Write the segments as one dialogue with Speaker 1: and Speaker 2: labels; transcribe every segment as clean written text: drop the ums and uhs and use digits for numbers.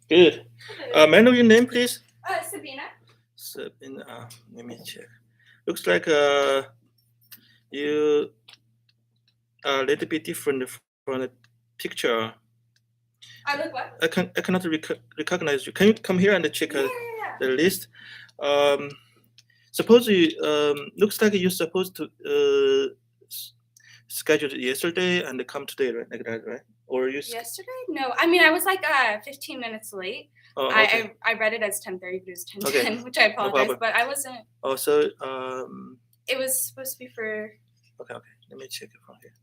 Speaker 1: Good. May I know your name, please?
Speaker 2: Sabina.
Speaker 1: Sabina. Let me check. Looks like you are a little bit different from the picture.
Speaker 2: I look what?
Speaker 1: I cannot recognize you. Can you come here and check the list? Suppose you looks like you're supposed to schedule it yesterday and come today, right? Like that, right? Or you
Speaker 2: yesterday? No, I mean I was like 15 minutes late.
Speaker 1: Oh, okay.
Speaker 2: I read it as 10:30, but it was 10:10,
Speaker 1: Okay.
Speaker 2: which I apologize.
Speaker 1: No
Speaker 2: but I wasn't.
Speaker 1: Oh, so
Speaker 2: it was supposed to be for.
Speaker 1: Okay. Let me check it from here.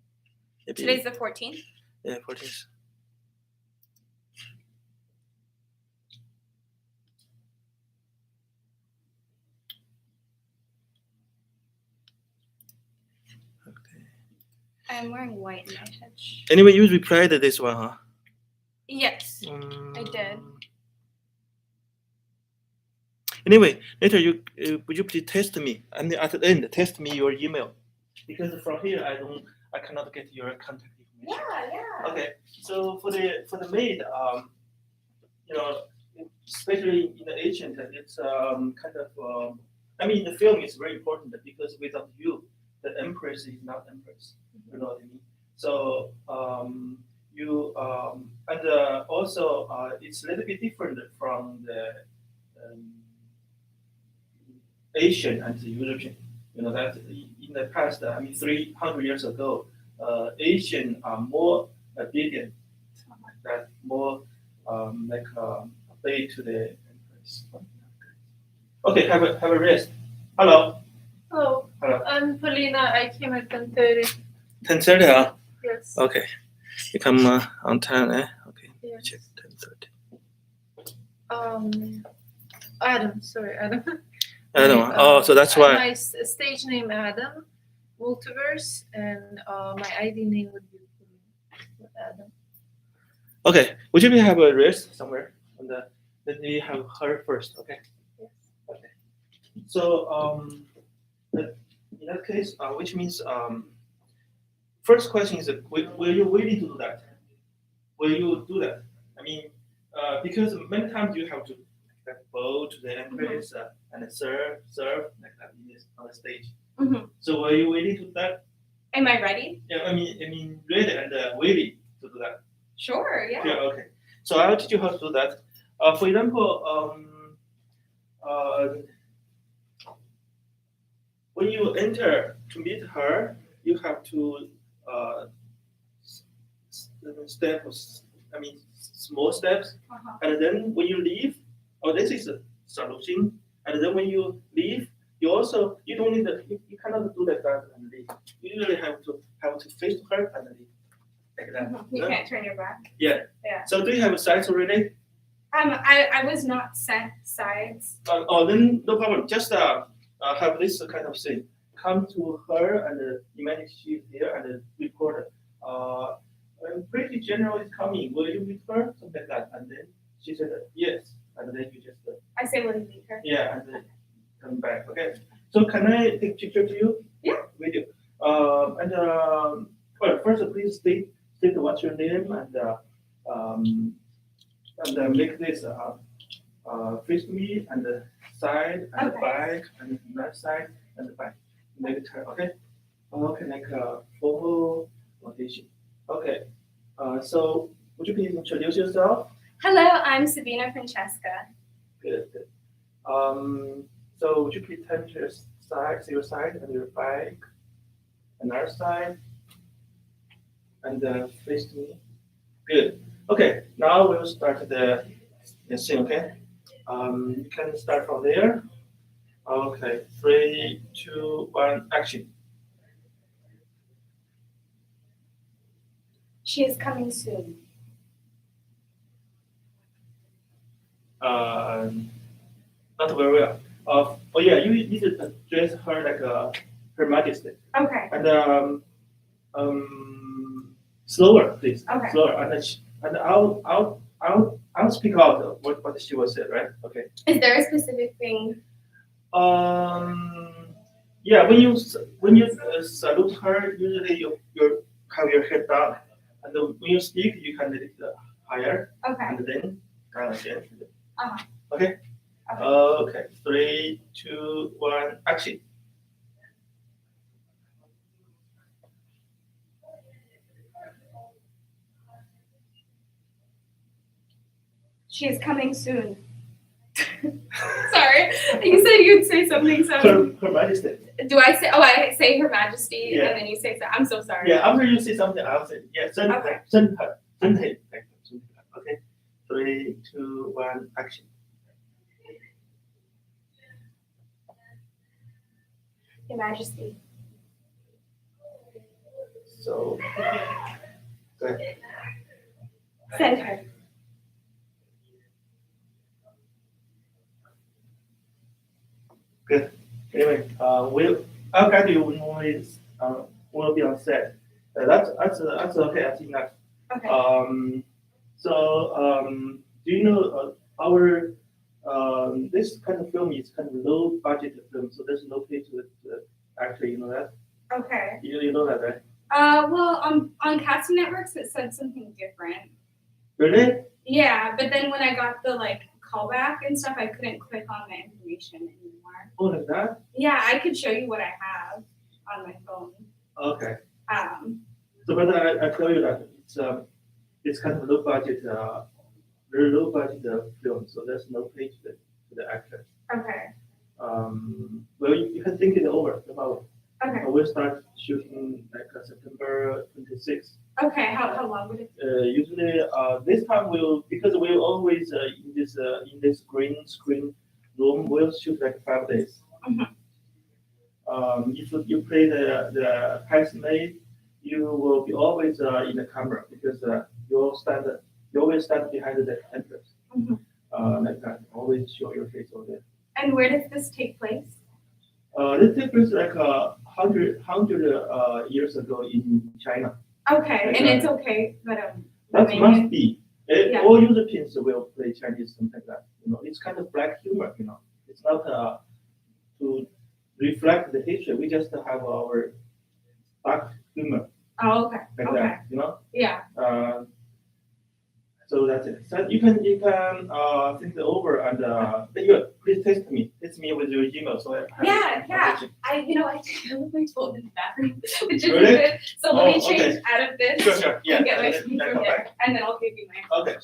Speaker 1: Maybe,
Speaker 2: today's the 14th.
Speaker 1: Yeah, 14th.
Speaker 2: I'm wearing white in my head.
Speaker 1: Anyway, you replied to this one, huh?
Speaker 2: Yes, I did.
Speaker 1: Anyway, later would you please test me? And at the end, test me your email, because from here I cannot get your contact information.
Speaker 2: Yeah.
Speaker 1: Okay, so for the maid, especially in the agent, it's kind of. I mean, the film is very important because without you, the empress is not empress. You know what I mean? So you and also it's a little bit different from the Asian and the European. You know that in the past, 300 years ago, Asian are more obedient, that more like obey to the empress. Okay, have a rest. Hello.
Speaker 3: Hello.
Speaker 1: Hello.
Speaker 3: I'm Polina. I came at 10:30.
Speaker 1: 10:30, huh?
Speaker 3: Yes.
Speaker 1: Okay. You come on time, eh? Okay.
Speaker 3: Yes.
Speaker 1: Check 10:30.
Speaker 3: Adam. Sorry, Adam.
Speaker 1: Adam. So that's why.
Speaker 3: My stage name Adam, Multiverse, and my ID name would be Adam.
Speaker 1: Okay. Would you have a rest somewhere? Let me have her first. Okay.
Speaker 3: Yes.
Speaker 1: Okay. So in that case, which means first question is, will you willing to do that? Will you do that? I mean, because many times you have to bow to the empress and serve like that on the stage.
Speaker 2: Mm-hmm.
Speaker 1: So were you willing to do that?
Speaker 2: Am I ready?
Speaker 1: Yeah, I mean ready and willing to do that.
Speaker 2: Sure. Yeah.
Speaker 1: Yeah. Okay. So I'll teach you how to do that. For example, when you enter to meet her, you have to small steps, and then when you leave, this is a solution. And then when you leave, you don't need you cannot do like that and leave. You usually have to face to her and leave like that.
Speaker 2: You can't turn your back.
Speaker 1: Yeah. So do you have sides already?
Speaker 2: I was not sent sides.
Speaker 1: Then no problem. Just have this kind of thing. Come to her and imagine she's here and record. Pretty general is coming. Will you meet her? Something like that. And then she said yes. And then you just.
Speaker 2: I say, will you meet her?
Speaker 1: Yeah, and then come back. Okay. So can I take picture to you?
Speaker 2: Yeah.
Speaker 1: Video. Well, first please state what's your name and make this face to me and the side and the back and the left side and the back. Make it turn. Okay. Okay, like formal audition. Okay. So would you please introduce yourself?
Speaker 2: Hello, I'm Sabina Francesca.
Speaker 1: Good. So would you please turn to your side and your back, another side, and face to me. Good. Okay. Now we'll start the scene. Okay. You can start from there. Okay. 3, 2, 1, action.
Speaker 2: She is coming soon.
Speaker 1: Not very well. Yeah, you need to address her like Her Majesty.
Speaker 2: Okay.
Speaker 1: And slower, please.
Speaker 2: Okay.
Speaker 1: Slower, and I'll speak out what she was said, right? Okay.
Speaker 2: Is there a specific thing?
Speaker 1: Yeah. When you salute her, usually you have your head down, and when you speak, you can lift it higher.
Speaker 2: Okay.
Speaker 1: And then Okay. Okay. 3, 2, 1, action.
Speaker 2: She is coming soon. Sorry, you said you'd say something. So
Speaker 1: Her Majesty.
Speaker 2: do I say? Oh, I say Her Majesty,
Speaker 1: Yeah.
Speaker 2: and then you say so. I'm so sorry.
Speaker 1: Yeah. After you say something, I'll say yeah.
Speaker 2: Okay.
Speaker 1: Okay. 3, 2, 1, action.
Speaker 2: Your Majesty.
Speaker 1: So. Good.
Speaker 2: Send her.
Speaker 1: Good. Anyway, I'll guide you when will be on set. That's okay. I think that.
Speaker 2: Okay.
Speaker 1: Do you know our this kind of film is kind of low budget film, so there's no pay to it. Actually, you know that.
Speaker 2: Okay.
Speaker 1: You know that, right?
Speaker 2: Well, on casting networks, it said something different.
Speaker 1: Really?
Speaker 2: Yeah, but then when I got the callback and stuff, I couldn't click on the information anymore.
Speaker 1: Oh, like that?
Speaker 2: Yeah, I could show you what I have on my phone.
Speaker 1: Okay.
Speaker 2: So,
Speaker 1: but I tell you that it's kind of low budget, very low budget film, so there's no pay to the actor.
Speaker 2: Okay.
Speaker 1: Well, you can think it over about.
Speaker 2: Okay.
Speaker 1: We'll start shooting September 26th.
Speaker 2: Okay. How long would it?
Speaker 1: Usually, this time because we'll always in this green screen room, we'll shoot 5 days.
Speaker 2: Mm-hmm.
Speaker 1: If you play the castmate, you will be always in the camera because you always stand behind the entrance.
Speaker 2: Mm-hmm.
Speaker 1: Like that, always show your face over there.
Speaker 2: And where does this take place?
Speaker 1: This takes place 100 years ago in China.
Speaker 2: Okay, and it's okay that
Speaker 1: that must be.
Speaker 2: Yeah.
Speaker 1: All Europeans will play Chinese, something like that. It's kind of black humor. It's not to reflect the history. We just have our black humor.
Speaker 2: Oh, okay.
Speaker 1: Like
Speaker 2: Okay.
Speaker 1: that.
Speaker 2: Yeah.
Speaker 1: So that's it. So you can think it over and please text me with your email. So I have
Speaker 2: Yeah. I left my phone in the bathroom, which is
Speaker 1: Really?
Speaker 2: good. So let me change
Speaker 1: okay.
Speaker 2: out of this
Speaker 1: Sure. Yeah.
Speaker 2: and get my phone from
Speaker 1: come
Speaker 2: there,
Speaker 1: back.
Speaker 2: and then I'll give you my.
Speaker 1: Okay.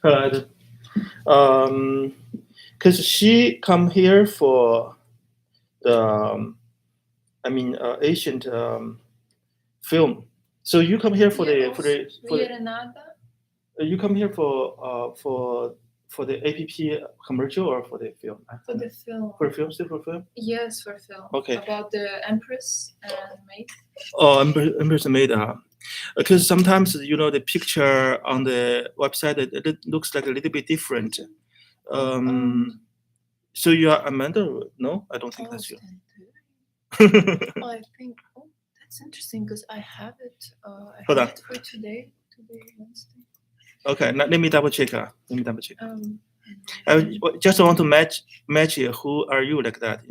Speaker 3: Hello.
Speaker 1: Because she come here for the ancient film. So you come here for the you come here for the APP commercial or for the film?
Speaker 3: For the film.
Speaker 1: For film, still for film?
Speaker 3: Yes, for film.
Speaker 1: Okay.
Speaker 3: About the Empress and Maid.
Speaker 1: Oh, Empress and Maid. Because sometimes the picture on the website it looks like a little bit different. So you are Amanda? No, I don't think that's you.
Speaker 3: I think. Oh, that's interesting because I have it.
Speaker 1: Hold on.
Speaker 3: It for today. Today Wednesday.
Speaker 1: Okay, let me double check. I just want to match it. Who are you like that?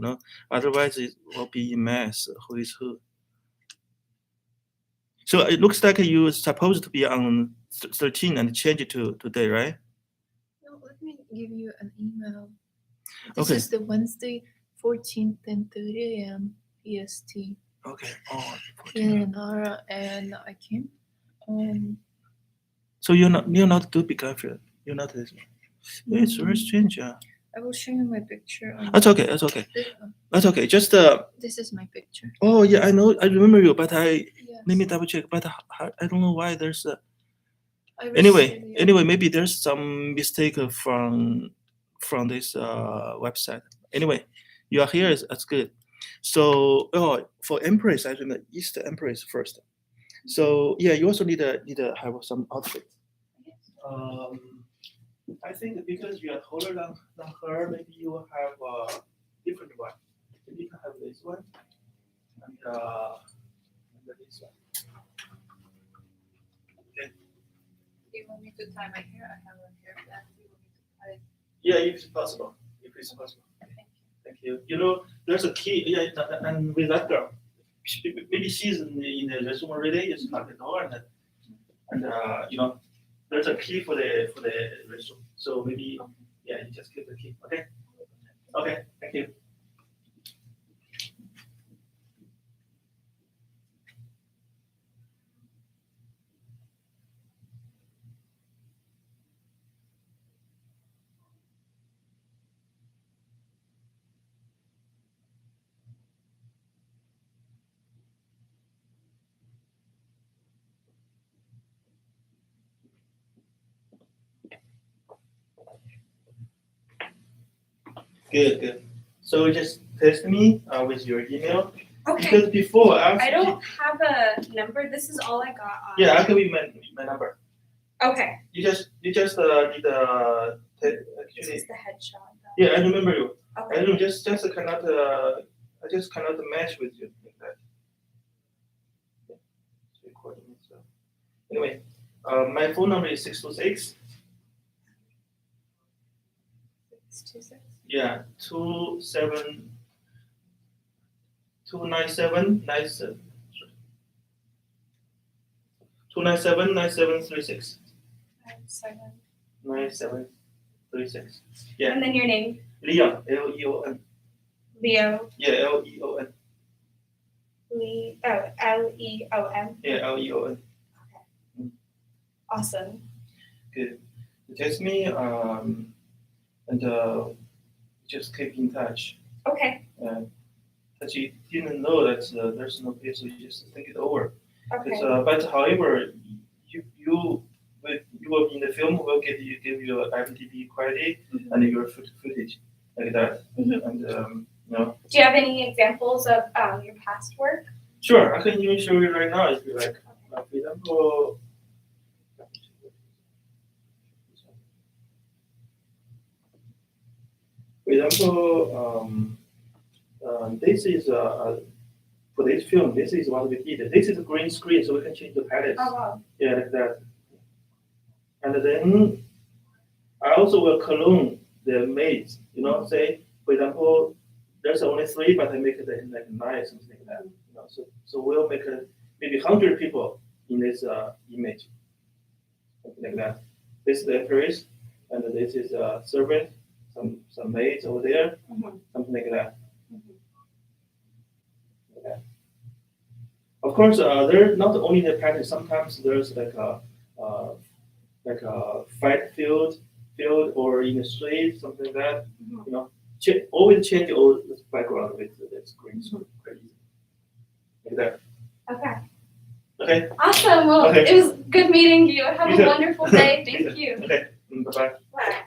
Speaker 1: Otherwise it will be a mess. Who is who? So it looks like you supposed to be on 13 and change it to today, right?
Speaker 3: No, let me give you an email.
Speaker 1: Okay.
Speaker 3: This is the Wednesday, 14th, 10:30 a.m. PST.
Speaker 1: Okay. Oh,
Speaker 3: In Nara, and I came.
Speaker 1: So you're not too big confident. You're not this. It's very strange. Yeah.
Speaker 3: I will show you my picture.
Speaker 1: That's okay. That's okay. Just
Speaker 3: This is my picture.
Speaker 1: Oh yeah, I know. I remember you, but
Speaker 3: Yes.
Speaker 1: let me double check. But I don't know why there's a.
Speaker 3: I
Speaker 1: Anyway,
Speaker 3: received
Speaker 1: maybe there's some mistake from this website. Anyway, you are here. That's good. So for Empress, I remember East Empress first. So yeah, you also need to have some outfit.
Speaker 3: Yes.
Speaker 1: I think because you are taller than her, maybe you will have a different one. Maybe you can have this one and this one.
Speaker 3: Do you want me to tie my hair? I have a hair band. Do you want me to tie it?
Speaker 1: Yeah, if it's possible. If it's possible.
Speaker 3: Thank you.
Speaker 1: Thank you. You know, there's a key. Yeah, and with that girl, maybe she's in the restroom already. Just lock the door and you know, there's a key for the restroom. So maybe yeah, you just give the key. Okay. Okay. Thank you. Good. Good. So just text me with your email
Speaker 2: Okay.
Speaker 1: because before
Speaker 2: I don't have a number. This is all I got on.
Speaker 1: Yeah, I'll give you my number.
Speaker 2: Okay.
Speaker 1: You just need
Speaker 2: This
Speaker 1: actually.
Speaker 2: is the headshot.
Speaker 1: Yeah, I remember you. I
Speaker 2: Okay.
Speaker 1: don't just cannot I just cannot match with you like that. Yeah, it's recording so anyway, my phone number is 626
Speaker 2: 626.
Speaker 1: yeah 27 297 97 297 9736
Speaker 2: 7.
Speaker 1: 9736. Yeah.
Speaker 2: And then your name,
Speaker 1: Leon, Leon.
Speaker 2: Leo.
Speaker 1: Yeah, Leon.
Speaker 2: Leon.
Speaker 1: Yeah, Leon.
Speaker 2: Awesome.
Speaker 1: Good. Text me and just keep in touch.
Speaker 2: Okay.
Speaker 1: But you didn't know that there's no place, so you just think it over.
Speaker 2: Okay.
Speaker 1: But however, you will in the film will give you a IMDb credit
Speaker 2: Mhm.
Speaker 1: and your footage like that.
Speaker 2: Mhm.
Speaker 1: And you know.
Speaker 2: Do you have any examples of your past work?
Speaker 1: Sure, I can even show you right now if you like. For example. For example, this is for this film. This is what we did. This is a green screen, so we can change the palettes.
Speaker 2: Oh wow.
Speaker 1: Yeah, like that. And then I also will clone the maids. You know, say for example, there's only 3, but I make it like 9, something like that. You know, so we'll make maybe 100 people in this image, something like that. This is the employees, and this is a servant, some maids over there,
Speaker 2: Mhm.
Speaker 1: something like that.
Speaker 2: Mhm.
Speaker 1: Okay. Of course, there's not only the pattern. Sometimes there's like a fight field or in the street, something like that.
Speaker 2: Mhm.
Speaker 1: You know, always change all the background with the screen. So quite easy. Like that.
Speaker 2: Okay.
Speaker 1: Okay.
Speaker 2: Awesome. Well,
Speaker 1: Okay.
Speaker 2: it was good meeting you. Have
Speaker 1: You
Speaker 2: a
Speaker 1: too.
Speaker 2: wonderful day.
Speaker 1: You
Speaker 2: Thank
Speaker 1: too.
Speaker 2: you.
Speaker 1: Okay. Bye bye.
Speaker 2: Bye.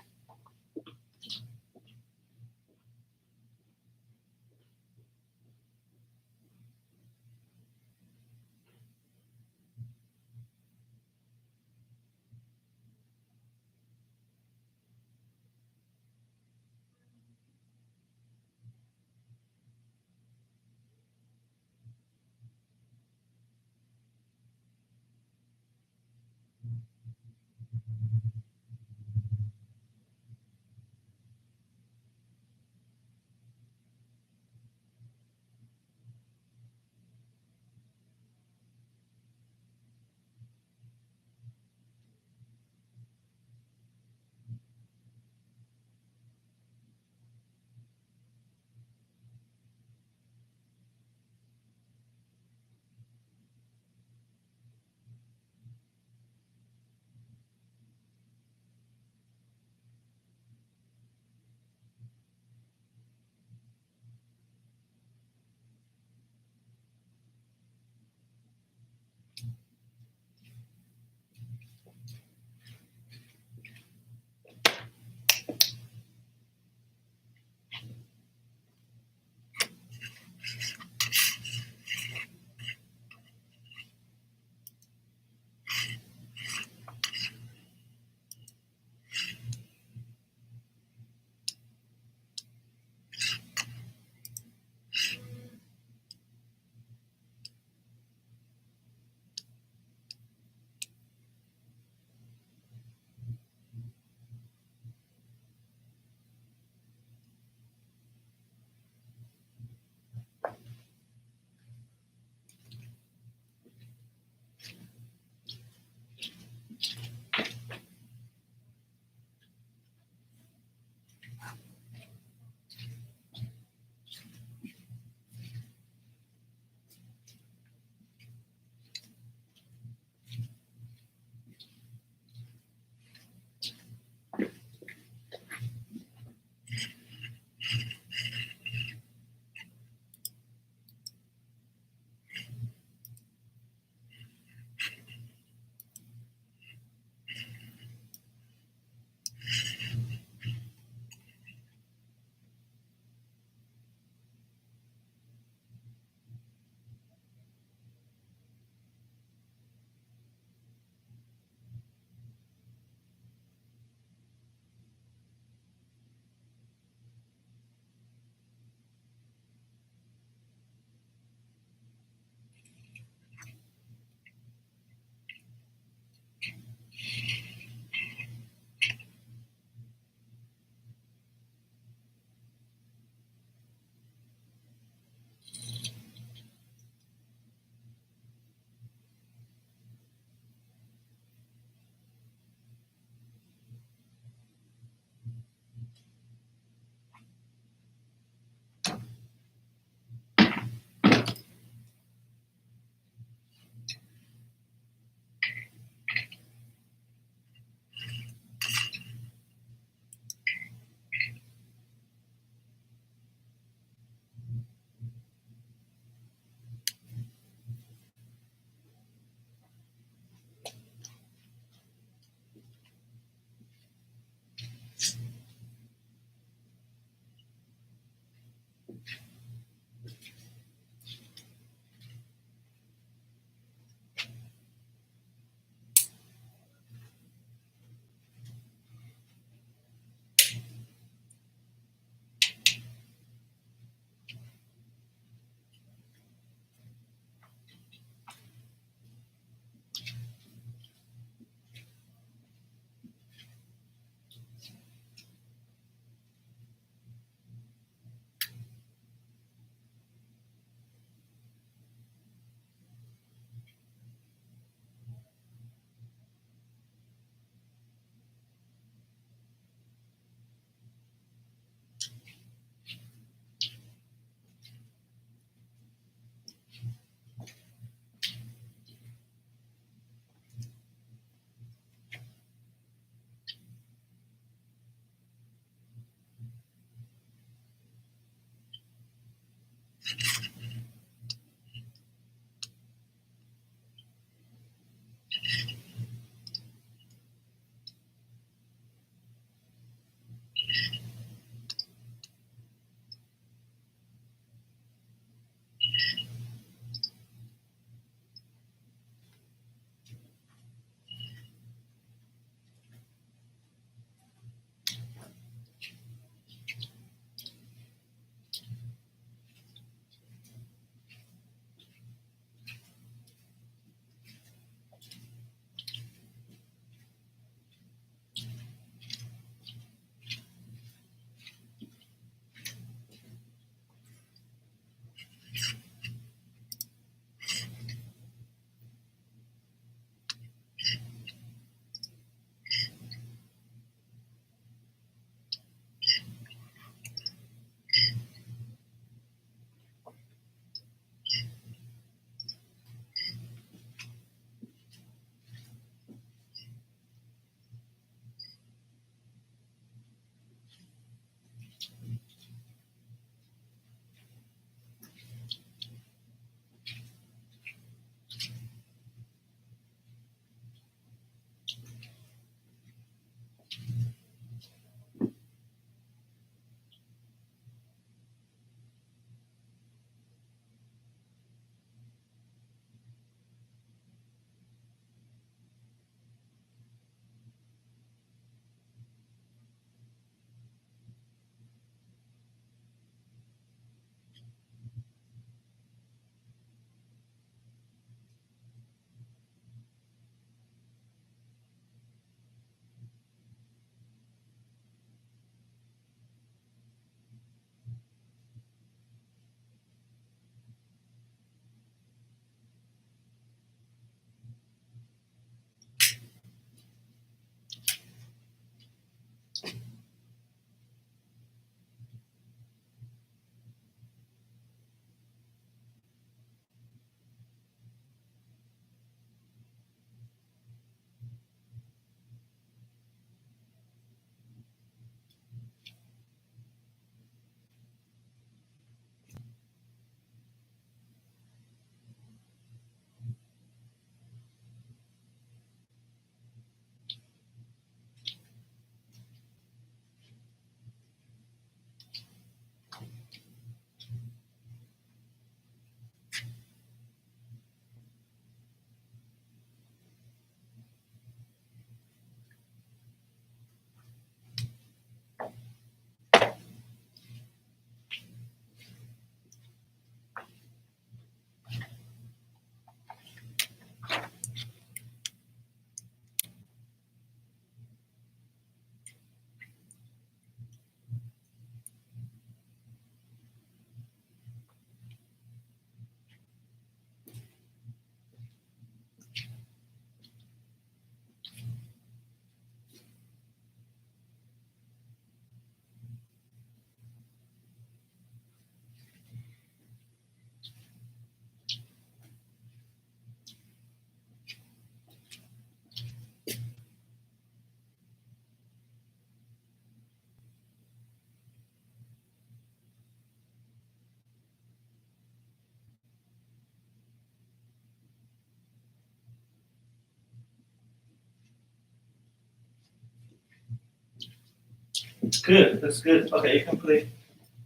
Speaker 1: Good. That's good. Okay, you can place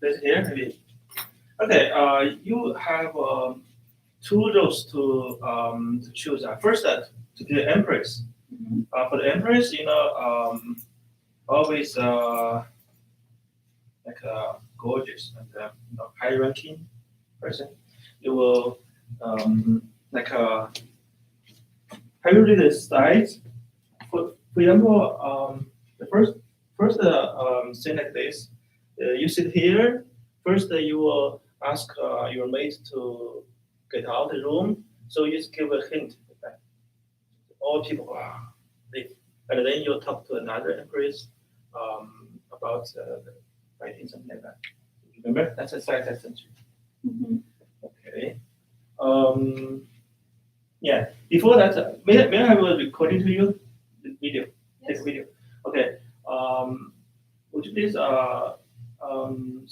Speaker 1: this here maybe. Okay. You have two roles to choose. First, to be the empress.
Speaker 2: Mhm.
Speaker 1: For the empress, always like gorgeous and high-ranking person. You will like have you read the slides? For example, the first thing like this, you sit here. First, you will ask your mate to get out the room. So you just give a hint. Like, all people leave, and then you talk to another empress about the fighting something like that. Remember, that's a side essential.
Speaker 2: Mhm.
Speaker 1: Okay. Yeah. Before that, may I have a recording to you? The video. Take a video. Okay. Would you please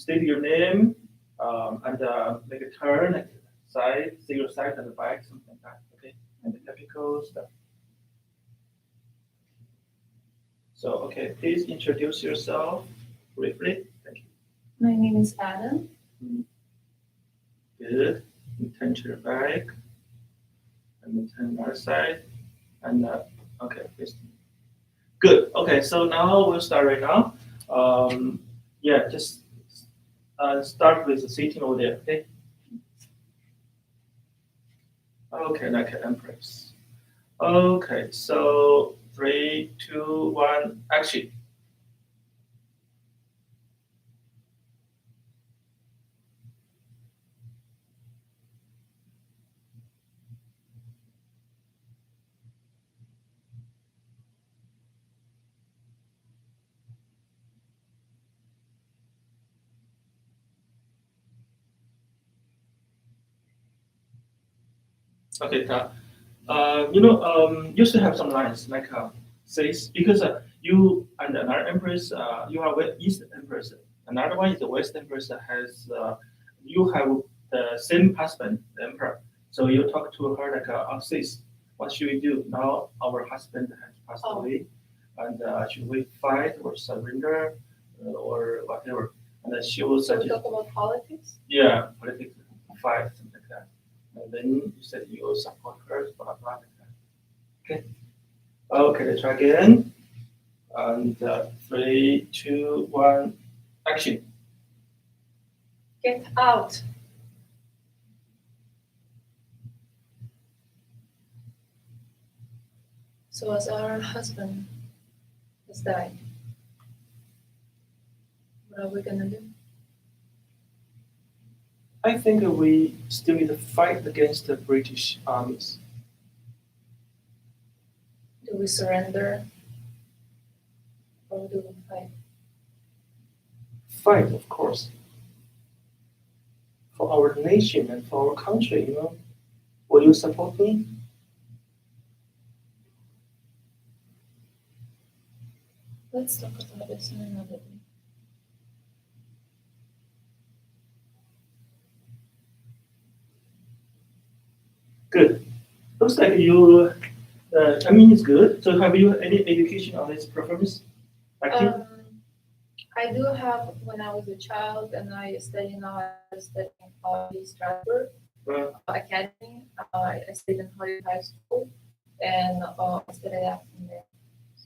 Speaker 1: state your name and make a turn, like side, say your side and the back, something like that. Okay. And the typical stuff. So okay, please introduce yourself briefly. Thank you.
Speaker 2: My name is Adam.
Speaker 1: Good. And turn to your back. And then turn the other side. And okay, please. Good. Okay, so now we'll start right now. Yeah, just start with the sitting over there. Okay. Okay, like an empress. Okay, so 3, 2, 1, action. Okay, used to have some lines like says because you and another empress, you are East empress. Another one is the West empress that has you have the same husband, the emperor. So you talk to her like, sis, what should we do now? Our husband has passed away, and should we fight or surrender or whatever? And then she will
Speaker 3: So we
Speaker 1: suggest,
Speaker 3: talk about politics.
Speaker 1: yeah, politics, fight, something like that. And then you said you will support her, blah blah like that. Okay. Okay, let's try again. And 3, 2, 1, action.
Speaker 3: Get out. So as our husband has died, what are we gonna do?
Speaker 1: I think we still need to fight against the British armies.
Speaker 3: Do we surrender or do we fight?
Speaker 1: Fight, of course, for our nation and for our country. Will you support me?
Speaker 3: Let's talk about this in another day.
Speaker 1: Good. Looks like you. I mean, it's good. So, have you any education on this performance? Acting?
Speaker 3: I do have when I was a child and I study now. I study in Holly Strasbourg Academy. I studied in Holly High School and I studied acting there.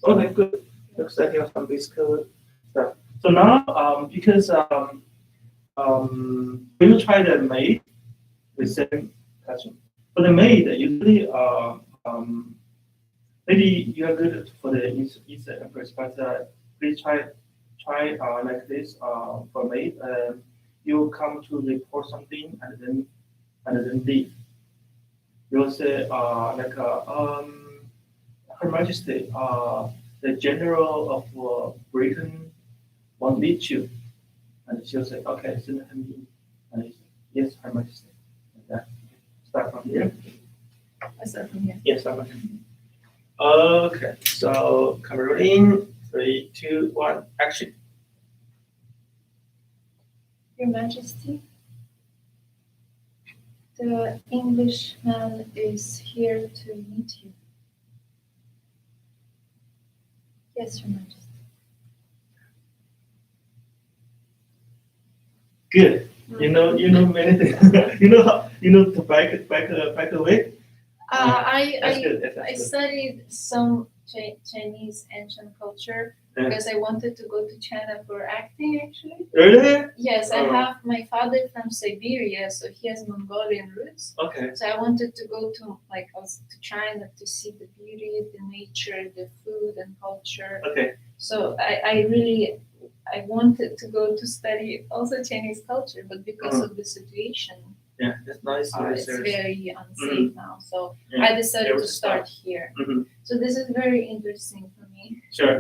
Speaker 1: Okay, good. Looks like you have some basic stuff. So now, because when you try the maid, the same question. For the maid, usually, maybe you are good for the East Empress, but please try like this for maid. You come to report something and then leave. You'll say like Her Majesty, the General of Britain won't meet you. And she'll say, okay, send him in. And he says, yes, Her Majesty. Like that. Start from here.
Speaker 3: I start from here.
Speaker 1: Yes, start from here. Okay, so camera in. 3, 2, 1, action.
Speaker 3: Your Majesty, the Englishman is here to meet you. Yes, Your Majesty.
Speaker 1: Good. You know many things. You know to back away. That's good.
Speaker 3: I
Speaker 1: That's good.
Speaker 3: studied some Chinese ancient culture
Speaker 1: Yeah.
Speaker 3: because I wanted to go to China for acting actually.
Speaker 1: Really?
Speaker 3: Yes, I
Speaker 1: Oh.
Speaker 3: have my father from Siberia, so he has Mongolian roots.
Speaker 1: Okay.
Speaker 3: So I wanted to go to to China to see the beauty, the nature, the food and culture.
Speaker 1: Okay.
Speaker 3: So I wanted to go to study also Chinese culture, but because of the situation,
Speaker 1: Yeah, that's nice.
Speaker 3: it's very unsafe now. So
Speaker 1: Yeah.
Speaker 3: I decided
Speaker 1: There
Speaker 3: to
Speaker 1: was a
Speaker 3: start here.
Speaker 1: Mhm.
Speaker 3: So this is very interesting for me.
Speaker 1: Sure.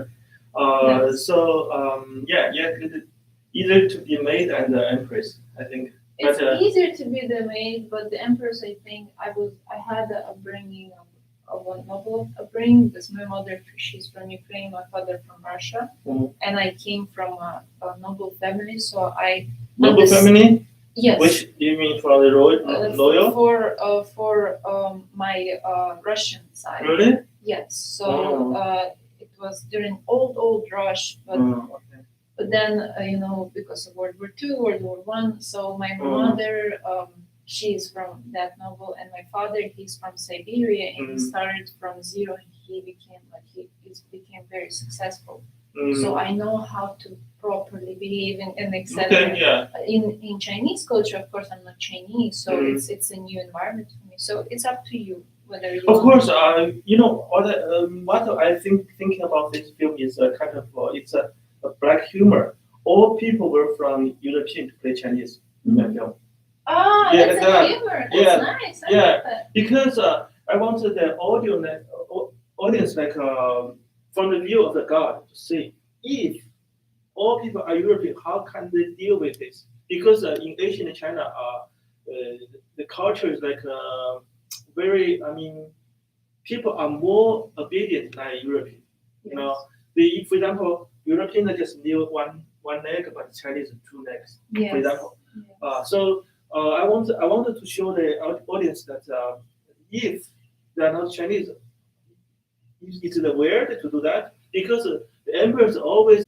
Speaker 1: Yeah, either to be maid and the empress, I think.
Speaker 3: It's
Speaker 1: But
Speaker 3: easier to be the maid, but the empress, I think I had the upbringing of a noble upbringing because my mother she's from Ukraine, my father from Russia,
Speaker 1: Mhm.
Speaker 3: and I came from a noble family, so I
Speaker 1: noble
Speaker 3: underst-
Speaker 1: family,
Speaker 3: yes.
Speaker 1: which do you mean for the loyal?
Speaker 3: For my Russian side.
Speaker 1: Really?
Speaker 3: Yes. So
Speaker 1: Oh.
Speaker 3: it was during old rush, but
Speaker 1: Oh, okay.
Speaker 3: but then because of World War II, World War One. So my
Speaker 1: Mm.
Speaker 3: mother, she's from that novel, and my father, he's from Siberia, and he
Speaker 1: Mm.
Speaker 3: started from zero, and he became became very successful.
Speaker 1: Mm.
Speaker 3: So I know how to properly behave and etc.
Speaker 1: Okay, yeah.
Speaker 3: In Chinese culture, of course, I'm not Chinese, so
Speaker 1: Mm.
Speaker 3: it's a new environment for me. So it's up to you whether you.
Speaker 1: Of course, what I thinking about this film is a kind of it's a black humor. All people were from European to play Chinese in that film.
Speaker 3: Ah,
Speaker 1: Yeah,
Speaker 3: that's
Speaker 1: yeah,
Speaker 3: a humor. That's
Speaker 1: yeah,
Speaker 3: nice. I
Speaker 1: yeah.
Speaker 3: like that.
Speaker 1: Because I wanted the audience from the view of the God to see if all people are European, how can they deal with this? Because in Asian and China, the culture is very. I mean, people are more obedient than European. You know, for example, European just knew one leg, but Chinese two legs.
Speaker 3: Yes.
Speaker 1: For example,
Speaker 3: Yes.
Speaker 1: I wanted to show the audience that if they are not Chinese, it's weird to do that because the emperors always.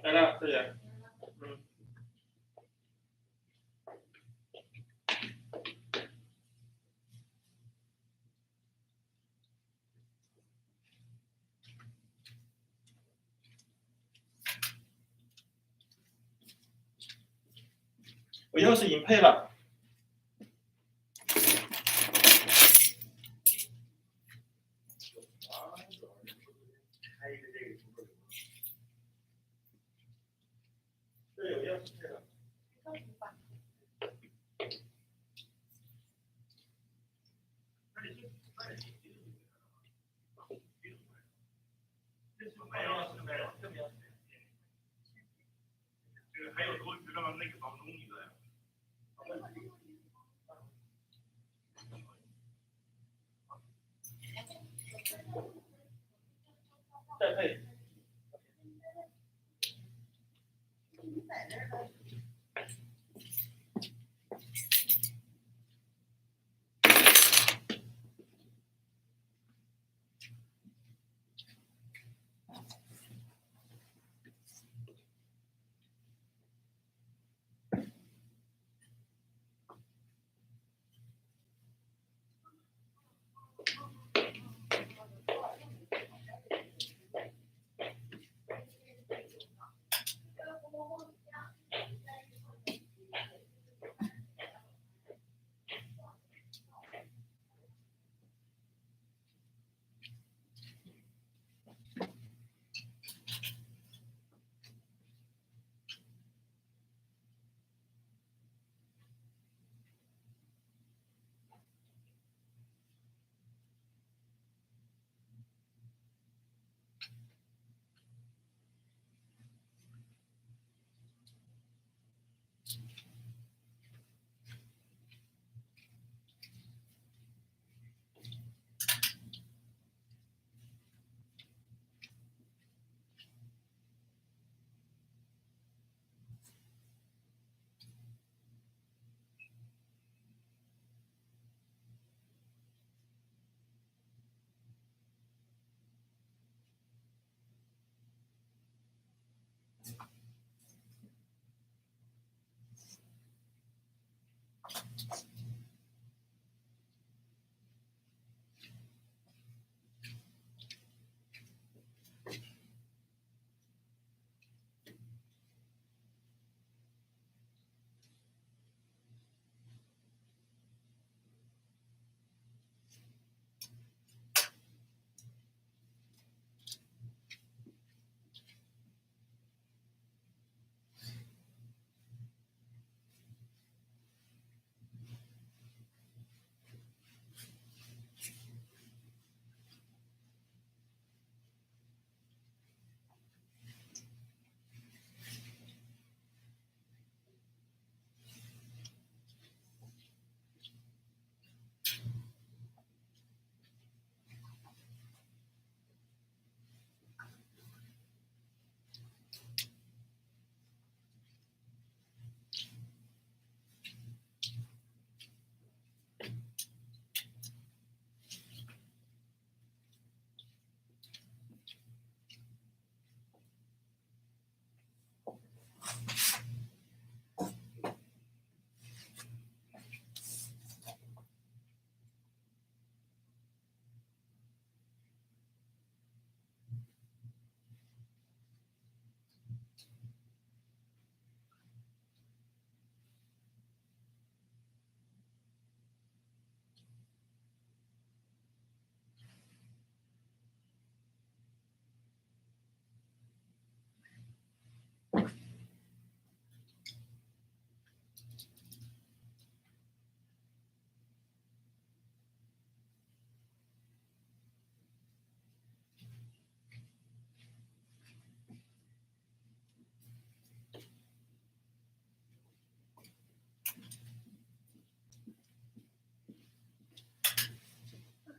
Speaker 1: 来了，对呀，嗯。我钥匙已经配了。对，我钥匙配了。
Speaker 4: 这个还有多余的吗？那个房东一个呀。
Speaker 1: 再配。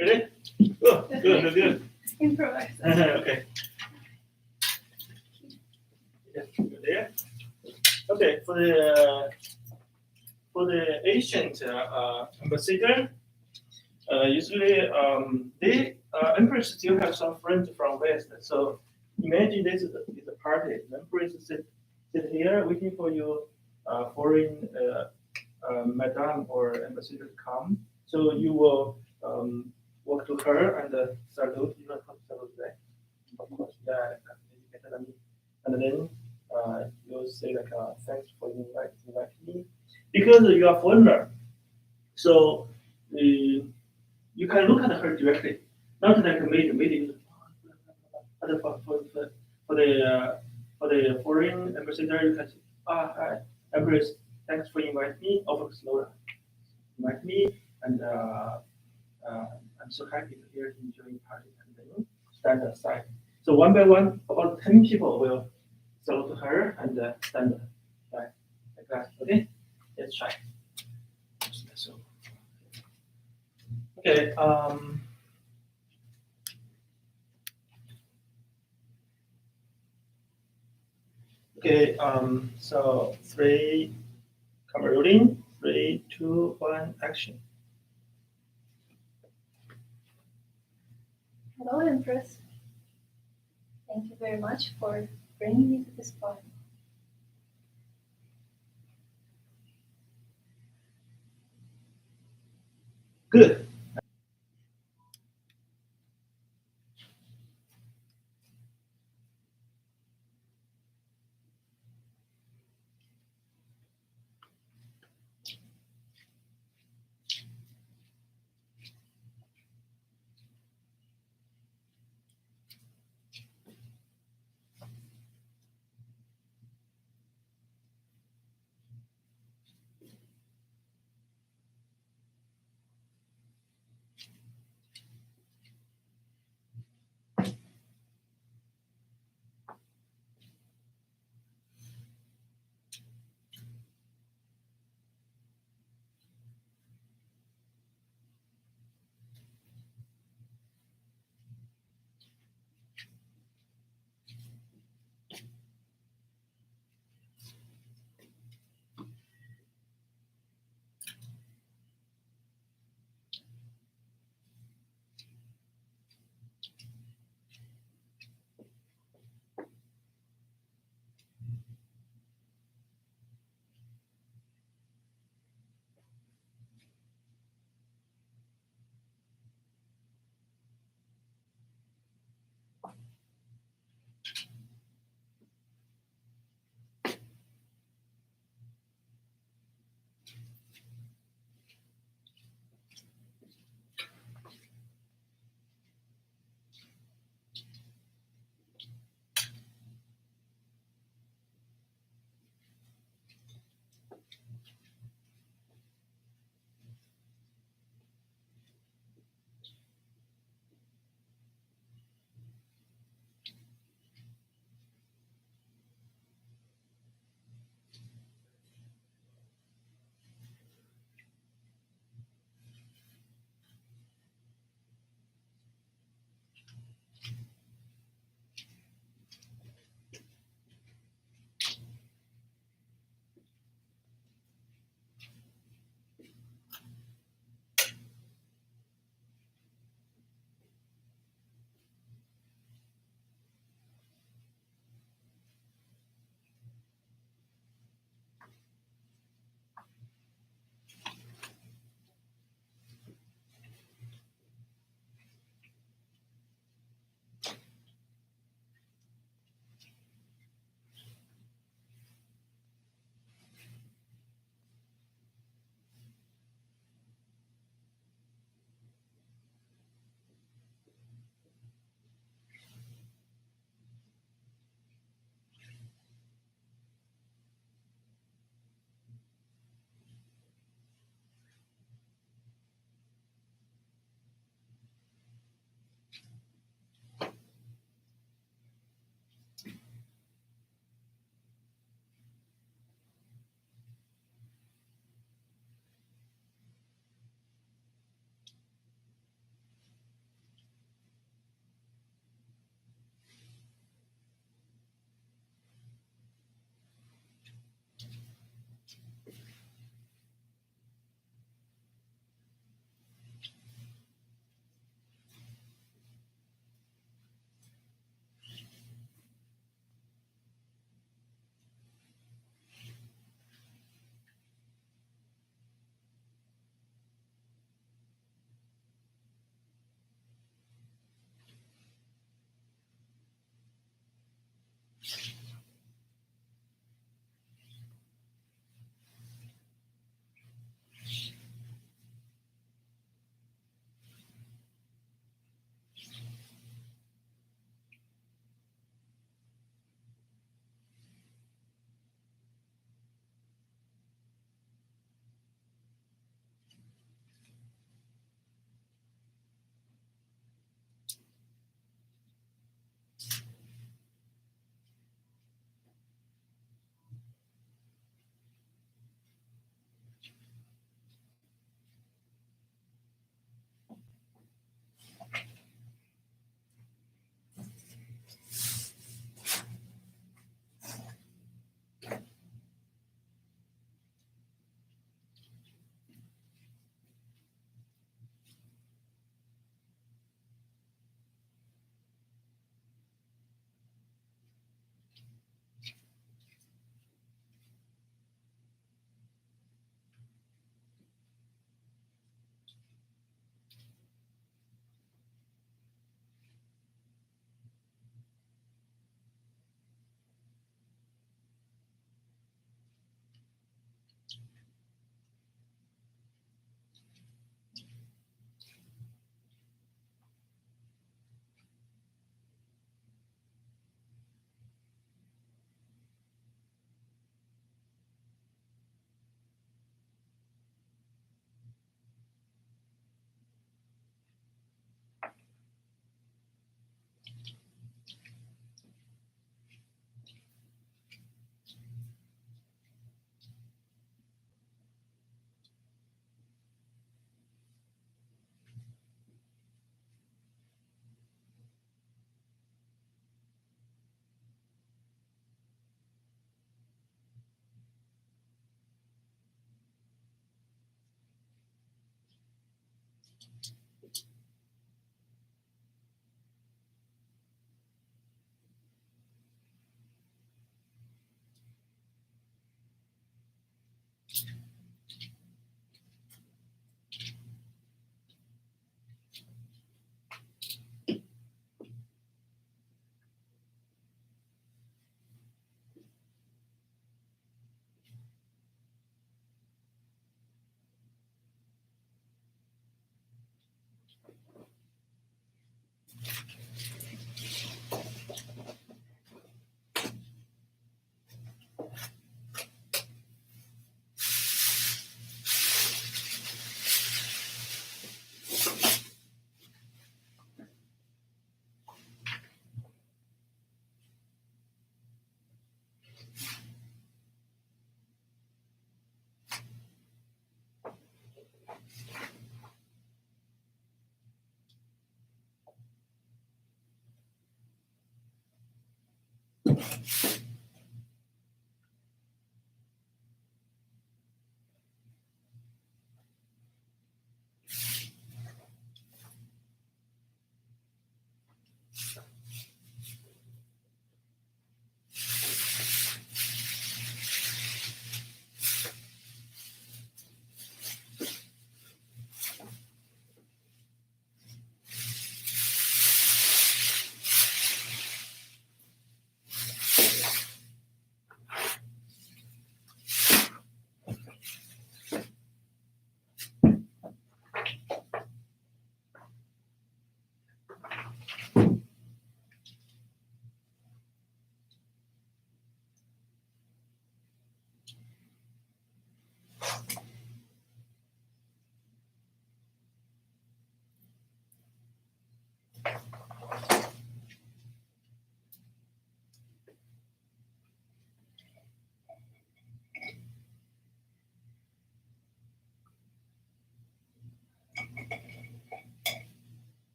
Speaker 1: Ready? Oh, good, good.
Speaker 2: Improvise.
Speaker 1: Okay. Yeah, there. Okay, for the ancient ambassador, usually they emperors still have some friends from West. So imagine this is a party. The empress sit here waiting for you, foreign madam or ambassador to come. So you will walk to her and salute. You know how to salute, right? Of course, yeah. And then you'll say like, thanks for inviting me. because you are foreigner, so you can look at her directly, not like a meeting. But for the foreign ambassador, you can say, hi, Empress, thanks for inviting me. Over Laura, invite me, and I'm so happy to hear enjoying party and stand aside. So one by one, about 10 people will salute to her and stand right like that. Okay, let's try. So, okay. Okay. So three, camera rolling. 3, 2, 1, action.
Speaker 3: Hello, Empress. Thank you very much for bringing me to this party.
Speaker 1: Good.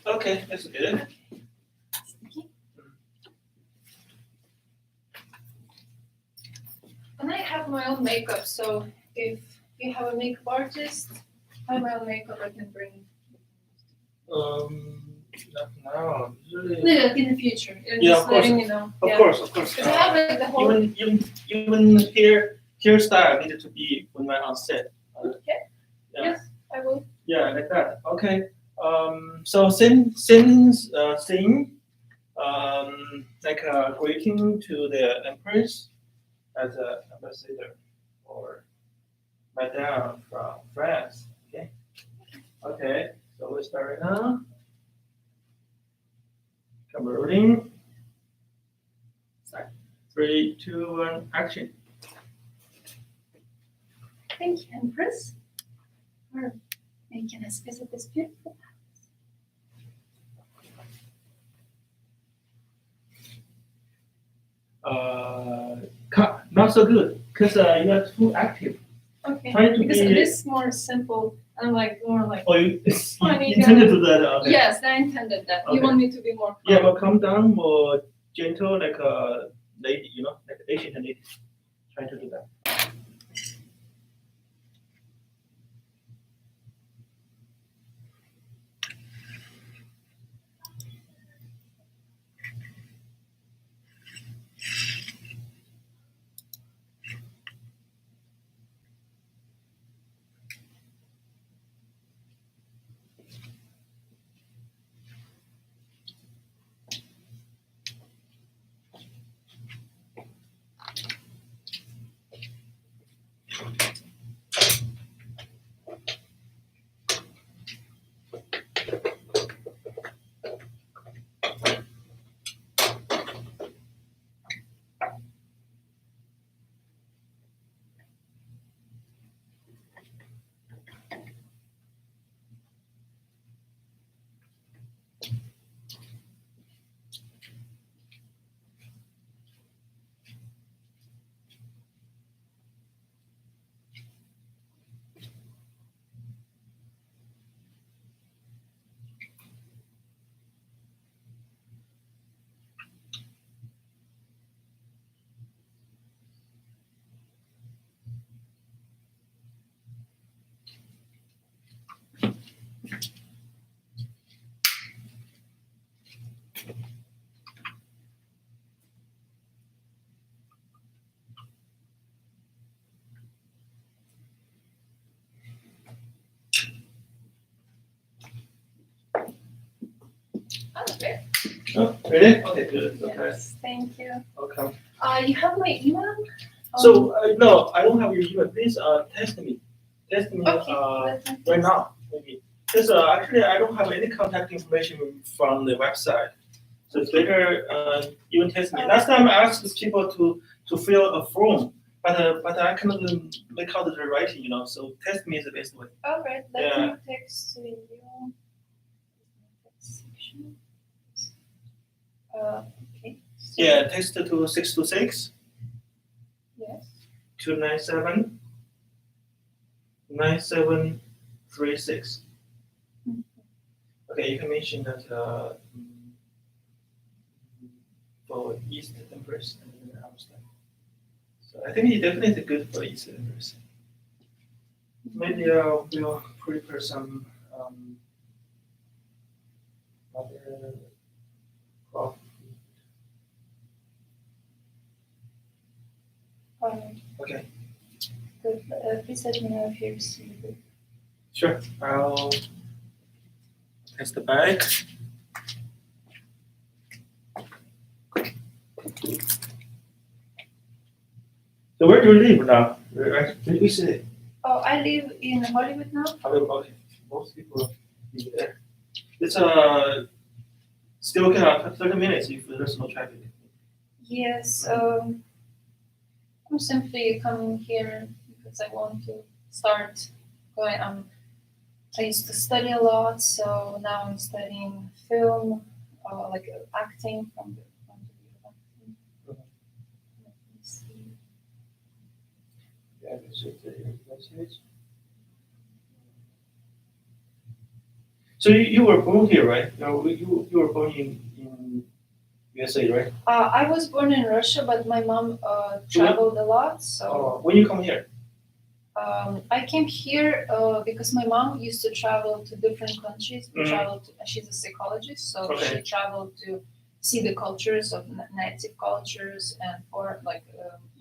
Speaker 1: Okay, that's good.
Speaker 3: And I have my own makeup, so if you have a makeup artist, I have my own makeup I can bring.
Speaker 1: Not now. Usually,
Speaker 3: No, in the future.
Speaker 1: Yeah,
Speaker 3: Just
Speaker 1: of course.
Speaker 3: letting you know.
Speaker 1: of
Speaker 3: Yeah.
Speaker 1: course, of course.
Speaker 3: Because I have like the whole.
Speaker 1: Even hairstyle needed to be when we're on set.
Speaker 3: Okay.
Speaker 1: Yeah.
Speaker 3: Yes, I will.
Speaker 1: Yeah, like that. Okay. So same thing. Like a greeting to the empress as an ambassador or madame from France. Okay. Okay. So we start right now. Camera rolling. Start. 3, 2, 1, action.
Speaker 3: Thank you, Empress, for making us visit this beautiful.
Speaker 1: Not so good because you are too active.
Speaker 3: Okay.
Speaker 1: Try to
Speaker 3: Because
Speaker 1: be.
Speaker 3: it is more simple and like more like.
Speaker 1: Oh, you
Speaker 3: Funny
Speaker 1: intended
Speaker 3: guy.
Speaker 1: to that. Okay.
Speaker 3: Yes, I intended that. You
Speaker 1: Okay.
Speaker 3: want me to be more. Calm.
Speaker 1: Yeah, but come down more gentle, like a lady, like an Asian lady. Try to do that.
Speaker 3: Okay.
Speaker 1: Oh, really? Okay, good. Okay,
Speaker 2: Yes, thank you.
Speaker 1: welcome.
Speaker 3: You have my email?
Speaker 1: So no, I don't have your email. Please text me. Text me
Speaker 3: Okay, let me
Speaker 1: right now, maybe. Because actually I don't have any contact information from the website. So it's better even text me. Last time I asked people to fill a form, but I cannot make out the writing, So text me is the best way.
Speaker 3: All right, let
Speaker 1: Yeah.
Speaker 3: me text to you. Text section. Okay. So,
Speaker 1: Yeah, text to 626
Speaker 3: Yes.
Speaker 1: 297 9736.
Speaker 3: Mhm.
Speaker 1: Okay, you can mention that for East Empress and Amsterdam. So I think it's definitely good for East Empress. Maybe we'll prepare some other coffee. Okay,
Speaker 3: Good. Please let me know if you receive it.
Speaker 1: sure. I'll test the bag. So where do you live now? Where do you say?
Speaker 3: Oh, I live in Hollywood now.
Speaker 1: Okay, most people live there. It's still okay, 30 minutes if there's no traffic.
Speaker 3: Yes. I'm simply coming here because I want to start going. I used to study a lot, so now I'm studying film, like acting from the point of view of acting. Let me see.
Speaker 1: Yeah, that's it. That's it. So you were born here, right? No, you were born in USA, right?
Speaker 3: I was born in Russia, but my mom traveled a lot, so.
Speaker 1: When you come here?
Speaker 3: I came here because my mom used to travel to different countries. She's a psychologist, so
Speaker 1: Okay.
Speaker 3: she traveled to see the cultures of native cultures and for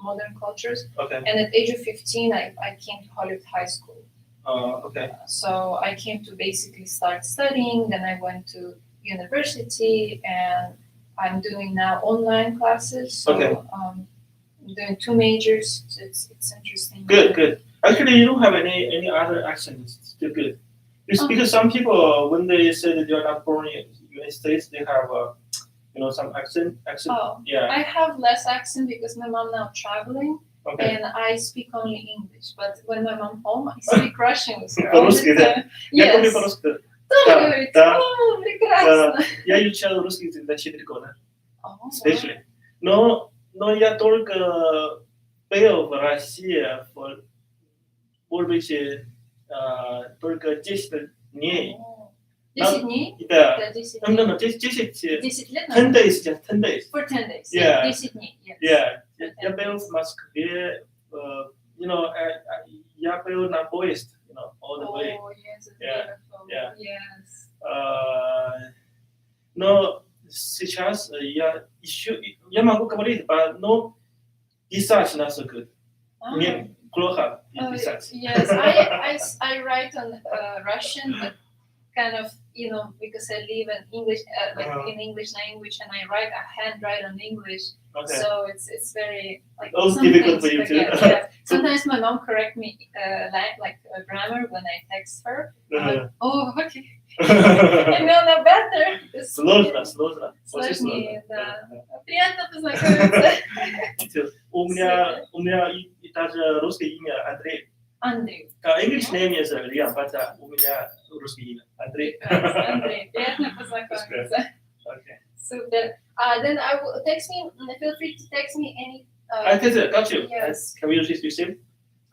Speaker 3: modern cultures.
Speaker 1: Okay.
Speaker 3: And at age of 15, I came to Hollywood High School.
Speaker 1: Okay.
Speaker 3: So I came to basically start studying. Then I went to university, and I'm doing now online classes. So
Speaker 1: Okay.
Speaker 3: I'm doing 2 majors. So it's interesting.
Speaker 1: Good. Actually, you don't have any other accent. It's still good. It's because some people, when they say that they're not born in the United States, they have some accent.
Speaker 3: Oh,
Speaker 1: Yeah.
Speaker 3: I have less accent because my mom now traveling,
Speaker 1: Okay.
Speaker 3: and I speak only English. But when my mom home, I speak Russian with her all
Speaker 1: По-русски,
Speaker 3: the
Speaker 1: да?
Speaker 3: time.
Speaker 1: Я говорю
Speaker 3: Yes.
Speaker 1: по-русски.
Speaker 3: Тоже
Speaker 1: Да,
Speaker 3: говорите?
Speaker 1: да.
Speaker 3: О, прекрасно.
Speaker 1: Я изучал русский язык до 4 года,
Speaker 3: О,
Speaker 1: especially. Но я только был в России, может быть, только 10 дней.
Speaker 3: О. 10 дней?
Speaker 1: Да.
Speaker 3: Да, 10
Speaker 1: No,
Speaker 3: дней.
Speaker 1: no, 10
Speaker 3: 10 лет
Speaker 1: 10
Speaker 3: назад?
Speaker 1: days, just 10 days.
Speaker 3: For 10 days.
Speaker 1: Yeah.
Speaker 3: 10 дней. Yes.
Speaker 1: Yeah.
Speaker 3: For 10
Speaker 1: Я был в Москве, я был на поезд, all the way.
Speaker 3: Oh, yes, it's
Speaker 1: Yeah.
Speaker 3: beautiful.
Speaker 1: Yeah.
Speaker 3: Yes.
Speaker 1: Но сейчас я могу говорить, но писать not so good.
Speaker 3: Ah.
Speaker 1: Мне плохо писать.
Speaker 3: Yes, I write on Russian, but kind of, because I live in English, in English language, and I handwrite on English,
Speaker 1: Okay.
Speaker 3: so it's very
Speaker 1: Also
Speaker 3: some
Speaker 1: difficult
Speaker 3: things
Speaker 1: for you too.
Speaker 3: forget, yeah. Sometimes my mom correct me grammar when I text her. I'm like, oh, okay, I know now better.
Speaker 1: Сложно.
Speaker 3: Сложнее, да. Приятно познакомиться.
Speaker 1: У меня и даже русское имя Андрей.
Speaker 3: Андрей.
Speaker 1: English name is Liam, but у меня русское имя Андрей.
Speaker 3: Андрей, приятно познакомиться.
Speaker 1: Okay.
Speaker 3: Super. Then I will feel free to text me any.
Speaker 1: I got you.
Speaker 3: Yes.
Speaker 1: Can we use this receipt?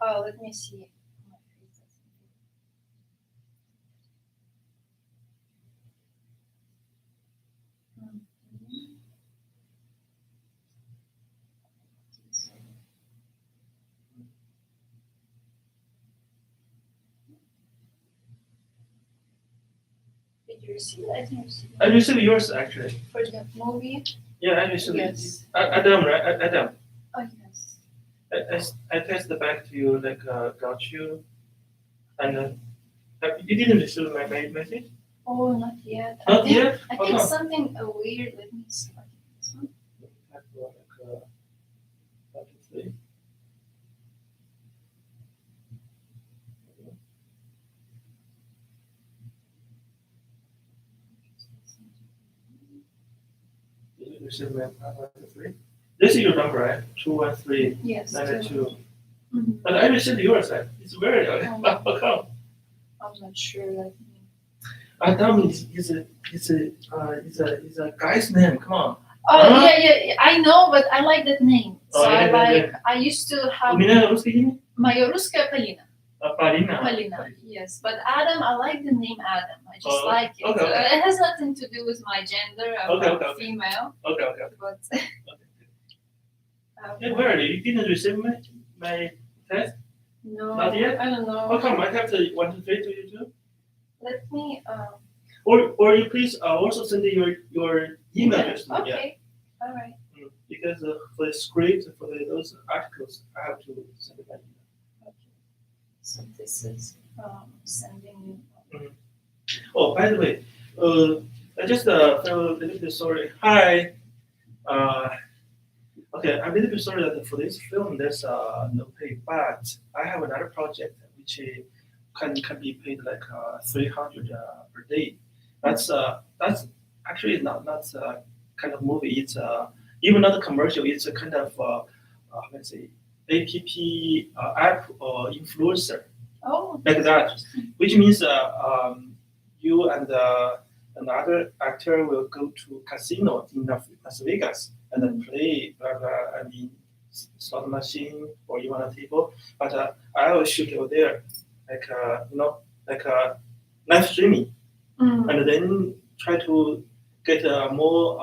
Speaker 3: Let me see. Did you receive it? I didn't receive it.
Speaker 1: I received yours actually.
Speaker 3: For the movie?
Speaker 1: Yeah, I received
Speaker 3: Yes.
Speaker 1: it. Adam, right? Adam.
Speaker 3: Oh, yes.
Speaker 1: I texted back to you got you, and you didn't receive my message.
Speaker 3: Oh, not yet.
Speaker 1: Not yet?
Speaker 3: I
Speaker 1: How
Speaker 3: think
Speaker 1: come?
Speaker 3: something weird. Let me see. This one.
Speaker 1: This is your number, right? 213
Speaker 3: Yes.
Speaker 1: 92.
Speaker 3: Mhm.
Speaker 1: But I received yours. It's very how come?
Speaker 3: I'm not sure. Let me.
Speaker 1: That means it's a guy's name. Come on.
Speaker 3: Oh
Speaker 1: Huh?
Speaker 3: yeah. I know, but I like that name. So
Speaker 1: Oh, yeah,
Speaker 3: I
Speaker 1: yeah,
Speaker 3: like. I used to have
Speaker 1: У меня русский имя?
Speaker 3: Моя русская Полина.
Speaker 1: Полина.
Speaker 3: Polina, yes. But Adam, I like the name Adam. I just like it.
Speaker 1: Okay.
Speaker 3: It has nothing to do with my gender. I'm
Speaker 1: Okay.
Speaker 3: female.
Speaker 1: Okay.
Speaker 3: But
Speaker 1: Hey, where are you? You didn't receive my test?
Speaker 3: no,
Speaker 1: Not yet?
Speaker 3: I don't know.
Speaker 1: How come? I have the 1, 2, 3 to you too?
Speaker 3: Let me.
Speaker 1: Or you please also send your email address to me. Yeah.
Speaker 3: Okay. All right.
Speaker 1: Because for the script, for those articles, I have to send it by email.
Speaker 3: Okay. So this is sending you.
Speaker 1: Oh, by the way, I just felt a little bit sorry. Hi. Okay, I'm a little bit sorry that for this film there's no pay, but I have another project which can be paid like 300 per day. That's actually not kind of movie. It's even not a commercial. It's a kind of let's say app or influencer
Speaker 3: Oh.
Speaker 1: like that, which means you and another actor will go to casino in Las Vegas and then play slot machine or even a table. But I will shoot over there, like like live streaming, and then try to get more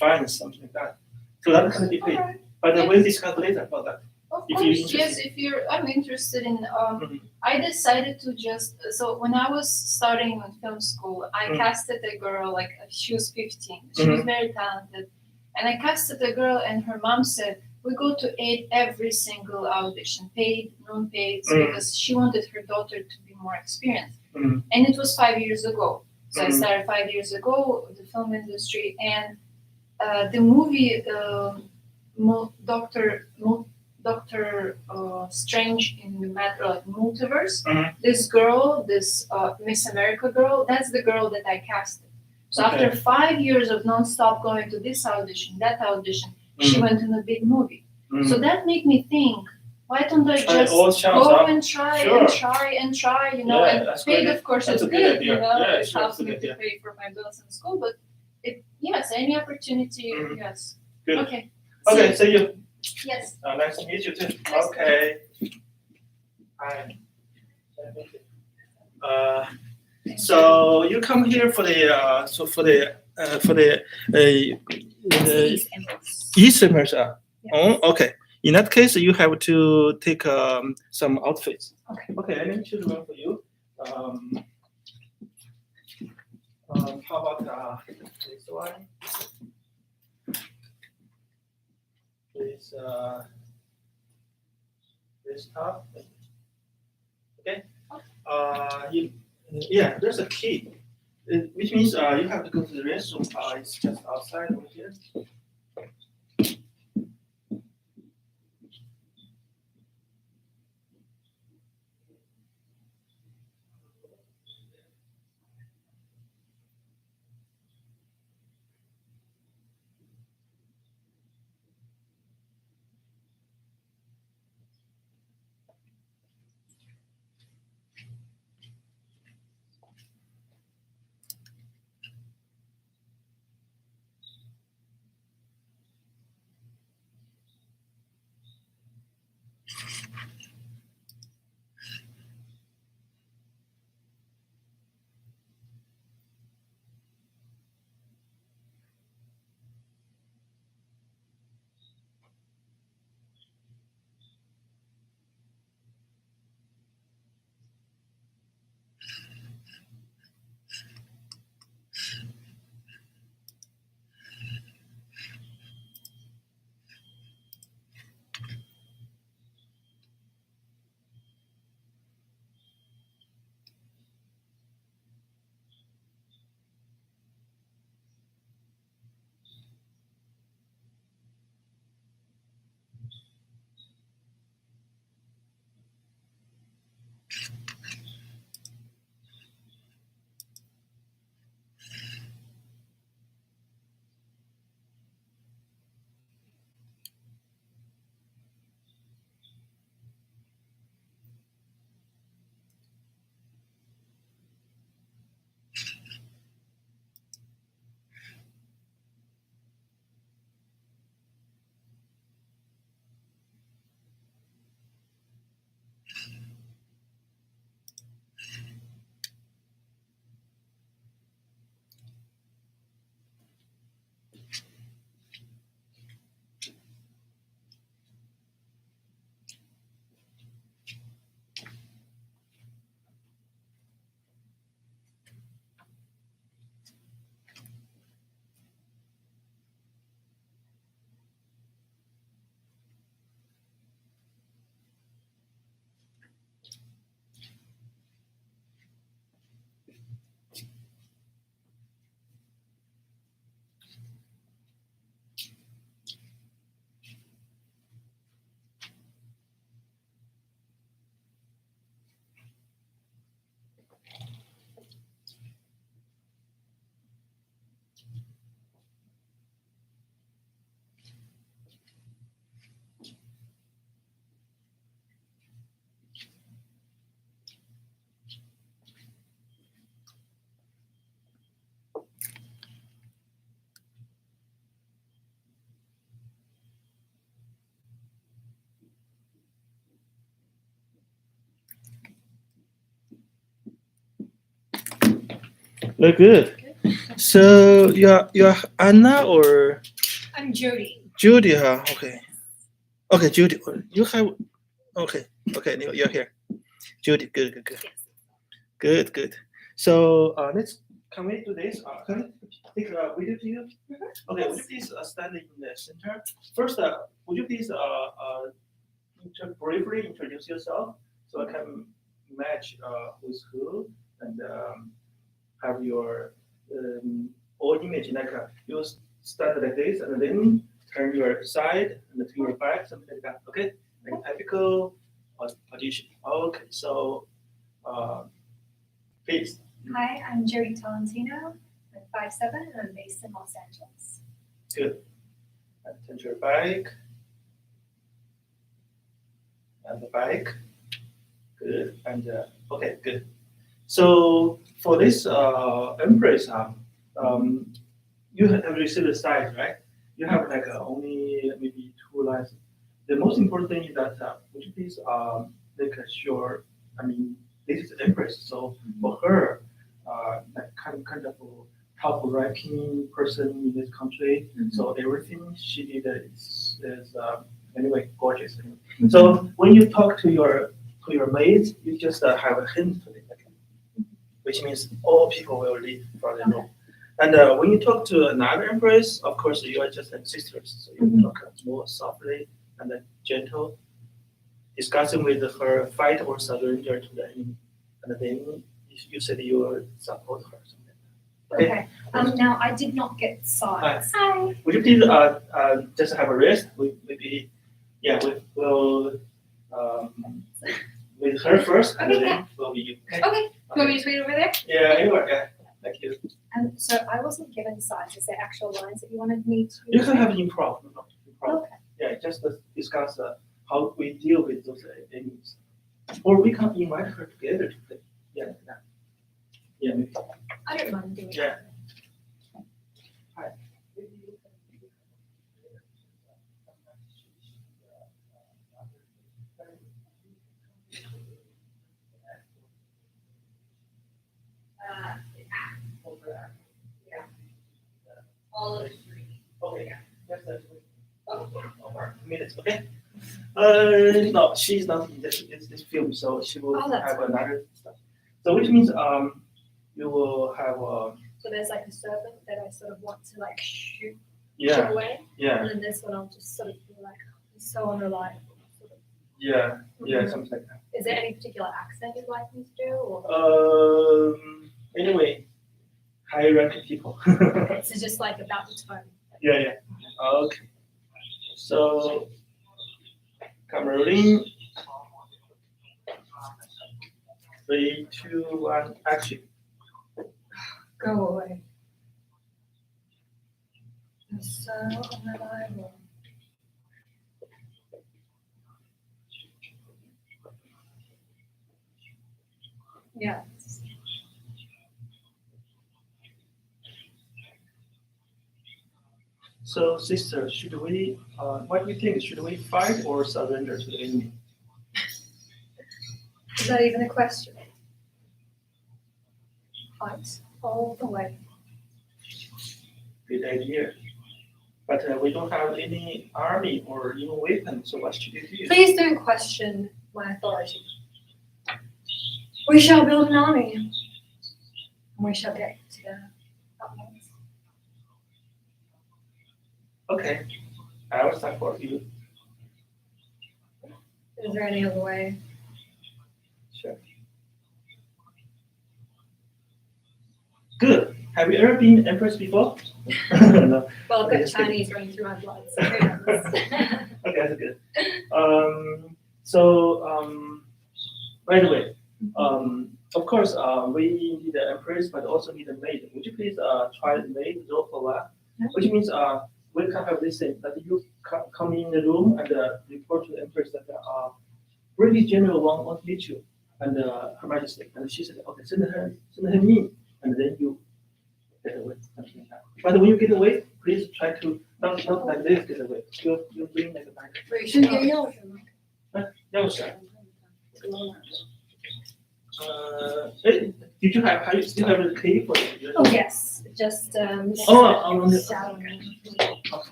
Speaker 1: fines, something like that. So that can be paid.
Speaker 3: Alright.
Speaker 1: But we'll discuss later about that.
Speaker 3: Of
Speaker 1: If
Speaker 3: course,
Speaker 1: you're
Speaker 3: yes.
Speaker 1: interested.
Speaker 3: If you're, I'm interested in.
Speaker 1: Mhm.
Speaker 3: I decided to just. So when I was starting in film school, I casted a girl. Like she was 15. She was very talented, and I casted a girl, and her mom said, "We go to every single audition, paid, non-paid, because she wanted her daughter to be more experienced." And it was 5 years ago. So I started 5 years ago the film industry, and the movie Doctor Strange in the matter like multiverse. This girl, this Miss America girl, that's the girl that I casted. So after 5 years of non-stop going to this audition, that audition, she went in a big movie. So that made me think, why don't I just go and try and try, you know, and paid of course is good, you know, it helps me to pay for my bills in school, but yes, any opportunity, yes.
Speaker 1: Good.
Speaker 3: Okay.
Speaker 1: Okay, see you.
Speaker 3: Yes.
Speaker 1: Nice to meet you too.
Speaker 3: Nice to
Speaker 1: Okay. Hi. So you come here for the e-semester. Oh, okay. In that case, you have to take some outfits.
Speaker 3: Okay.
Speaker 1: Okay, let me choose one for you. How about this one? This top. Okay. Yeah, there's a key, which means you have to go to the restroom. It's just outside over here. Very good. So you're Anna or
Speaker 2: I'm Jody.
Speaker 1: Judy, huh? Okay. Okay, Judy. You have okay. Okay, you're here. Judy, good, good, good.
Speaker 2: Yes.
Speaker 1: Good, good. So let's commit to this. Can I take a video to you? Okay, would you please stand in the center? First, would you please briefly introduce yourself so I can match who's who and have your own image like you start like this and then turn your side and to your back, something like that. Okay, like typical audition. Okay, so please.
Speaker 5: Hi, I'm Jody Tolentino. I'm 5'7" and I'm based in Los Angeles.
Speaker 1: Good. And turn your back. And the back. Good. And okay, good. So for this embrace, you have received the size, right? You have like only maybe 2 lines. The most important thing is that would you please make sure, I mean, this is embrace. So for her, like kind of top ranking person in this country. So everything she did is anyway gorgeous. So when you talk to your mates, you just have a hint to it, which means all people will leave from the room. And when you talk to another empress, of course you are just like sisters, so you talk more softly and gentle, discussing with her fight or surrender to the enemy, and then you said you will support her.
Speaker 5: Okay. Now I did not get sides.
Speaker 2: Hi.
Speaker 1: Would you please just have a rest? We maybe we will with her first, and
Speaker 2: Okay,
Speaker 1: then will be you. Okay.
Speaker 2: Okay. You want me to wait over there?
Speaker 1: Yeah, anyway, yeah. Thank you.
Speaker 5: So I wasn't given sides. Is there actual lines that you wanted me to?
Speaker 1: You can have improv. Improv.
Speaker 5: Okay.
Speaker 1: Yeah, just discuss how we deal with those enemies, or we can invite her together to play. Yeah, like that. Yeah, maybe.
Speaker 5: I don't mind doing
Speaker 1: Yeah.
Speaker 5: that.
Speaker 1: Hi.
Speaker 2: All of three.
Speaker 1: Okay. Yes, that's over minutes. Okay. No, she's not in this film, so she will
Speaker 5: Oh, that's
Speaker 1: have another stuff. So which means you will have
Speaker 5: So there's like a serpent that I sort of want to like shoot
Speaker 1: yeah
Speaker 5: away,
Speaker 1: yeah
Speaker 5: and then this one I'll just sort of feel like it's so unreliable. Sort of.
Speaker 1: yeah something like that.
Speaker 5: Is there any particular accent you'd like me to do? Or
Speaker 1: Anyway, high ranking people.
Speaker 5: this is just like about the tone.
Speaker 1: Yeah. Okay. So, camera rolling. 3, 2, 1, action.
Speaker 3: Go away. It's so unreliable. Yeah.
Speaker 1: So, sister, should we? What do you think? Should we fight or surrender to the enemy?
Speaker 5: Is that even a question? Fight all the way.
Speaker 1: Good idea. But we don't have any army or even weapon. So what should you do?
Speaker 5: Please don't question my authority. We shall build an army. And we shall get to the utmost.
Speaker 1: Okay, I will support you.
Speaker 5: Is there any other way?
Speaker 1: Sure. Good. Have you ever been empress before? No.
Speaker 5: Well, I've
Speaker 1: Okay,
Speaker 5: got
Speaker 1: just kidding.
Speaker 5: Chinese running through my blood, so who knows?
Speaker 1: Okay, that's good. By the way, of course, we need an empress, but also need a maid. Would you please try the maid role for that? Which means we can have this thing that you come in the room and report to the empress that British general want to meet you and Her Majesty, and she said, okay, send her me, and then you get away. Something like that. But when you get away, please try to not like this get away. You bring like a back.
Speaker 5: 是年幼是吗？
Speaker 1: 要是did you have you still have a key for it?
Speaker 5: Oh yes, just
Speaker 1: Oh, on the-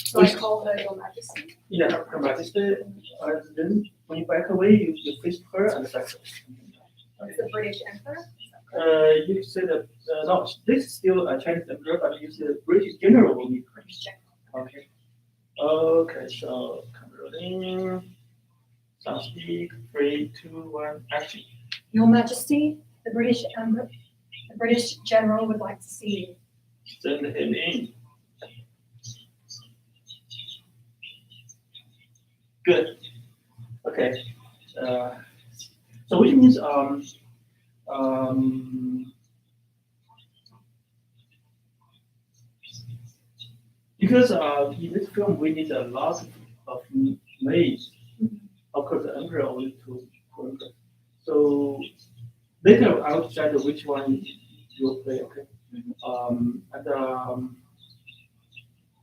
Speaker 5: So I call her Your Majesty.
Speaker 1: Yeah, Her Majesty, and then when you back away, you face her and back.
Speaker 5: It's the British Emperor.
Speaker 1: You said that no, this is still a Chinese emperor, but you said British general will be.
Speaker 5: British General.
Speaker 1: Okay. Okay, so converting. Sound speak. 3, 2, 1, action.
Speaker 5: Your Majesty, the British Emperor, the British General would like to see you.
Speaker 1: Send him in. Good. Okay. So which means because in this film we need a lot of maids. Of course, the emperor only two emperor. So later I will decide which one you will play. Okay.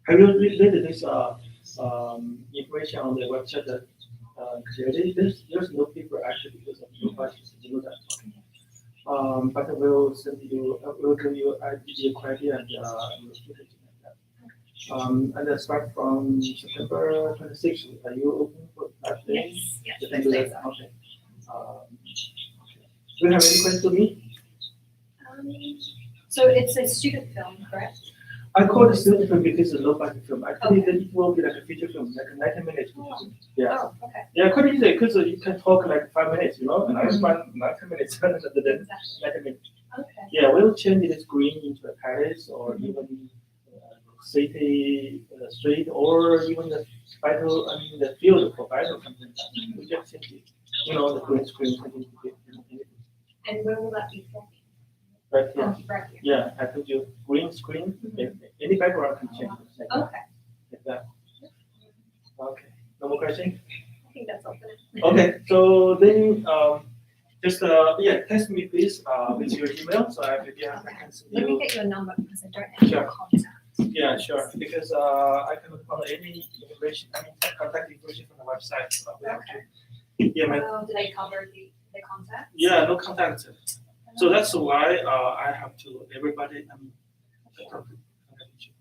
Speaker 1: Have you read this information on the website that clearly there's no paper actually because of no budget to do that. But I will send you, will give you idea criteria and your students like that. And start from September 26th. Are you open for that day?
Speaker 5: Yes,
Speaker 1: You can do that. Okay. Do you have any questions to me?
Speaker 5: So it's a student film, correct?
Speaker 1: I call it student film because it's a low budget film. Actually, then it will be like a feature film, like a 90 minutes. Yeah.
Speaker 5: Oh, okay.
Speaker 1: Yeah, quite easy because you can talk like 5 minutes, you know, and I spend 90 minutes rather than
Speaker 5: Exactly.
Speaker 1: 90 minutes.
Speaker 5: Okay.
Speaker 1: Yeah, we'll change the screen into a palace or even city street or even the battle, the field for battle something like that. We just change it, you know, the green screen.
Speaker 5: And where will that be filmed?
Speaker 1: Right here.
Speaker 5: Oh, right here.
Speaker 1: Yeah, I told you green screen. Any background can change. Like that.
Speaker 5: Okay.
Speaker 1: Like that. Okay. No more questions?
Speaker 5: I think that's all for now.
Speaker 1: Okay, so then just text me please with your email so I can send
Speaker 5: Let me
Speaker 1: you.
Speaker 5: get your number because I don't have your
Speaker 1: Sure.
Speaker 5: contact.
Speaker 1: Yeah, sure. Because I cannot find any information. I mean, contact information from the website. So we have to. Yeah,
Speaker 5: Do they cover the contact?
Speaker 1: yeah, no contact. So that's why I have to everybody.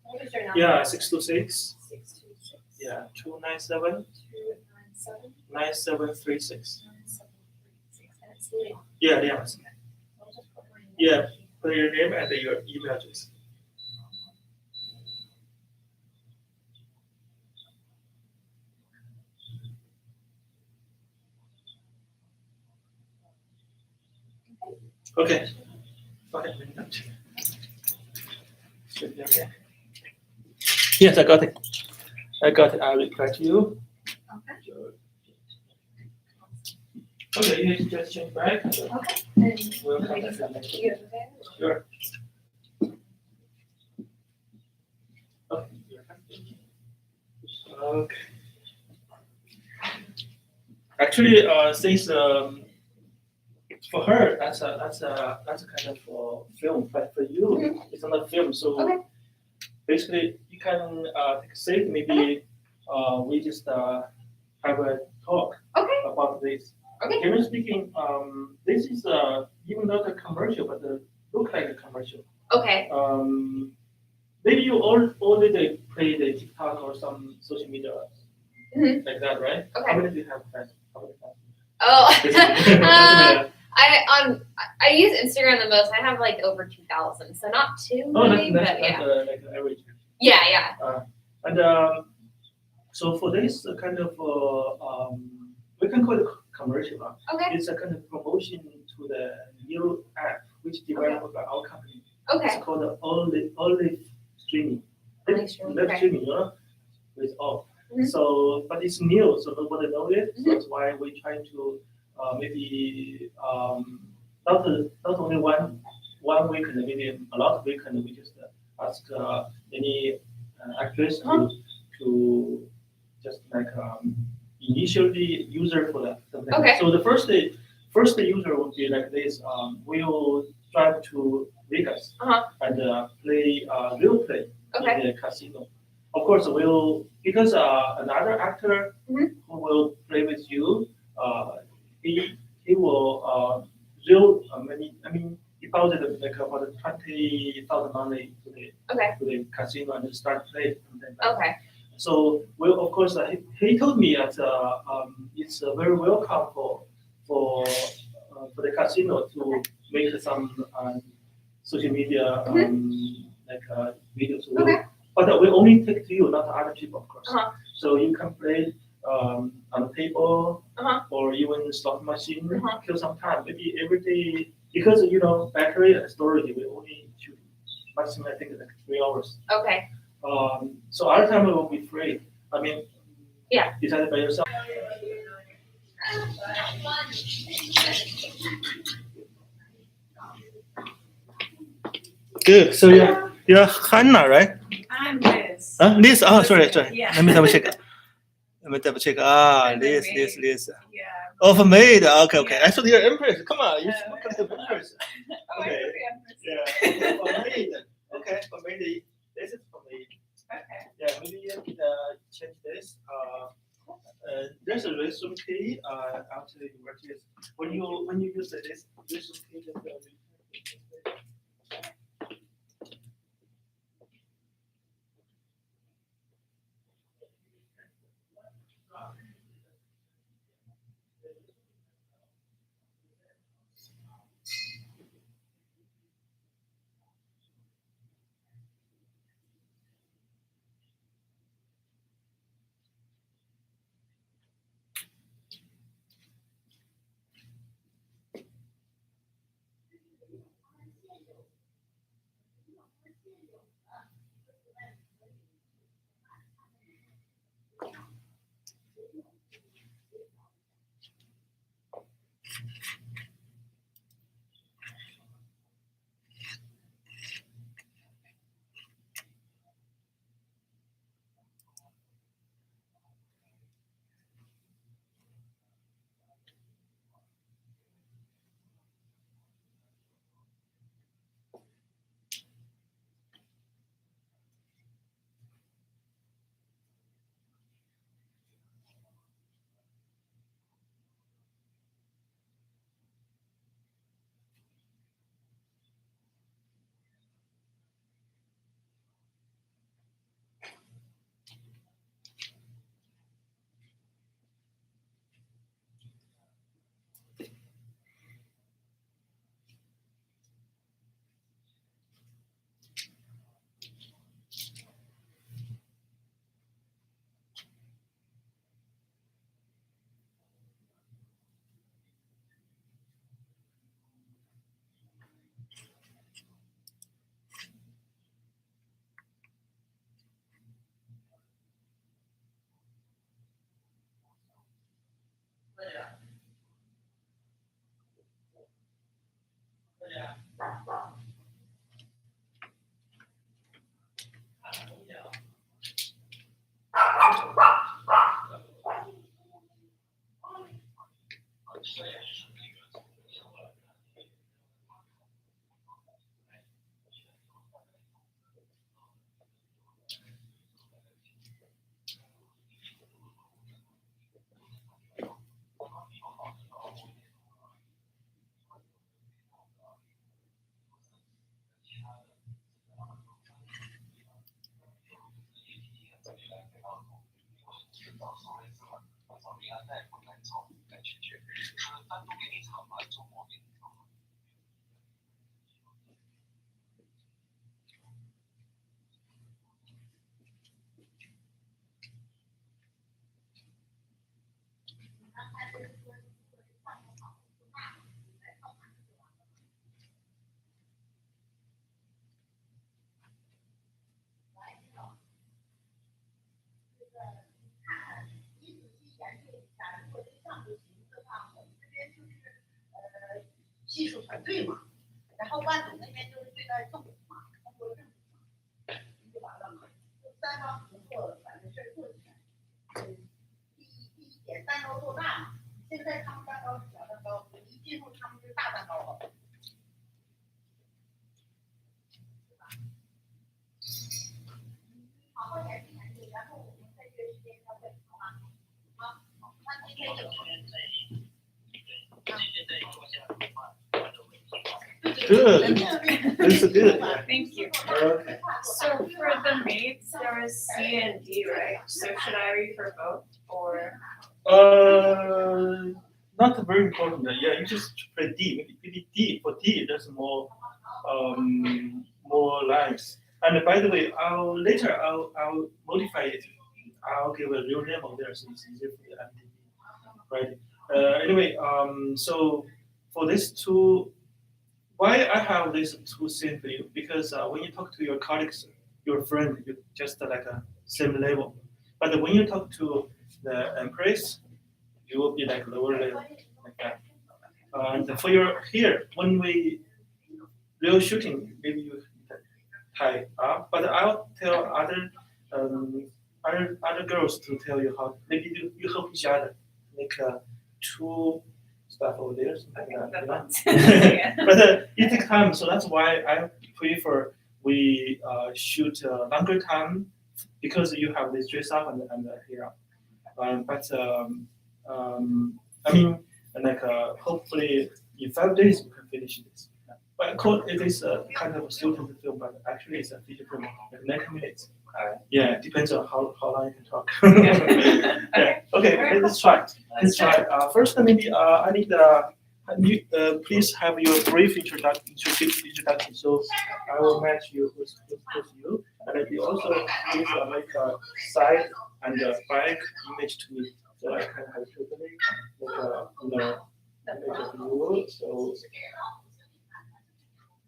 Speaker 5: What is your number?
Speaker 1: Yeah, 626.
Speaker 5: 626.
Speaker 1: Yeah, 297
Speaker 5: 297
Speaker 1: 9736.
Speaker 5: 9736. And it's Leon.
Speaker 1: Yeah, yeah.
Speaker 5: I'll just put my name.
Speaker 1: Yeah. Put your name and your email address. Okay. Okay. Should be okay. Yes, I got it. I got it. I reply to you.
Speaker 5: Okay.
Speaker 1: Okay, you just change back.
Speaker 5: Okay. And
Speaker 1: We'll
Speaker 5: we
Speaker 1: come
Speaker 5: just
Speaker 1: back
Speaker 5: have
Speaker 1: to
Speaker 5: to
Speaker 1: you.
Speaker 5: get it there.
Speaker 1: Sure. Okay. Okay. Actually, since for her that's a kind of film, but for you it's not a film. So
Speaker 5: Okay.
Speaker 1: basically, you can take a seat. Maybe we just have a talk
Speaker 5: Okay.
Speaker 1: about this.
Speaker 5: Okay.
Speaker 1: Generally speaking, this is even not a commercial, but look like a commercial.
Speaker 5: Okay.
Speaker 1: Maybe you already play the TikTok or some social media like that, right?
Speaker 5: Okay.
Speaker 1: How many do you have friends? How many friends?
Speaker 5: Oh. I use Instagram the most. I have like over 2,000, so not too many, but yeah.
Speaker 1: Like the average.
Speaker 5: Yeah.
Speaker 1: And so for this kind of we can call it commercial.
Speaker 5: Okay.
Speaker 1: It's a kind of promotion to the new app which developed by our company.
Speaker 5: Okay.
Speaker 1: It's called the Olive Streaming.
Speaker 5: Live streaming,
Speaker 1: Live
Speaker 5: okay.
Speaker 1: streaming, with all.
Speaker 5: Mhm.
Speaker 1: So, but it's new, so nobody knows it. So
Speaker 5: Mhm.
Speaker 1: that's why we're trying to maybe not only one weekend, maybe a lot of weekend. We just ask any actress to just like initial the user for that. Something.
Speaker 5: Okay.
Speaker 1: So the first user would be like this. We'll drive to Vegas and play real play
Speaker 5: Okay.
Speaker 1: in the casino. Of course, we'll because another actor
Speaker 5: Mhm.
Speaker 1: who will play with you, he will real many. I mean, deposit like about 20,000 money
Speaker 5: Okay.
Speaker 1: to the casino and start playing.
Speaker 5: Okay.
Speaker 1: So, well, of course, he told me that it's very welcome for the casino to make some social media like videos.
Speaker 5: Okay.
Speaker 1: But we only take to you, not other people, of course.
Speaker 5: Uh-huh.
Speaker 1: So you can play on the table or even slot machine, kill some time, maybe every day. Because battery and storage, we only shoot maximum I think like 3 hours.
Speaker 5: Okay.
Speaker 1: So our time will be free. I mean,
Speaker 5: Yeah.
Speaker 1: decided by yourself. Good. So you're Hannah, right?
Speaker 6: I'm Liz.
Speaker 1: Liz. Oh, sorry.
Speaker 6: Yeah.
Speaker 1: Let me double check.
Speaker 6: I'm
Speaker 1: Liz.
Speaker 6: Yeah.
Speaker 1: Oh, for maid. Okay.
Speaker 6: Yeah.
Speaker 1: I thought you're empress. Come on, you look like an empress.
Speaker 6: Oh,
Speaker 1: Okay.
Speaker 6: I could be Empress.
Speaker 1: Yeah. For maid. Okay. For maid. This is for maid.
Speaker 6: Okay.
Speaker 1: Yeah. Maybe you can change this. There's a resume key. Actually, when you use this resume key, just
Speaker 7: 技术团队嘛，然后万总那边就是对待政府嘛，通过政府嘛，就完了嘛。三方合作，把这事儿做起来。第一点，蛋糕做大嘛。现在他们蛋糕是小蛋糕，一进入他们是大蛋糕了。好好研究研究，然后我们再约时间开会，好吗？好，那今天就先在坐下。
Speaker 1: Good. This is good.
Speaker 2: Thank you.
Speaker 1: Okay.
Speaker 2: So for the mates, there was C and D, right? So should I read for both or?
Speaker 1: Not very important. Yeah, you just play D. Maybe D for D. There's more lines. And by the way, I'll modify it. I'll give a real name of there, so it's easier for the MDB. Right. Anyway, so for these two. Why I have these two scenes for you? Because when you talk to your colleagues, your friend, you just like a same level. But when you talk to the empress, you will be like lower level, like that. And for your here, when we real shooting, maybe you tie up. But I'll tell other girls to tell you how. Maybe you help each other make two stuff over there, something like that. But it takes time, so that's why I prefer we shoot longer time because you have this dress up and here. I mean, like hopefully in 5 days we can finish this. But it is a kind of a student film, but actually it's a feature film, like 90 minutes. Yeah, it depends on how long you can talk. Yeah. Okay, let's try. Let's try. First, maybe I need please have your brief introduction. So I will match you with you, and then you also please make a side and a back image to me, so I can have totally like image of you. So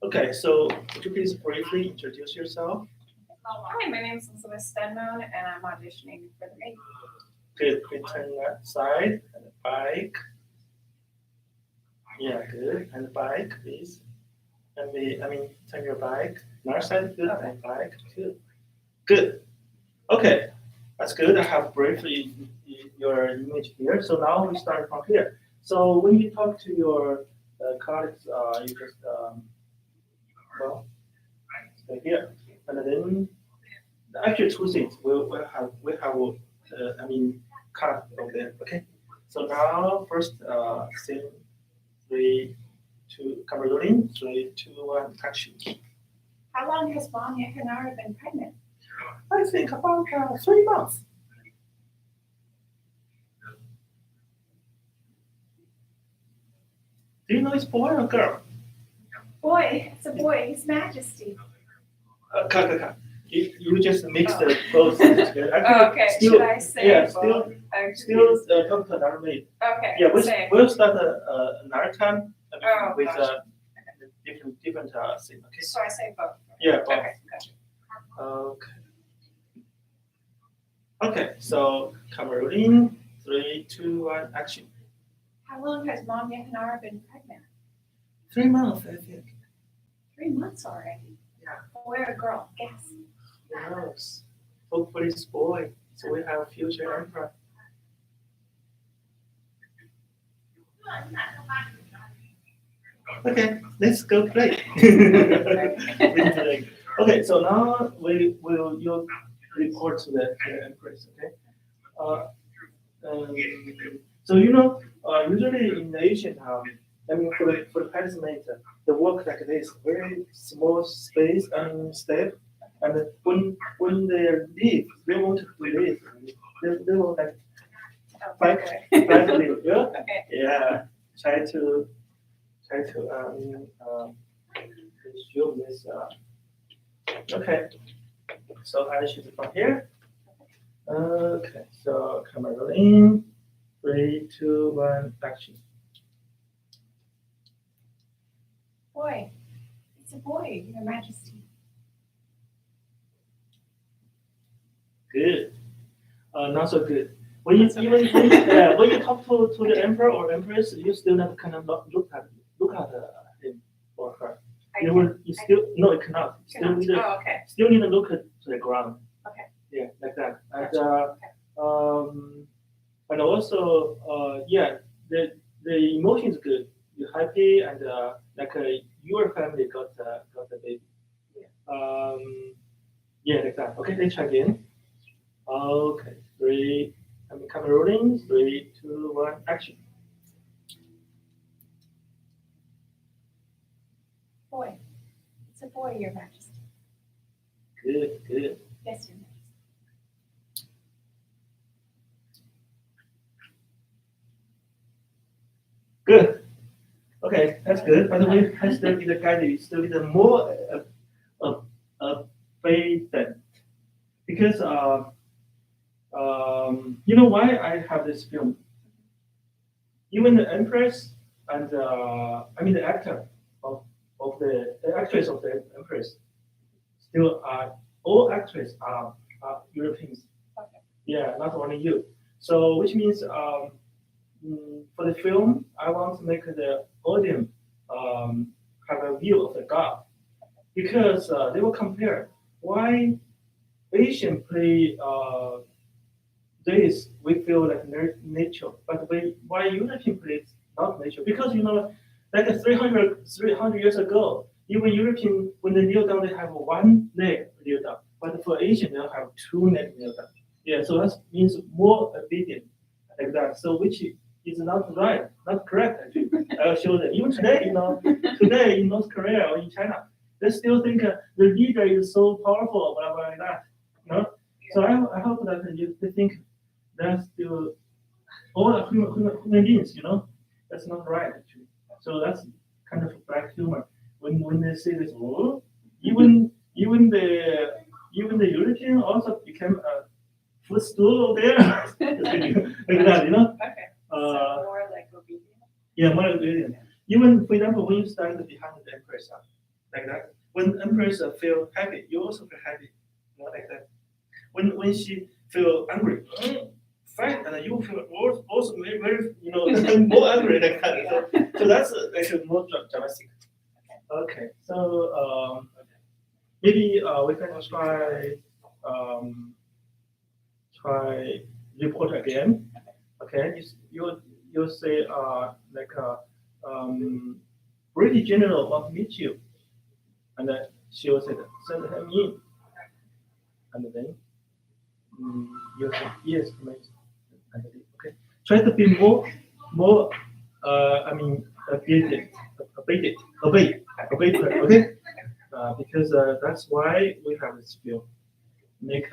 Speaker 1: okay, so would you please briefly introduce yourself?
Speaker 2: Hi, my name is Elizabeth Stenmone, and I'm auditioning for the maid.
Speaker 1: Good. Turn that side and the bike. Yeah, good. And the bike, please. And turn your bike. North side, good. And bike, good. Good. Okay, that's good. I have briefly your image here. So now we start from here. So when you talk to your colleagues, you just stay here, and then actually two things. We'll have cut over there. Okay. So now first scene 3, 2, camera rolling. 3, 2, 1, action.
Speaker 2: How long has Mom Yakanara been pregnant?
Speaker 1: I think about 3 months. Do you know it's boy or girl?
Speaker 2: Boy, it's a boy, His Majesty.
Speaker 1: Cut. You just mix the both together.
Speaker 2: Okay,
Speaker 1: Still,
Speaker 2: should I say
Speaker 1: yeah,
Speaker 2: both?
Speaker 1: still talk to another maid.
Speaker 2: Okay,
Speaker 1: Yeah,
Speaker 2: say.
Speaker 1: we'll start another time with
Speaker 2: gotcha.
Speaker 1: different thing. Okay.
Speaker 2: So I say both.
Speaker 1: Yeah. Both.
Speaker 2: Okay, gotcha.
Speaker 1: Okay. Okay. So camera rolling. 3, 2, 1, action.
Speaker 2: How long has Mom Yakanara been pregnant?
Speaker 1: 3 months, I think.
Speaker 5: months already.
Speaker 1: Yeah.
Speaker 5: Boy or girl? Guess.
Speaker 1: Who knows? Hopefully it's boy, so we have future emperor. Okay, let's go play. Okay, so now we will you report to the empress. Okay. Um, so usually in Asian, I mean for the participant, the work like this, very small space and step, and when they leave, they want to leave. They will like fight to leave. Yeah.
Speaker 5: Okay.
Speaker 1: Yeah. Try to show this. Okay. So I should from here. Okay. So camera rolling. 3, 2, 1, action.
Speaker 5: Boy. It's a boy, Your Majesty.
Speaker 1: Good. Not so good. When you when you talk to the emperor or empress, you still not kind of look at him or her. You still no, it cannot. Still need to
Speaker 5: Oh, okay.
Speaker 1: still need to look at to the ground.
Speaker 5: Okay.
Speaker 1: Yeah, like that. And
Speaker 5: Okay.
Speaker 1: and also the emotion is good. You're happy and your family got the baby.
Speaker 5: Yeah.
Speaker 1: Yeah, like that. Okay, let's try again. Okay, camera rolling. 3, 2, 1, action.
Speaker 5: Boy. It's a boy, Your Majesty.
Speaker 1: Good, good.
Speaker 5: Yes, Your Majesty.
Speaker 1: Good. Okay, that's good. But we have still be the guide, still be the more patient because you know why I have this film? Even the empress and I mean the actor of the actress of the empress still are all actresses are Europeans.
Speaker 5: Okay.
Speaker 1: Yeah, not only you. So which means for the film, I want to make the audience have a view of the God because they will compare why Asian play this we feel like nature, but why European play not nature because like 300 years ago, even European when they kneel down they have one leg kneel down, but for Asian they'll have two legs kneel down. Yeah, so that means more obedient like that. So which is not right, not correct actually. I'll show them. Even today, today in North Korea or in China, they still think the leader is so powerful, blah blah like that. So I hope that they think that's still all human beings. That's not right actually. So that's kind of black humor. When they say this, oh, even the European also became a footstool over there, like that,
Speaker 5: Okay. So more like obedient.
Speaker 1: Yeah, more obedient. Even for example, when you stand behind the empress, like that, when empress feel happy, you also feel happy, like that. When she feel angry, fight, and you feel also very, very more angry like that. So that's actually more dramatic. Okay, so maybe we can try report again. Okay, you say like British general want to meet you, and then she will say send him in, and then you say yes, please. Okay, try to be more I mean obey, okay, because that's why we have this skill, make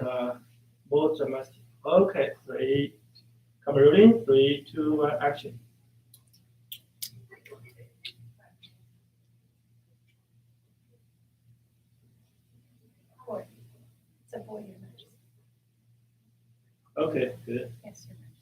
Speaker 1: more dramatic. Okay, camera rolling, 3, 2, 1, action.
Speaker 5: Boy. It's a boy, Your Majesty.
Speaker 1: Okay, good.
Speaker 5: Yes, Your Majesty.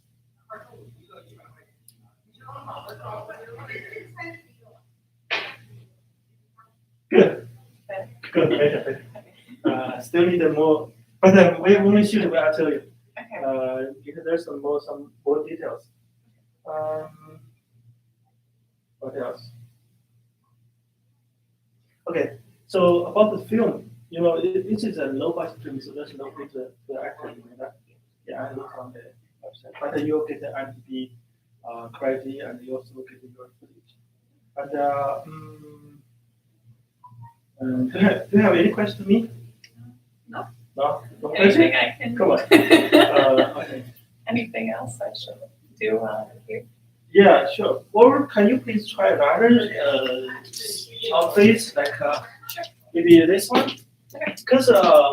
Speaker 1: Good.
Speaker 5: Better?
Speaker 1: Good, better. Still need more, but when we shoot, I'll tell you.
Speaker 5: Okay.
Speaker 1: Because there's some more details. What else? Okay, So about the film, this is a low budget film, so there's no good actor. That. Yeah, I look on the website, but you'll get the IMDb credit, and you also get your footage. And do you have any question to me?
Speaker 5: No.
Speaker 1: No. No question.
Speaker 5: Anything I can?
Speaker 1: Come on. Okay.
Speaker 5: Anything else I should do here?
Speaker 1: Yeah, sure. Or can you please try another outfit, like maybe this one? Because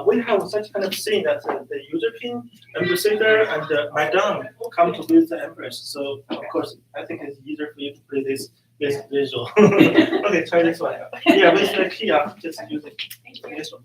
Speaker 1: we have such kind of scene that the European ambassador and Madame come to visit the Empress. So of course, I think it's easier for you to play this visual. Okay, try this one. Yeah, with the key, just use it. This one.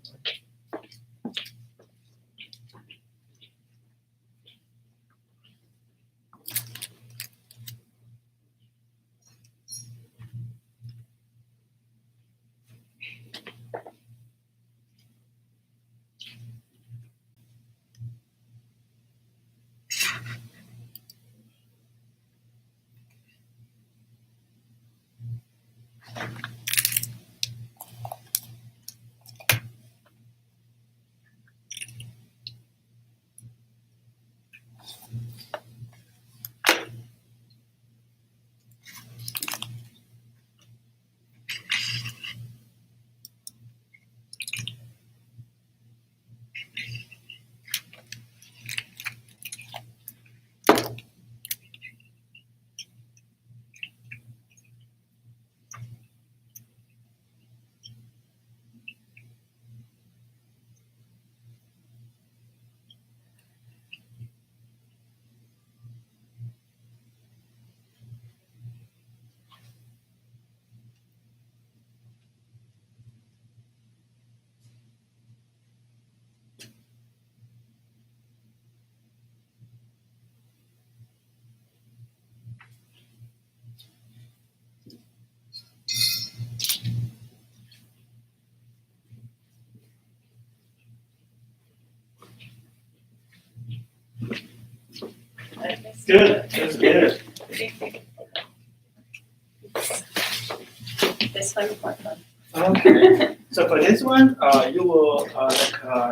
Speaker 1: Good. That's good.
Speaker 5: This one, what one?
Speaker 1: Okay. So for this one, you will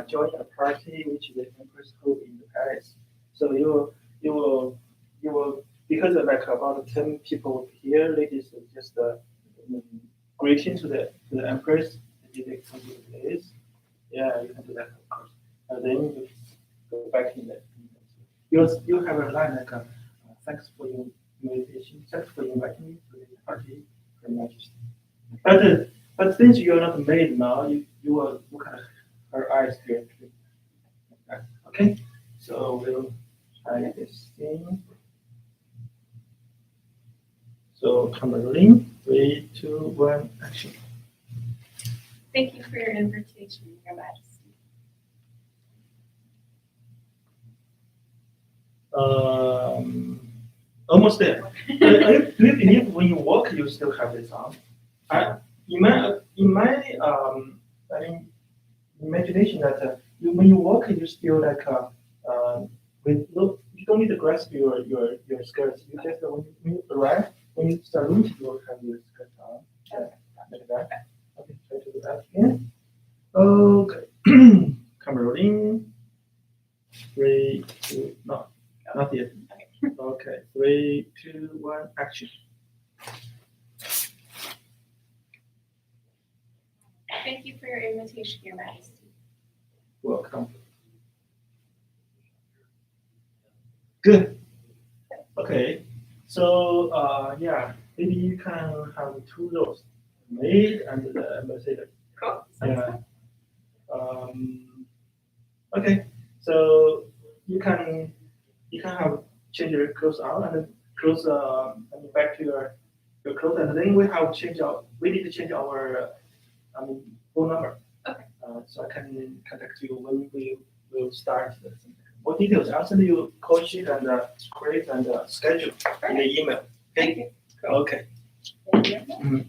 Speaker 1: join a party which the Empress hold in Paris. So you will because of about 10 people here. Ladies just greeting to the Empress. And they come to the place. Yeah, you can do that of course. And then you go back in the. You have a line like thanks for your invitation. Thanks for inviting me to the party, Her Majesty. But since you're not married now, you will look at her eyes directly. Okay? So we'll try this thing. So camera rolling. 3, 2, 1, action.
Speaker 2: Thank you for your invitation, Your Majesty.
Speaker 1: Almost there. Do you believe when you walk, you still have this on? In my I mean, imagination that when you walk, you still like with look. You don't need to grasp your skirts. You just when you arrive, when you start route, you will have your skirt on. Yeah, like that. Okay, try to do that again. Okay, camera rolling. 3, 2, no, not yet. Okay, 3, 2, 1, action.
Speaker 2: Thank you for your invitation, Your Majesty.
Speaker 1: Welcome. Good. Okay. So yeah, maybe you can have 2 roles, maid and the ambassador.
Speaker 2: Cool.
Speaker 1: Yeah. Okay. So you can have change your clothes out and then clothes and back to your clothes, and then we need to change our phone number.
Speaker 2: Okay.
Speaker 1: So I can contact you when we will start. More details. I'll send you call sheet and script and schedule in the email.
Speaker 2: Thank you.
Speaker 1: Okay. Mhm.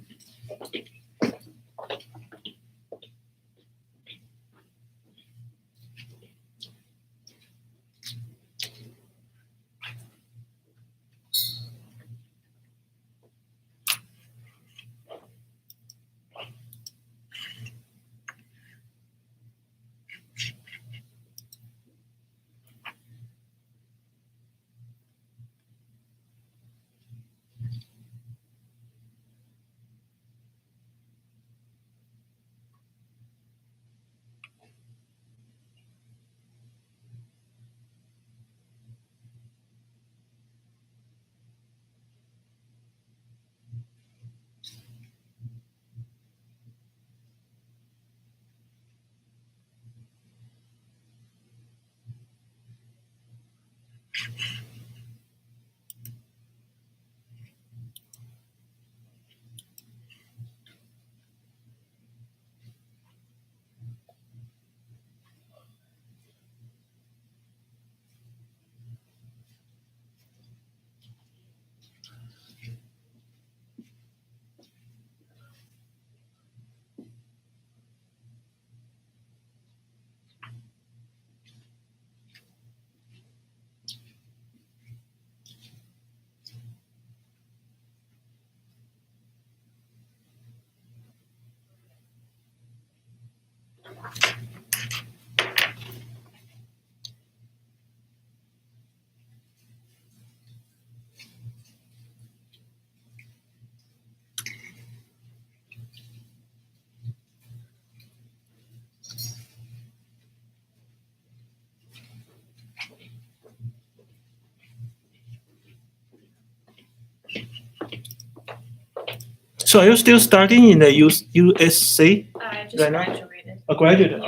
Speaker 1: So are you still studying in the USC?
Speaker 5: I just
Speaker 1: Right now?
Speaker 5: graduated.
Speaker 1: A graduate?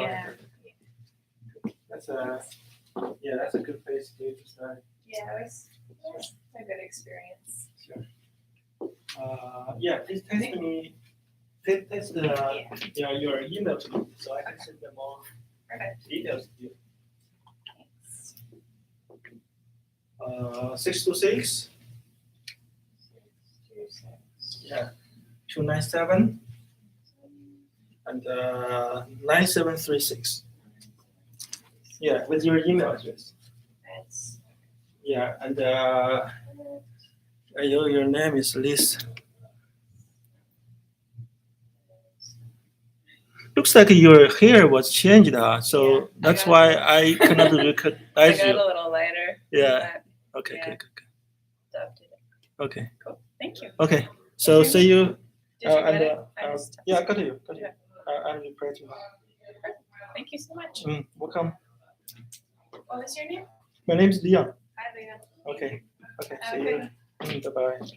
Speaker 5: Yeah.
Speaker 1: That's a good place to study.
Speaker 5: Yeah, it was a good experience.
Speaker 1: Yeah, please text me. Text your email to me so I can send them more details to you. 626. Yeah. 297 and 9736. Yeah, with your email address.
Speaker 5: That's
Speaker 1: Yeah, and your name is Liz. Looks like your hair was changed, so
Speaker 5: Yeah,
Speaker 1: that's
Speaker 5: I got
Speaker 1: why
Speaker 5: that.
Speaker 1: I cannot
Speaker 5: I
Speaker 1: recognize
Speaker 5: got
Speaker 1: you.
Speaker 5: a little lighter.
Speaker 1: Yeah.
Speaker 5: but
Speaker 1: Okay,
Speaker 5: Yeah.
Speaker 1: good.
Speaker 5: dubbed it.
Speaker 1: Okay,
Speaker 5: Cool. Thank you.
Speaker 1: okay. So see you.
Speaker 5: Did you
Speaker 1: and,
Speaker 5: get it? I just
Speaker 1: yeah, got you.
Speaker 5: Yeah.
Speaker 1: I'll reply to you.
Speaker 5: Thank you so much.
Speaker 1: Welcome.
Speaker 5: What was your name?
Speaker 1: My name is Leon.
Speaker 5: Hi, Leah.
Speaker 1: Okay. Okay.
Speaker 5: Have
Speaker 1: See
Speaker 5: a good
Speaker 1: you. Bye bye.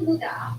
Speaker 7: do that.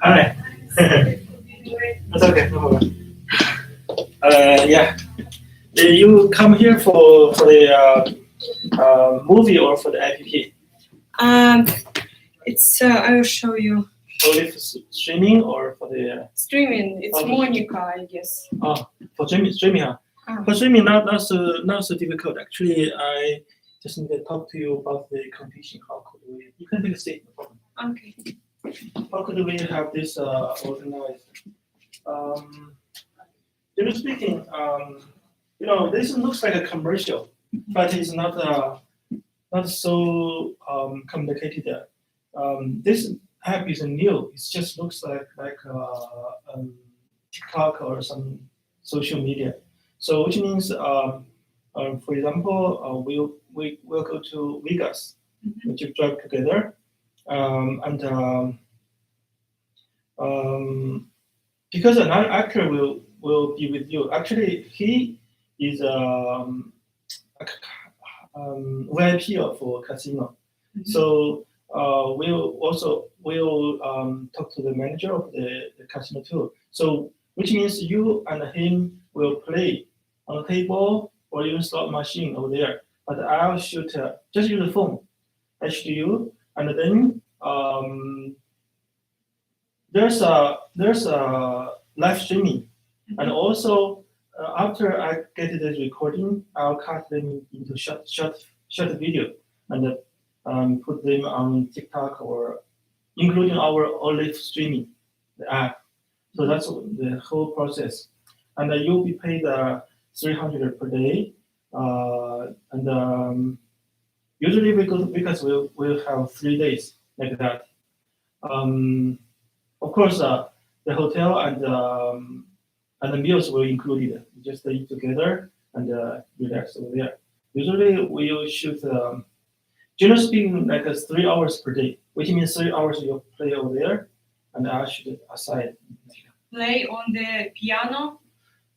Speaker 1: Hi. That's okay, no problem. Yeah. You come here for the movie or for the app?
Speaker 5: It's I will show you
Speaker 1: Only for streaming or for the
Speaker 5: streaming. It's
Speaker 1: Okay.
Speaker 5: Monica, I guess.
Speaker 1: for streaming? Huh?
Speaker 5: Ah.
Speaker 1: For streaming, not so difficult. Actually, I just need to talk to you about the competition. How could we? You can take a seat. No problem.
Speaker 5: Okay.
Speaker 1: How could we have this organized? Generally speaking, this looks like a commercial, but it's not so complicated. This app is new. It just looks like TikTok or some social media. So which means, for example, we'll go to Vegas, which you drive together, because another actor will be with you. Actually, he is VIP for casino. So we'll talk to the manager of the casino too. So which means you and him will play on a table or even slot machine over there. But I'll shoot just use the phone. I shoot you, and then there's a live streaming, and also after I get the recording, I'll cut them into short video and put them on TikTok or including our Olive streaming, the app. So that's the whole process, and you'll be paid $300 per day, and usually we go because we'll have 3 days like that. Of course, the hotel and the meals were included. We just eat together and relax over there. Usually we will shoot, generally speaking, like 3 hours per day, which means 3 hours you'll play over there, and I shoot it aside.
Speaker 5: Play on the piano.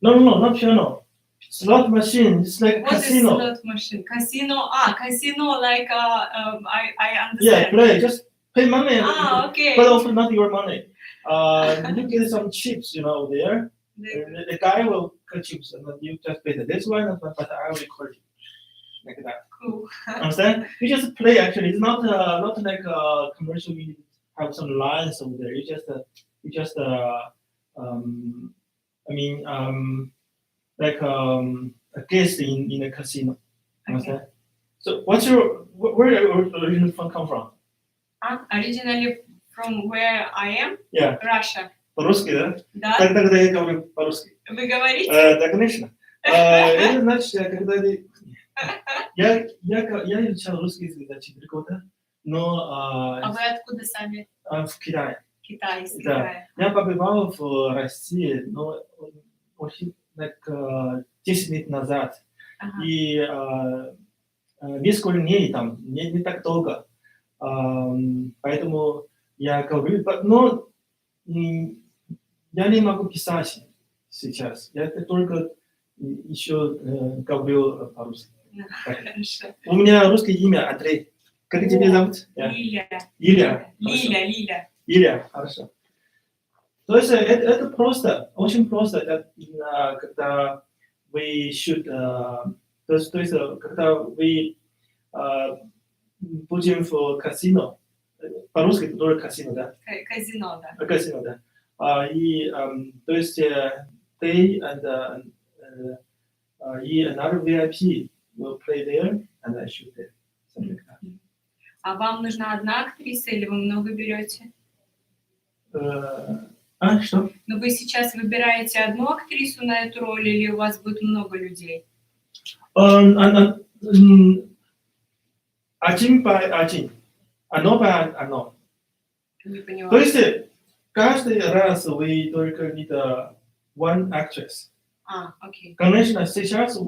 Speaker 1: No, not piano. Slot machine. It's like
Speaker 5: What is
Speaker 1: casino.
Speaker 5: slot machine? Casino. Casino. Like I understand.
Speaker 1: Yeah, play. Just pay money,
Speaker 2: Ah, okay.
Speaker 1: but also not your money. You get some chips, there. The guy will cut chips, and then you just pay this one, but I will cut you like that.
Speaker 2: Cool.
Speaker 1: Understand? You just play. Actually, it's not like a commercial. You have some lines over there. You just like a guest in a casino. Understand? So where your original fund come from?
Speaker 2: Originally from where I am,
Speaker 1: Yeah.
Speaker 2: Russia.
Speaker 1: По-русски, да?
Speaker 2: Да?
Speaker 1: Тогда я говорю по-русски.
Speaker 2: Вы говорите?
Speaker 1: Да, конечно. Это значит, я изучал русский язык за 4 года, но
Speaker 2: А вы откуда сами?
Speaker 1: в Китае.
Speaker 2: Китай, из
Speaker 1: Да.
Speaker 2: Китая.
Speaker 1: Я побывал в России, но очень 10 лет назад.
Speaker 2: Ага.
Speaker 1: И несколько дней там, не так долго. Поэтому я говорю, но я не могу писать сейчас. Я только еще говорю по-русски.
Speaker 2: Хорошо.
Speaker 1: У меня русское имя Андрей. Как тебя зовут?
Speaker 2: Лиля.
Speaker 1: Илья. Хорошо.
Speaker 2: Лиля.
Speaker 1: Илья, хорошо. То есть это просто, очень просто, когда вы то есть когда вы будем в казино, по-русски это тоже казино, да?
Speaker 2: Казино, да.
Speaker 1: Казино, да. То есть they and another VIP will play there and I shoot there. Something like that.
Speaker 2: А вам нужна одна актриса или вы много берете?
Speaker 1: Что?
Speaker 2: Но вы сейчас выбираете одну актрису на эту роль или у вас будет много людей?
Speaker 1: Один by один. Одно by одно.
Speaker 2: Не поняла.
Speaker 1: То есть каждый раз вы только need one actress.
Speaker 2: Окей.
Speaker 1: Конечно, сейчас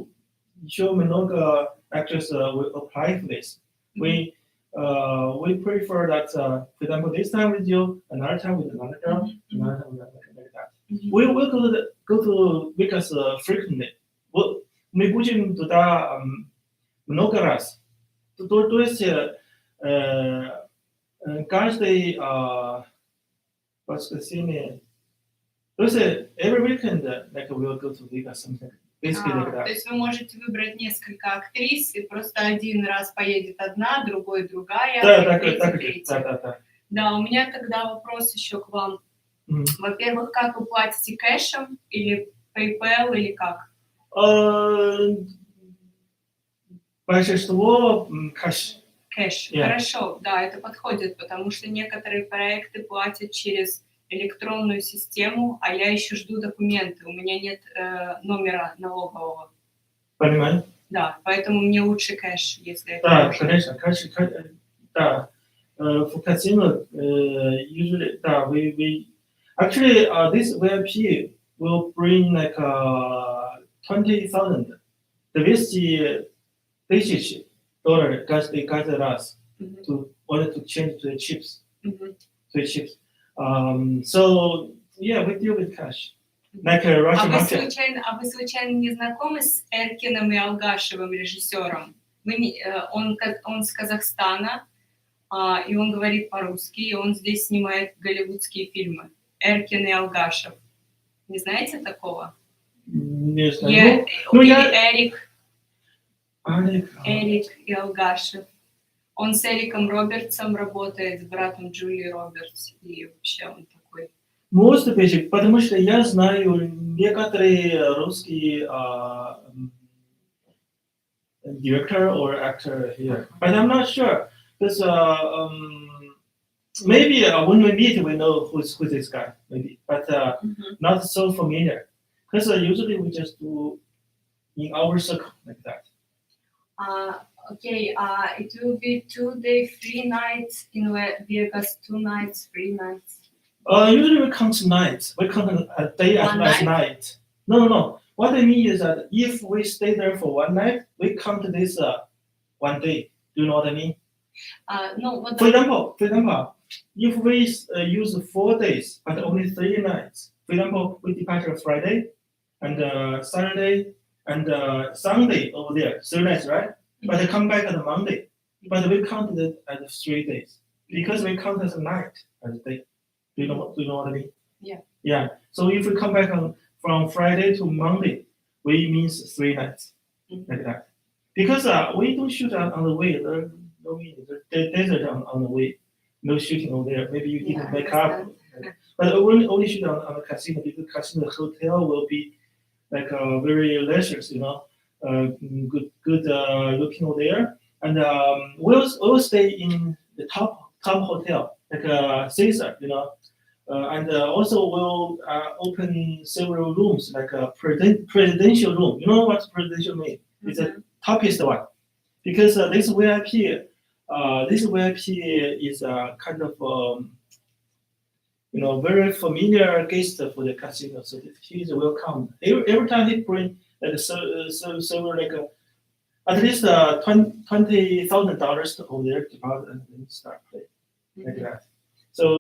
Speaker 1: еще много actors will apply for this. We prefer that, for example, this time with you, another time with another girl, another time with another like that. We will go to Vegas frequently. Мы будем туда много раз. То есть каждый воскресенье, то есть every weekend, like we'll go to Vegas, something basically like
Speaker 2: То
Speaker 1: that.
Speaker 2: есть вы можете выбрать несколько актрис, и просто один раз поедет одна, другой другая,
Speaker 1: Да,
Speaker 2: третья.
Speaker 1: да.
Speaker 2: Да, у меня тогда вопрос еще к вам. Во-первых, как вы платите, кэшем или PayPal или как?
Speaker 1: Большинство кэш.
Speaker 2: Кэш.
Speaker 1: Yeah.
Speaker 2: Хорошо, да, это подходит, потому что некоторые проекты платят через электронную систему, а я еще жду документы, у меня нет номера налогового.
Speaker 1: Понимаю?
Speaker 2: Да, поэтому мне лучше кэш, если это
Speaker 1: Да,
Speaker 2: можно.
Speaker 1: конечно, кэш, да. В казино usually, да, we actually this VIP will bring like 20,000, $200,000 каждый раз to order to change to the chips. So yeah, we deal with cash. Like a Russian mafia.
Speaker 2: А вы случайно не знакомы с Эркиным и Алгашевым, режиссером? Он с Казахстана, и он говорит по-русски, и он здесь снимает голливудские фильмы. Эркин и Алгашев. Не знаете такого?
Speaker 1: Не знаю.
Speaker 2: Эрик и Алгашев. Он с Эриком Робертсом работает, с братом Джулии Робертс, и вообще он такой.
Speaker 1: Может быть, потому что я знаю некоторые русские director or actor here, but I'm not sure because maybe when we meet we know who's this guy maybe, but not so familiar because usually we just do in our circle like that.
Speaker 2: Okay, it will be 2 days, 3 nights in Vegas, 2 nights, 3 nights.
Speaker 1: Usually we count nights. We count a day as night. No. What I mean is that if we stay there for one night, we count this 1 day. Do you know what I mean? For example, if we use 4 days but only 3 nights, for example, we depart on Friday and Saturday and Sunday over there, 3 nights, right? But they come back on Monday. But we count it as 3 days. because we count as a night as day. Do you know what I mean?
Speaker 2: Yeah.
Speaker 1: Yeah. So if we come back from Friday to Monday, we means 3 nights like that. Because we don't shoot on the way. There's no meaning. There's desert on the way. No shooting over there. Maybe you didn't make up. But only shoot on the casino because casino hotel will be like very leisure, good looking over there. And we'll stay in the top hotel like Caesar, and also we'll open several rooms like a presidential room. You know what presidential mean? It's the toppest one because this VIP is kind of very familiar guest for the casino, so he's welcome. Every time he bring like several like at least $20,000 over there deposit and then start play like that. So.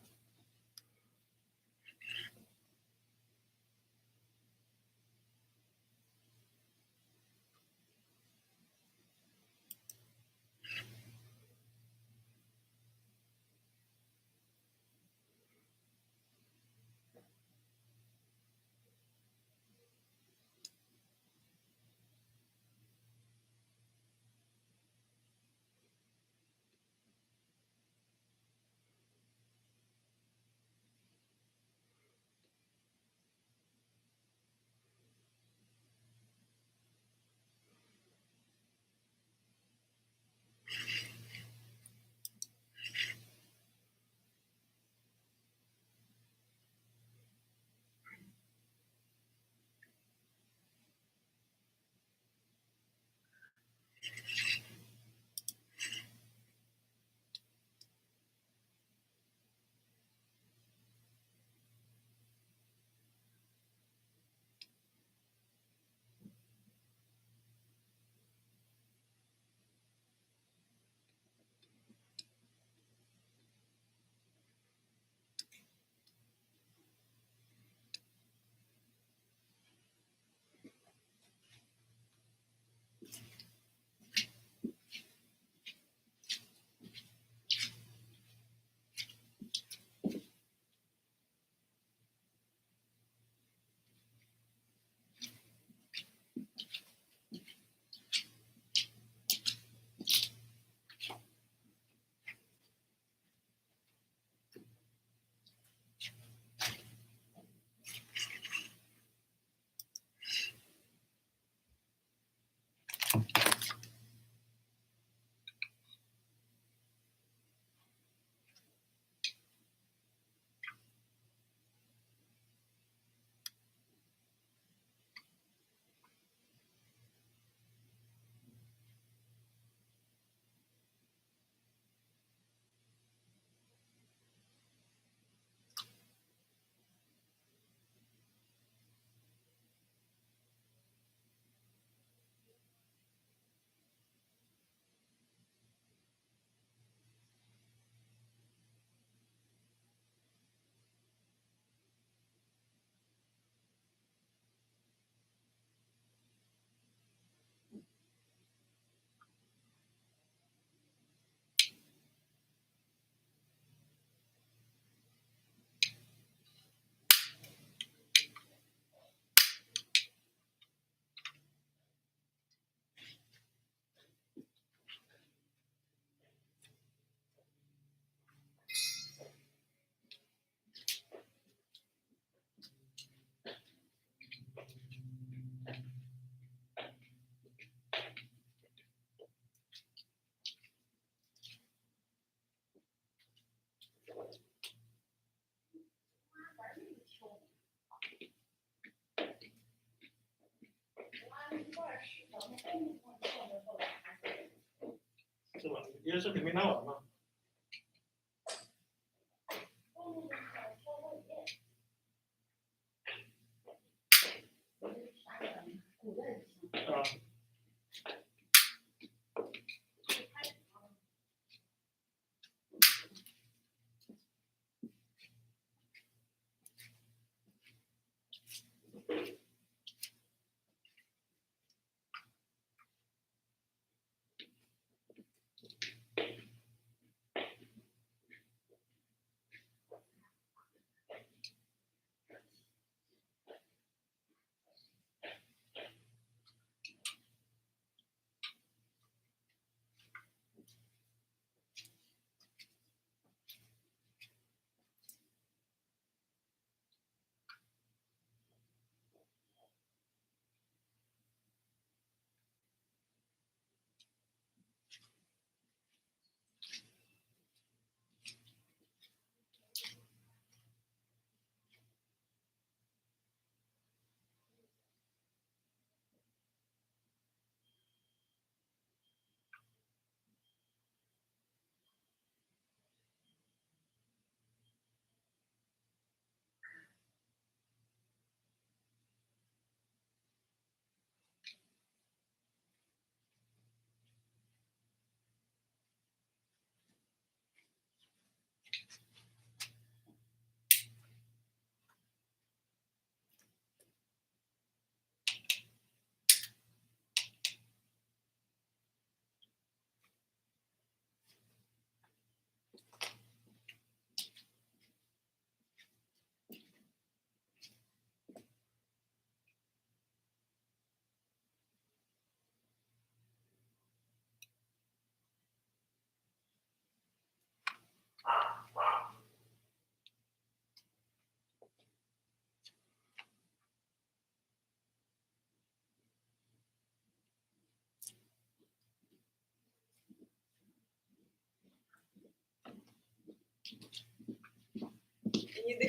Speaker 1: 是吧？也是没拿完嘛。啊。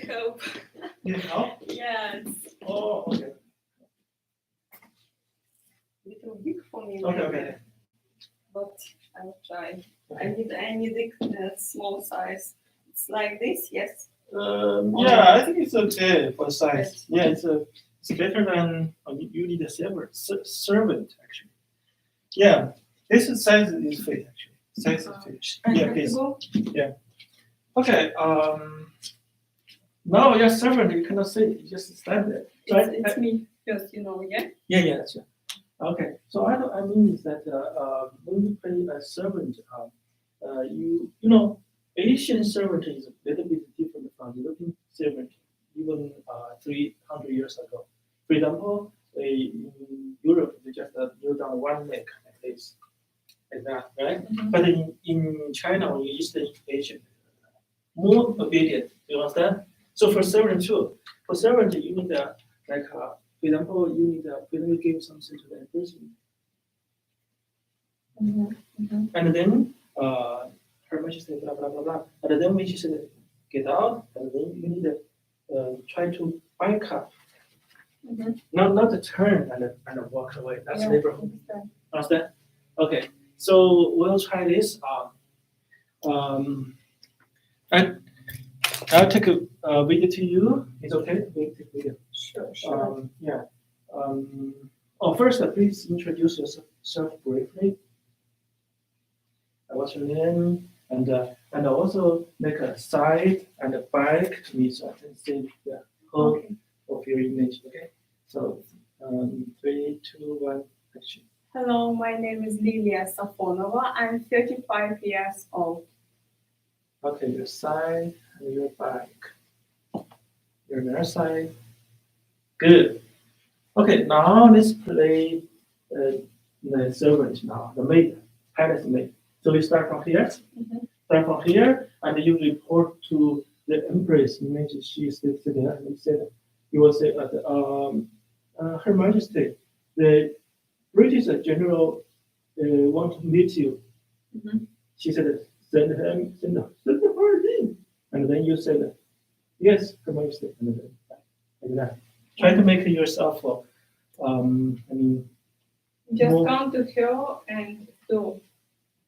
Speaker 2: help.
Speaker 1: Need help?
Speaker 2: Yes.
Speaker 1: Oh, okay.
Speaker 2: Little big for me.
Speaker 1: Okay,
Speaker 2: maybe,
Speaker 1: okay.
Speaker 2: But I'll try.
Speaker 1: Okay.
Speaker 2: I need a small size. It's like this, yes.
Speaker 1: Yeah, I think it's okay for size. Yeah, it's better than you need a servant actually. Yeah, this size is fit actually. Size is fit. Yeah, please.
Speaker 2: Go.
Speaker 1: Okay. Now your servant you cannot see. You just stand there. Right?
Speaker 2: It's me first, yeah.
Speaker 1: Yeah, that's right. Okay, so I mean is that when you play a servant, Asian servant is a little bit different from European servant, even 300 years ago. For example, in Europe they just kneel down one neck like this, like that, right?
Speaker 2: Mhm.
Speaker 1: But in China or Eastern Asia, more obedient. You understand? So for servant too, you need for example, you need when you give something to that person, and then Her Majesty blah blah blah blah, and then when she said get out, and then you need to try to back up, not to turn and walk away. That's
Speaker 2: Yeah,
Speaker 1: neighborhood.
Speaker 2: understand.
Speaker 1: Understand? Okay, so we'll try this. I'll take a video to you. It's okay? We'll take video.
Speaker 2: Sure.
Speaker 1: Yeah. First, please introduce yourself briefly. What's your name? And also make a side and a back to me so I can see the whole
Speaker 2: Okay.
Speaker 1: of your image. Okay. So 3, 2, 1, action.
Speaker 2: Hello, my name is Lilia Safonova. I'm 35 years old.
Speaker 1: Okay, your side and your back. Your other side. Good. Okay, now let's play the servant now, the maid, palace maid. So we start from here. Start from here, and you report to the empress. Image she sits there, and you will say, Her Majesty, the British general want to meet you. She said, send her in. And then you said, yes, Her Majesty. And then, like that. Try to make yourself,
Speaker 2: Just
Speaker 1: more-
Speaker 2: come to her and do.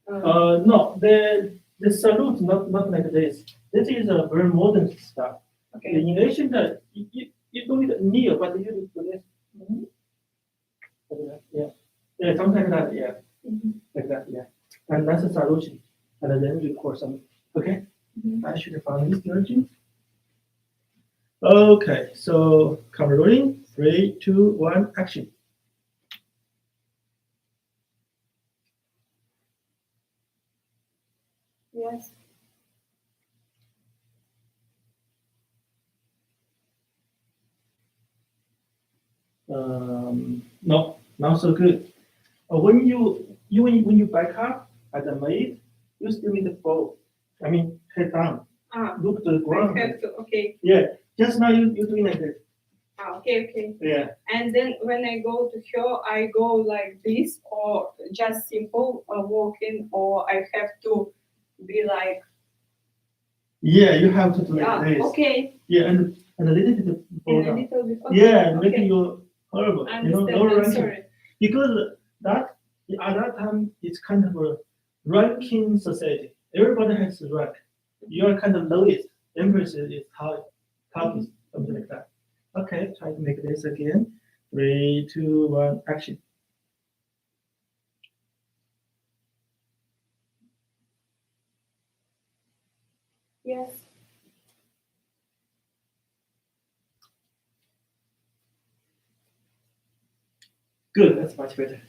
Speaker 1: No, the salute not like this. This is a very modern stuff.
Speaker 2: Okay.
Speaker 1: In ancient, you don't need kneel, but you do this. Like that, yeah, something like that, yeah, like that, yeah. And that's a salutation, and then you pour some. Okay, I should find this direction. Okay, so camera rolling. 3, 2, 1, action.
Speaker 2: Yes.
Speaker 1: No, not so good. When you back up as a maid, you still need to fall. I mean, head down, look to the
Speaker 2: I
Speaker 1: ground.
Speaker 2: have to, okay.
Speaker 1: Yeah, just now you doing like this.
Speaker 2: Okay.
Speaker 1: Yeah.
Speaker 2: And then when I go to her, I go like this, or just simple walking, or I have to be like.
Speaker 1: Yeah, you have to do like this.
Speaker 2: Okay.
Speaker 1: Yeah, and a little bit fall
Speaker 2: And a
Speaker 1: down.
Speaker 2: little bit.
Speaker 1: Yeah,
Speaker 2: Okay.
Speaker 1: making you horrible.
Speaker 2: I
Speaker 1: No
Speaker 2: understand. I'm
Speaker 1: ranking.
Speaker 2: sorry.
Speaker 1: Because at that time it's kind of a ranking society. Everybody has a rank. You are kind of lowest. Empress is top, something like that. Okay, try to make this again. 3, 2, 1, action.
Speaker 2: Yes.
Speaker 1: Good, that's much better.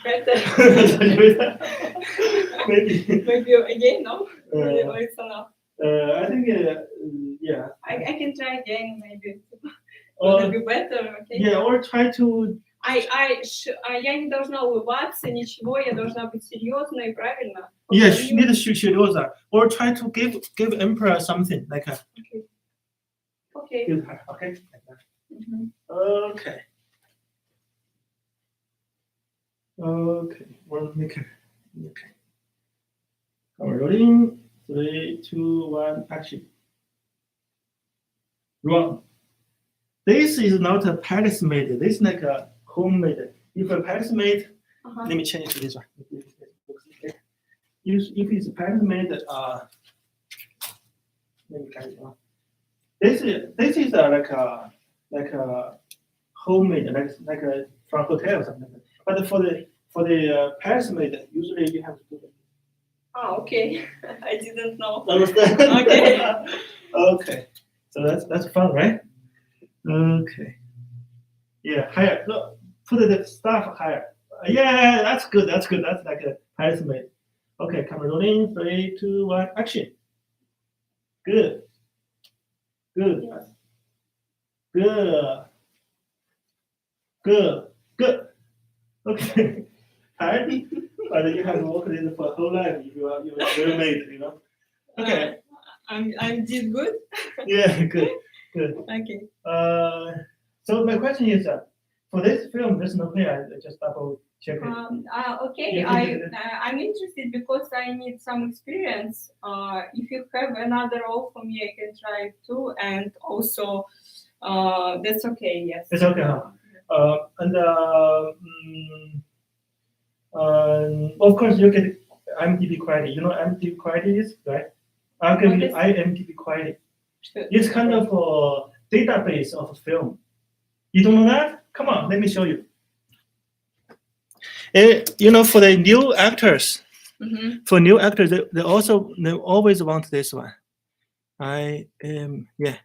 Speaker 2: Better.
Speaker 1: That's much better. Maybe.
Speaker 2: Maybe again, no?
Speaker 1: Uh,
Speaker 2: Or it's enough.
Speaker 1: I think, yeah.
Speaker 2: I can try again, maybe.
Speaker 1: Or,
Speaker 2: Will be better, okay?
Speaker 1: yeah, or try to.
Speaker 2: Я не должна улыбаться, ничего, я должна быть серьезной, правильно?
Speaker 1: Yeah, she need to seriosa. Or try to give emperor something like a.
Speaker 2: Okay.
Speaker 1: Give her, okay. Like that.
Speaker 2: Mhm.
Speaker 1: Okay. Okay. One maker. Okay. Rolling. 3, 2, 1, action. Wrong. This is not a palace made. This is like a homemade. If a palace made, let me change to this one. If it's palace made, let me try it. This is like a homemade, like a from hotel or something. But for the palace made, usually you have to do it.
Speaker 2: Ah, okay. I didn't know.
Speaker 1: Understand?
Speaker 2: Okay.
Speaker 1: Okay. So that's fun, right? Okay. Yeah, higher. Look, put the stuff higher. Yeah, that's good. That's good. That's like a palace made. Okay, camera rolling. 3, 2, 1, action. Good. Good. Good. Good. Good. Okay. Tired? But you have worked in for a whole life. You are well made, you know. Okay.
Speaker 2: I did good.
Speaker 1: Yeah. Good. Good.
Speaker 2: Okay.
Speaker 1: So my question is, for this film, there's no pay. I just double check it.
Speaker 2: Okay.
Speaker 1: Yeah,
Speaker 2: I'm interested because I need some experience. If you have another role for me, I can try it too. And also, that's okay. Yes.
Speaker 1: It's okay, huh? Of course, you get IMDb credit. You know IMDb credit is, right?
Speaker 2: What is-
Speaker 1: IMDb credit. It's kind of a database of film. You don't know that? Come on, let me show you. You know, for the new actors, for new actors, they always want this one. Yeah.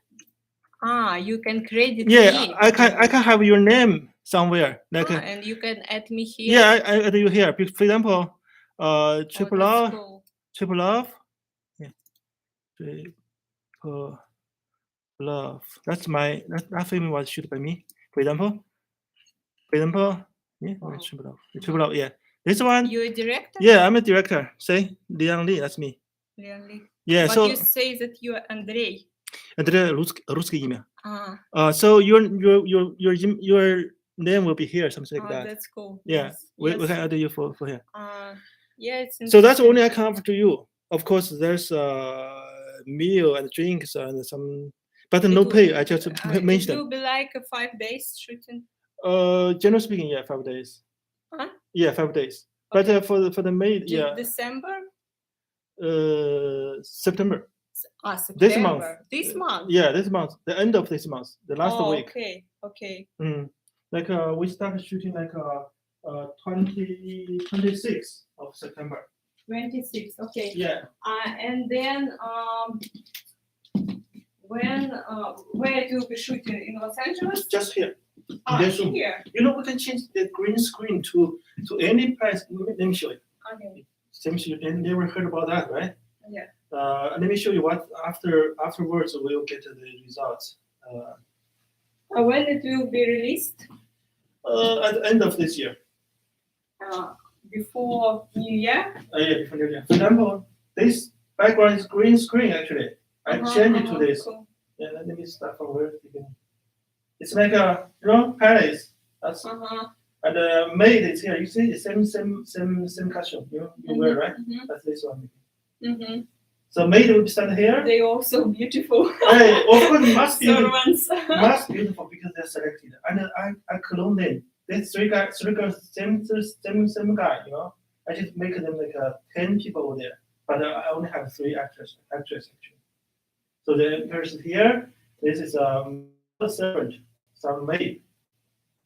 Speaker 2: Ah, you can credit
Speaker 1: Yeah,
Speaker 2: me.
Speaker 1: I can have your name somewhere. Like
Speaker 2: And you can add me here.
Speaker 1: yeah, I add you here. For example, triple
Speaker 2: that's
Speaker 1: love,
Speaker 2: cool.
Speaker 1: triple love. Yeah, triple love. That film was shot by me. For example, yeah,
Speaker 2: Wow.
Speaker 1: triple love. Triple love. Yeah, this one.
Speaker 2: You a director?
Speaker 1: Yeah, I'm a director. Say Liang Li. That's me.
Speaker 2: Really?
Speaker 1: Yeah.
Speaker 2: But
Speaker 1: So
Speaker 2: you say that you are Andrei.
Speaker 1: это русское имя.
Speaker 2: Ah,
Speaker 1: So your name will be here, something like that.
Speaker 2: that's cool.
Speaker 1: Yeah,
Speaker 2: Yes.
Speaker 1: we
Speaker 2: Yes.
Speaker 1: can add you for here.
Speaker 2: Yeah, it's
Speaker 1: So that's
Speaker 2: interesting.
Speaker 1: only I can offer to you. Of course, there's meal and drinks and some, but no
Speaker 2: It
Speaker 1: pay.
Speaker 2: will-
Speaker 1: I just
Speaker 2: It
Speaker 1: mentioned.
Speaker 2: will be like a 5 days shooting.
Speaker 1: Generally speaking, yeah, 5 days.
Speaker 2: Huh?
Speaker 1: Yeah, 5 days. But for the maid, yeah,
Speaker 2: December?
Speaker 1: September.
Speaker 2: September.
Speaker 1: This month.
Speaker 2: This month.
Speaker 1: Yeah, this month. The end of this month, the last week.
Speaker 2: Okay.
Speaker 1: Like we started shooting like 26th of September.
Speaker 2: 26. Okay.
Speaker 1: Yeah.
Speaker 2: And then when where do you be shooting in Los Angeles?
Speaker 1: Just here. This room.
Speaker 2: Here.
Speaker 1: You know, we can change the green screen to any place. Let me show you.
Speaker 2: Okay.
Speaker 1: Seems you never heard about that, right?
Speaker 2: Yeah.
Speaker 1: Let me show you what afterwards we'll get the results.
Speaker 2: When it will be released?
Speaker 1: At the end of this year.
Speaker 2: Before New Year?
Speaker 1: Yeah, before New Year. For example, this background is green screen actually. I changed it to this.
Speaker 2: Cool.
Speaker 1: Yeah, let me start from where it's beginning. It's like a palace. That's and the maid is here. You see the same costume you wear, right? That's this one. So maid will stand here.
Speaker 2: They also beautiful.
Speaker 1: Hey, of course, must be
Speaker 2: Servants.
Speaker 1: must beautiful because they're selected. And I clone them. These three girls, same guy. You know, I just make them like 10 people over there. But I only have 3 actors actually. So the person here, this is a servant, some maid.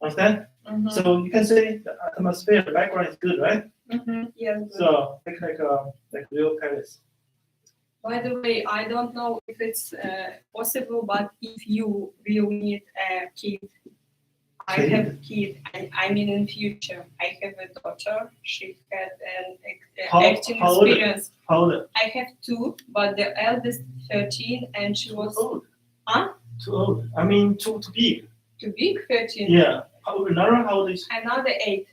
Speaker 1: Understand? So you can say the atmosphere, the background is good, right?
Speaker 2: Yes.
Speaker 1: So make like real palace.
Speaker 2: By the way, I don't know if it's possible, but if you will need a kid, I have a kid. I mean, in future, I have a daughter. She had an acting
Speaker 1: how old?
Speaker 2: experience.
Speaker 1: How old?
Speaker 2: I have 2, but the eldest 13, and she was
Speaker 1: Too old.
Speaker 2: Huh?
Speaker 1: Too old. I mean, too big.
Speaker 2: too big. 13.
Speaker 1: Yeah. How old is?
Speaker 2: Another 8.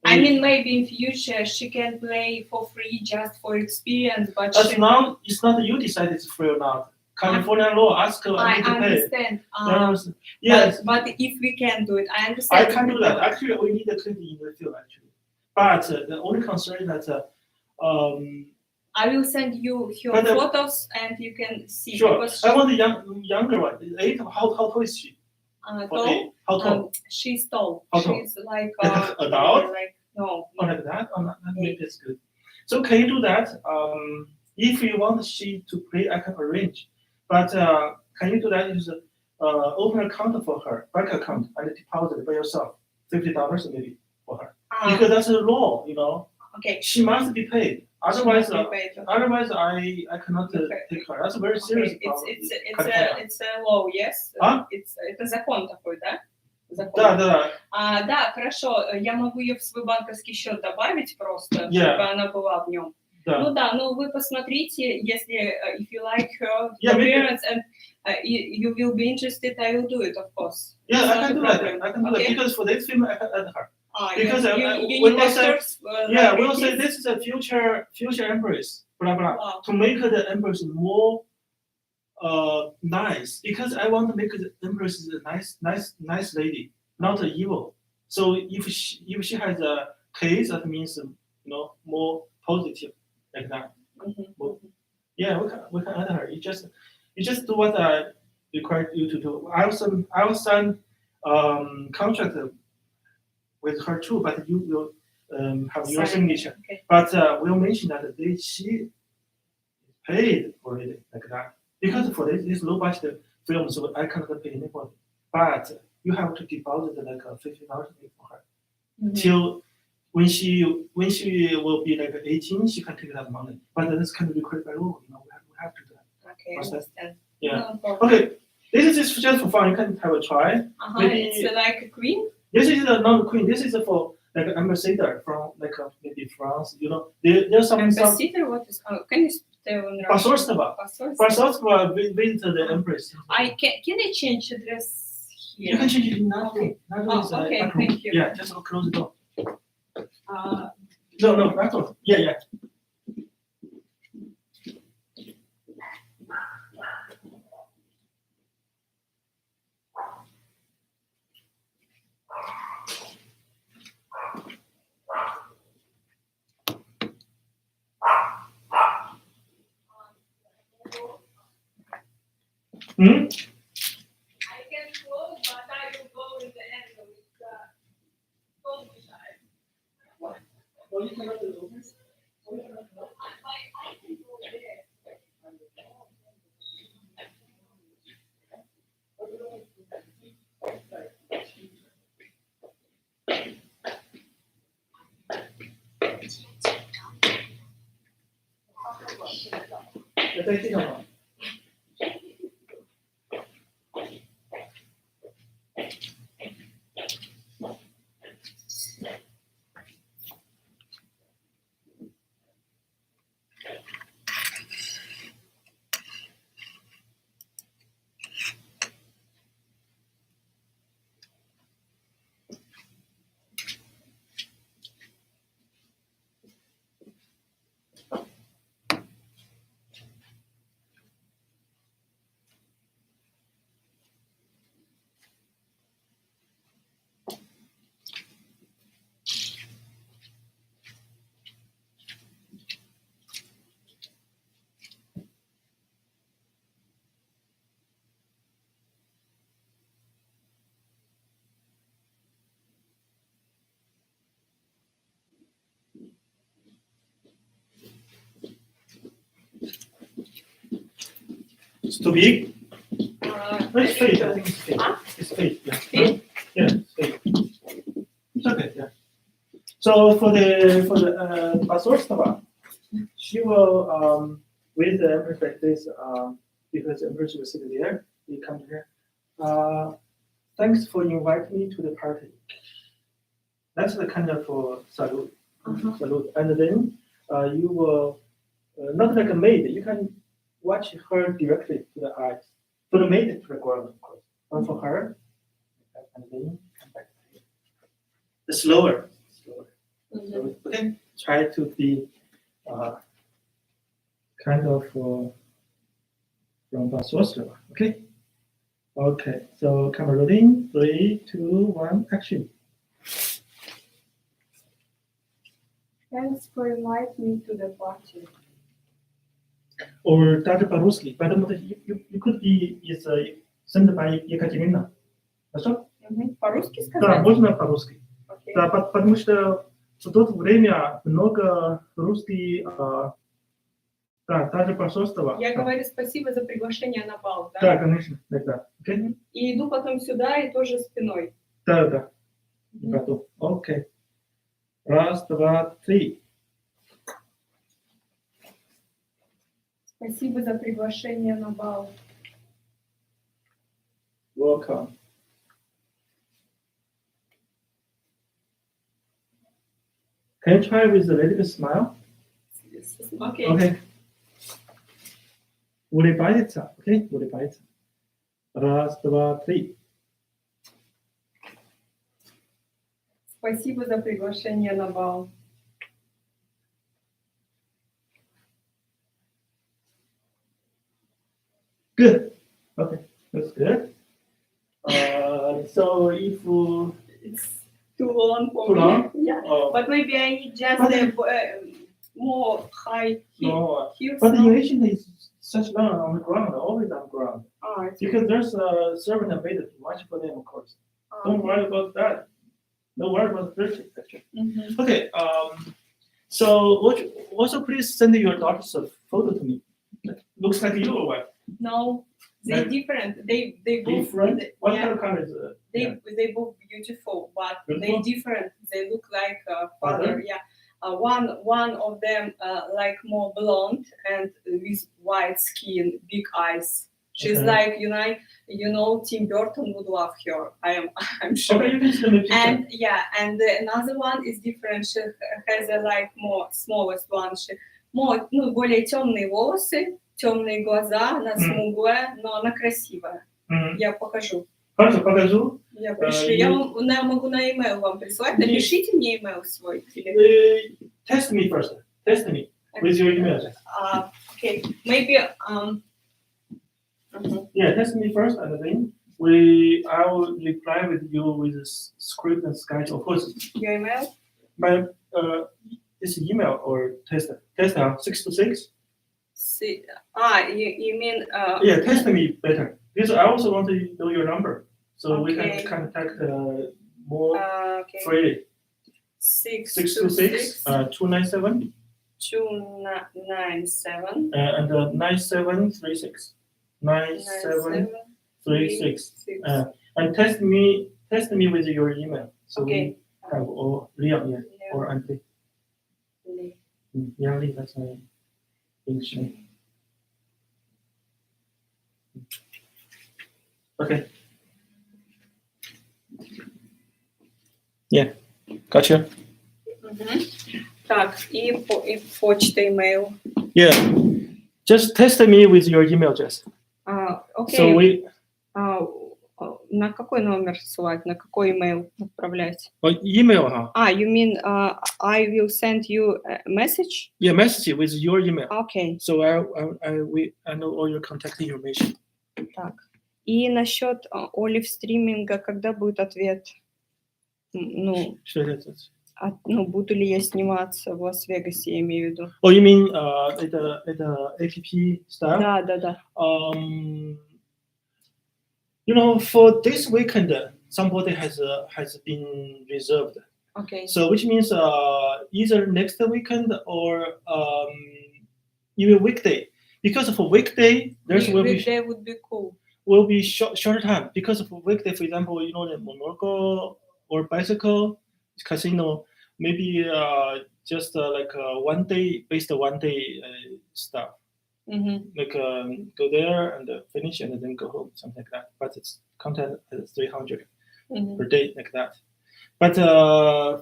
Speaker 2: I mean, maybe in future she can play for free just for experience, but
Speaker 1: That's
Speaker 2: she,
Speaker 1: now it's not you decide it's free or not. California law ask her
Speaker 2: I
Speaker 1: need to pay.
Speaker 2: understand.
Speaker 1: Yes,
Speaker 2: But if we can do it, I
Speaker 1: I
Speaker 2: understand.
Speaker 1: can do that. Actually, we need a clinic in the field actually. But the only concern is that
Speaker 2: I will send you her
Speaker 1: But,
Speaker 2: photos and you can see.
Speaker 1: Sure.
Speaker 2: Because
Speaker 1: I want the younger one. 8. How tall is she? For
Speaker 2: tall.
Speaker 1: 8. How tall?
Speaker 2: She's tall.
Speaker 1: How tall?
Speaker 2: She's like
Speaker 1: Like an adult?
Speaker 2: Like no.
Speaker 1: Oh, like that? Oh, that maybe it's good. So can you do that? If you want she to play, I can arrange. But can you do that? Use open account for her, bank account, and deposit by yourself, $50 maybe for her. Because that's the law, you know.
Speaker 2: Okay.
Speaker 1: She must be paid. Otherwise,
Speaker 2: She must be paid.
Speaker 1: otherwise I cannot
Speaker 2: Okay.
Speaker 1: take her. That's a very serious
Speaker 2: Okay.
Speaker 1: problem.
Speaker 2: It's a law, yes?
Speaker 1: А?
Speaker 2: Это закон такой, да? Закон.
Speaker 1: Да.
Speaker 2: Да, хорошо. Я могу ее в свой банковский счет добавить просто,
Speaker 1: Yeah.
Speaker 2: чтобы она была в нем.
Speaker 1: Да.
Speaker 2: Ну да, ну вы посмотрите, если if you like her
Speaker 1: Yeah, maybe.
Speaker 2: appearance and you will be interested, I will do it, of course.
Speaker 1: Yeah,
Speaker 2: It's
Speaker 1: I
Speaker 2: not
Speaker 1: can
Speaker 2: a
Speaker 1: do that.
Speaker 2: problem.
Speaker 1: I can do that
Speaker 2: Okay?
Speaker 1: because for this film I can add her. Because
Speaker 2: you
Speaker 1: we
Speaker 2: need
Speaker 1: will say,
Speaker 2: actors.
Speaker 1: yeah, we'll say this is a future empress, blah blah,
Speaker 2: Wow.
Speaker 1: to make the empress more nice. Because I want to make the empress a nice lady, not evil. So if she has a case, that means more positive like that.
Speaker 2: Mhm.
Speaker 1: Yeah, we can add her. You just do what I require you to do. I will sign contract with her too, but you will have your
Speaker 2: Sign.
Speaker 1: signature.
Speaker 2: Okay.
Speaker 1: But we'll mention that she paid for it like that because for this low budget film, so I cannot pay anybody. But you have to deposit like $50 for her till when she will be like 18, she can take that money. But this can be required by law. We have to do that.
Speaker 2: Okay, I
Speaker 1: What's that?
Speaker 2: understand.
Speaker 1: Yeah.
Speaker 2: No problem.
Speaker 1: Okay. This is just for fun. You can have a try. Maybe-
Speaker 2: It's like a queen.
Speaker 1: This is not the queen. This is for like an ambassador from like maybe France. You know, there's some
Speaker 2: Ambassador, what is? Can you tell in Russian?
Speaker 1: Посольство.
Speaker 2: Посольство.
Speaker 1: Посольство visited the empress.
Speaker 2: Can I change address here?
Speaker 1: You can change it in that way. That way is,
Speaker 2: okay,
Speaker 1: back room.
Speaker 2: thank you.
Speaker 1: Yeah, just close the door.
Speaker 2: Uh,
Speaker 1: No, that's all. Yeah. Hmm?
Speaker 2: I can close, but I will go in the end of it.
Speaker 1: Well, you cannot do this.
Speaker 2: I can go there.
Speaker 1: 在这上吗？It's too big. It's fake. I think it's fake.
Speaker 2: Huh?
Speaker 1: It's fake. Yeah.
Speaker 2: Fake?
Speaker 1: Yeah, it's fake. It's okay. Yeah. So for the посольство, she will with the empress like this because the empress will sit there. We come here. Thanks for inviting me to the party. That's the kind of salute. Salute, and then you will not like a maid. You can watch her directly to the eyes. For the maid, to the ground, of course. But for her, and then come back. Slower. So, okay. Try to be kind of from Basostra. Okay. Okay. So camera rolling. 3, 2, 1, action.
Speaker 2: Thanks for inviting me to the party.
Speaker 1: or даже по-русски. Поэтому you could be is sent by Екатерина. Хорошо?
Speaker 2: По-русски
Speaker 1: Да,
Speaker 2: сказать?
Speaker 1: можно по-русски.
Speaker 2: Окей.
Speaker 1: Да, потому что в то время много русских, да, даже посольства.
Speaker 2: Я говорю спасибо за приглашение на бал, да?
Speaker 1: Да, конечно, да. Окей?
Speaker 2: И иду потом сюда и тоже спиной.
Speaker 1: Да. Готов. Окей. Раз, два, три.
Speaker 2: Спасибо за приглашение на бал.
Speaker 1: Welcome. Can you try with a little bit smile?
Speaker 2: Окей.
Speaker 1: Okay. Улыбается. Окей? Улыбается. Раз, два, три.
Speaker 2: Спасибо за приглашение на бал.
Speaker 1: Good. Okay, that's good. So if
Speaker 2: It's too long for
Speaker 1: Too
Speaker 2: me.
Speaker 1: long?
Speaker 2: Yeah. But maybe I need just more high
Speaker 1: no,
Speaker 2: heels.
Speaker 1: but
Speaker 2: no?
Speaker 1: in Asian is such long on the ground, always on the ground.
Speaker 2: It's
Speaker 1: Because there's a servant available to watch for them, of course. Don't worry about that. Don't worry about the purchase actually.
Speaker 2: Mhm.
Speaker 1: Okay. So also please send your daughter's photo to me. Looks like you or what?
Speaker 2: No, they're different. They both
Speaker 1: Different. What
Speaker 2: yeah,
Speaker 1: kind of color is it?
Speaker 2: they both beautiful, but
Speaker 1: Beautiful?
Speaker 2: they're different. They look like father. Yeah. One of them like more blonde and with white skin, big eyes. She's
Speaker 1: Okay.
Speaker 2: like you know Tim Burton would love her. I'm sure.
Speaker 1: Okay, you can send me a picture.
Speaker 2: And yeah, and another one is different. She has a like more smallest one. She more более темные волосы, темные глаза, она смуглая, но она красивая. Я покажу.
Speaker 1: Хорошо, покажу.
Speaker 2: Я пришлю. Я могу на email вам прислать. Напишите мне email свой.
Speaker 1: Test me first. Test me with your email address.
Speaker 2: Okay, maybe
Speaker 1: Yeah, test me first, and then I will reply with you with a script and schedule. Of course,
Speaker 2: your email.
Speaker 1: my this email or test 626.
Speaker 2: You mean
Speaker 1: Yeah, test me better because I also want to know your number so we
Speaker 2: Okay.
Speaker 1: can contact more
Speaker 2: okay.
Speaker 1: freely.
Speaker 2: 626
Speaker 1: 297
Speaker 2: 297
Speaker 1: and 9736 9736 and test me with your email so
Speaker 2: Okay.
Speaker 1: we have all Liang or Auntie. Yang Li, that's my English name. Okay. Yeah, gotcha.
Speaker 2: Так, и почта, email.
Speaker 1: Yeah, just test me with your email address.
Speaker 2: Окей.
Speaker 1: So we
Speaker 2: На какой номер ссылать? На какой email отправлять?
Speaker 1: email, huh?
Speaker 2: You mean I will send you a message?
Speaker 1: Yeah, message with your email.
Speaker 2: Okay.
Speaker 1: So I know all your contact information.
Speaker 2: Так. И насчет Олив стриминга, когда будет ответ? Ну,
Speaker 1: Что это?
Speaker 2: буду ли я сниматься в Лас-Вегасе, я имею в виду.
Speaker 1: Oh, you mean это APP style?
Speaker 2: Да.
Speaker 1: You know, for this weekend, somebody has been reserved.
Speaker 2: Okay.
Speaker 1: So which means either next weekend or even weekday. Because for weekday,
Speaker 2: Weekday would be cool.
Speaker 1: will be shorter time. Because for weekday, for example, you know, the Monaco or bicycle casino, maybe just like one day stuff.
Speaker 2: Mm-hmm.
Speaker 1: Like go there and finish and then go home, something like that. But it's content at 300 per day, like that. But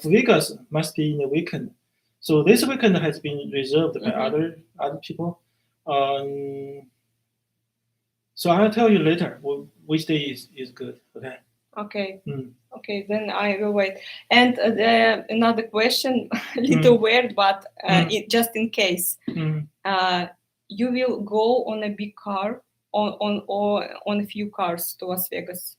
Speaker 1: Vegas must be in the weekend. So this weekend has been reserved by other people. So I'll tell you later which day is good. Okay.
Speaker 2: Okay. Okay, then I will wait. And another question, a little weird, but just in case. You will go on a big car on a few cars to Las Vegas?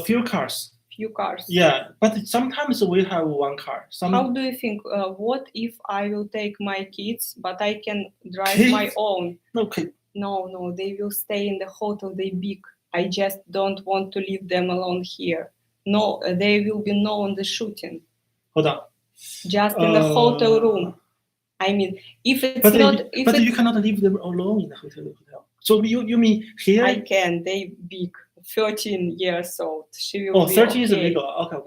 Speaker 1: Few cars.
Speaker 2: few cars.
Speaker 1: Yeah, but sometimes we have one car.
Speaker 2: How do you think? What if I will take my kids, but I can drive my
Speaker 1: Kids?
Speaker 2: own?
Speaker 1: Okay.
Speaker 2: No, they will stay in the hotel. They big. I just don't want to leave them alone here. No, they will be no on the shooting.
Speaker 1: Hold on.
Speaker 2: Just in the hotel room. I mean, if it's not, if
Speaker 1: but
Speaker 2: it's,
Speaker 1: you cannot leave them alone in the hotel. So you mean here?
Speaker 2: I can. They big, 13 years old. She will
Speaker 1: Oh,
Speaker 2: be
Speaker 1: 13 is
Speaker 2: okay.
Speaker 1: legal. Okay.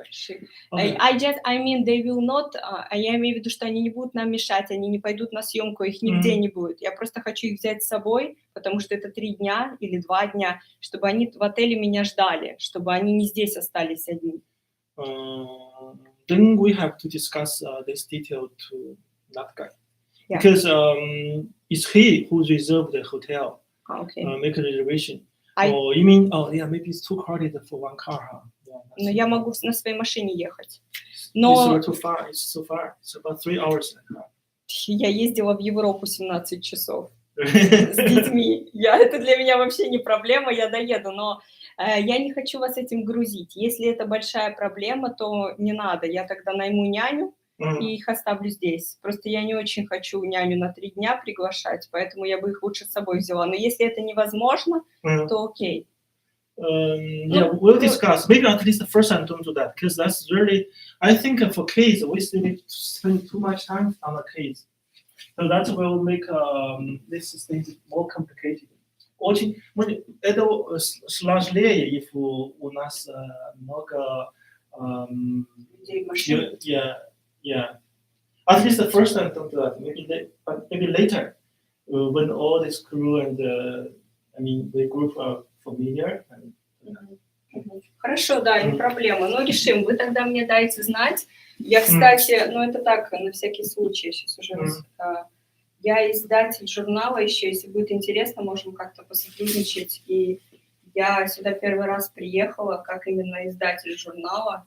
Speaker 1: Okay.
Speaker 2: I mean, they will not. Я имею в виду, что они не будут нам мешать, они не пойдут на съемку, их нигде не будет. Я просто хочу их взять с собой, потому что это 3 дня или 2 дня, чтобы они в отеле меня ждали, чтобы они не здесь остались одни.
Speaker 1: Then we have to discuss this detail to that guy.
Speaker 2: Yeah.
Speaker 1: Because it's he who reserved the hotel.
Speaker 2: Okay.
Speaker 1: Make a reservation.
Speaker 2: I-
Speaker 1: Oh, you mean, maybe it's too crowded for one car, huh? Yeah,
Speaker 2: Но я могу на своей машине ехать.
Speaker 1: It's
Speaker 2: Но
Speaker 1: too far. It's so far. It's about 3 hours.
Speaker 2: я ездила в Европу 17 часов с детьми. Это для меня вообще не проблема, я доеду. Но я не хочу вас этим грузить. Если это большая проблема, то не надо. Я тогда найму няню и их оставлю здесь. Просто я не очень хочу няню на 3 дня приглашать, поэтому я бы их лучше с собой взяла. Но если это невозможно, то окей.
Speaker 1: Yeah, we'll discuss. Maybe at least the first time don't do that, because that's really. I think for kids, we still need to spend too much time on the kids, so that will make this thing more complicated. Очень, это сложнее, if у нас много.
Speaker 2: Людей в машине.
Speaker 1: Yeah. At least the first time don't do that. Maybe later, when all this crew and the group are familiar.
Speaker 2: Хорошо, да, не проблема. Ну, решим. Вы тогда мне дайте знать. Я, кстати, это так, на всякий случай, сейчас уже я издатель журнала еще, если будет интересно, можем как-то посотрудничать. И я сюда первый раз приехала, как именно издатель журнала.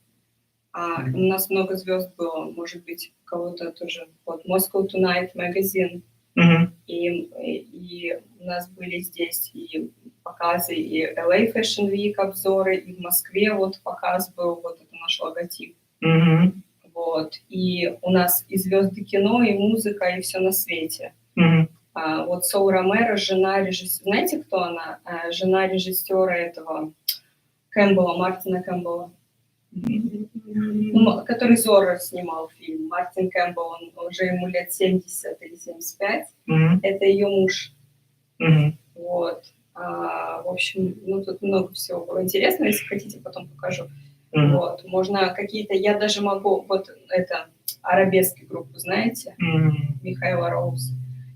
Speaker 2: У нас много звезд было, может быть, у кого-то тоже. Вот Moscow Tonight Magazine. И у нас были здесь и показы, и LA Fashion Week обзоры, и в Москве вот показ был, вот это наш логотип. Вот. И у нас и звезды кино, и музыка, и все на свете. Вот Соу Ромеро, жена режиссера, знаете, кто она? Жена режиссера этого Кэмпбелла, Мартина Кэмпбелла. Который Зорро снимал фильм. Мартин Кэмпбелл, он уже ему лет 70 или 75. Это ее муж. Вот. В общем, тут много всего было интересного. Если хотите, потом покажу. Вот. Можно какие-то... Я даже могу... Вот это... Арабески группу, знаете? Михаила Роуз.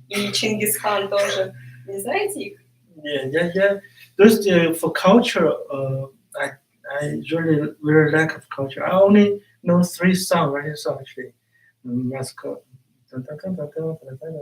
Speaker 2: И Чингисхан тоже. Не знаете их?
Speaker 1: Yeah. Those for culture, I really lack of culture. I only know 3 songs, Russian songs actually.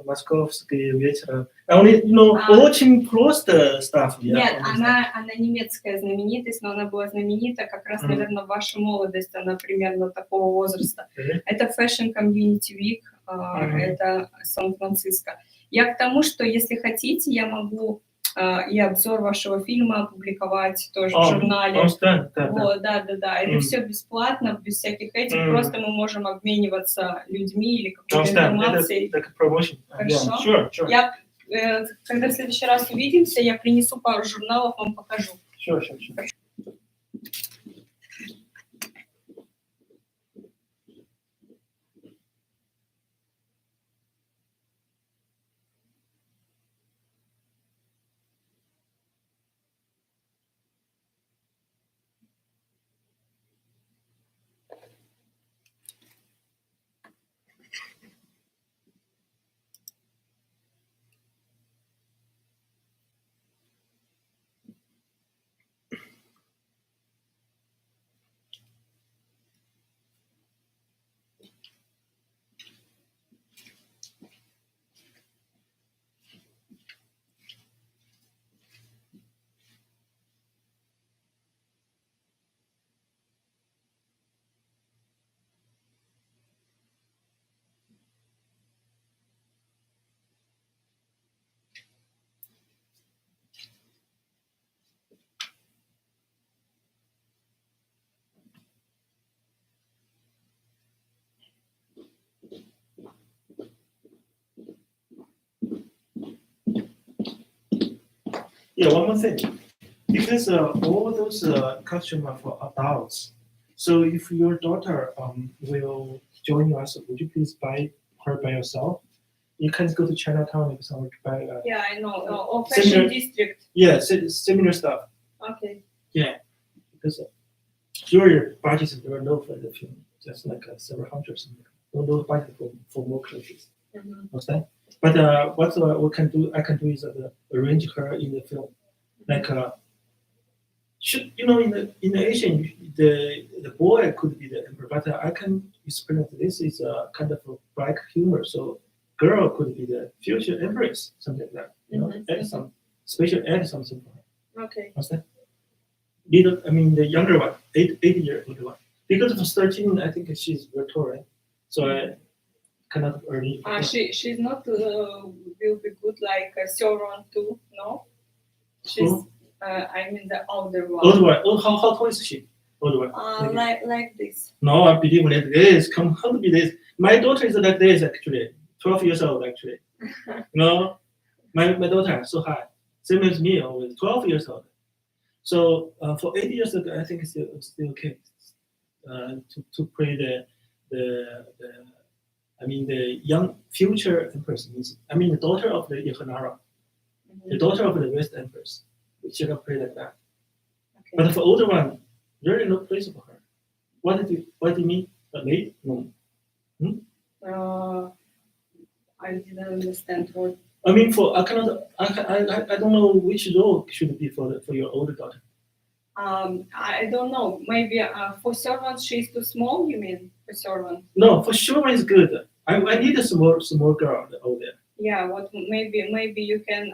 Speaker 1: Московский вечер. I only know очень просто stuff.
Speaker 2: Нет, она немецкая знаменитость, но она была знаменита как раз, наверное, в вашей молодости, она примерно такого возраста. Это Fashion Community Week, это Сан-Франциско. Я к тому, что если хотите, я могу и обзор вашего фильма опубликовать тоже в журнале. Вот, да. Это все бесплатно, без всяких этих. Просто мы можем обмениваться людьми или какой-то информацией. Хорошо?
Speaker 1: Sure.
Speaker 2: Я, когда в следующий раз увидимся, я принесу пару журналов, вам покажу.
Speaker 1: Sure. Yeah, one more thing. Because all those costumes are for adults. So if your daughter will join us, would you please buy her by yourself? You can't go to Chinatown and somewhere to buy.
Speaker 2: Yeah, I know. Or
Speaker 1: Similar-
Speaker 2: fashion district.
Speaker 1: Yeah, similar stuff.
Speaker 2: Okay.
Speaker 1: Because your budget is very low for the film, just like several hundred something. No budget for more clothes.
Speaker 2: Mhm.
Speaker 1: Understand? But what I can do is arrange her in the film, like in the Asian the boy could be the emperor, but I can explain that this is a kind of a black humor, so girl could be the future empress, something like that. Add some add something for her.
Speaker 2: Okay.
Speaker 1: Understand? The younger one, 8-year-old one, because of 13, I think she's Victorian, so I cannot early.
Speaker 2: She's not will be good like Sauron too, no? She's
Speaker 1: Who?
Speaker 2: I mean the older one.
Speaker 1: Old one. Oh, how tall is she? Old one. Maybe.
Speaker 2: Like this.
Speaker 1: No, I believe like this. Come, how to be this? My daughter is like this actually. 12 years old actually. No, my daughter so high. Same as me, always 12 years old. So for 8 years ago, I think it's still okay to play the young future empress. The daughter of the Yehanara, the daughter of the West Empress. She can play like that.
Speaker 2: Okay.
Speaker 1: But for older one, really no place for her. What do you mean? A maid? No.
Speaker 2: I didn't understand what.
Speaker 1: I don't know which role should be for your older daughter.
Speaker 2: I don't know. Maybe for servants she's too small. You mean for servant?
Speaker 1: No, for sure it's good. I need a small girl over there.
Speaker 2: Yeah. What maybe you can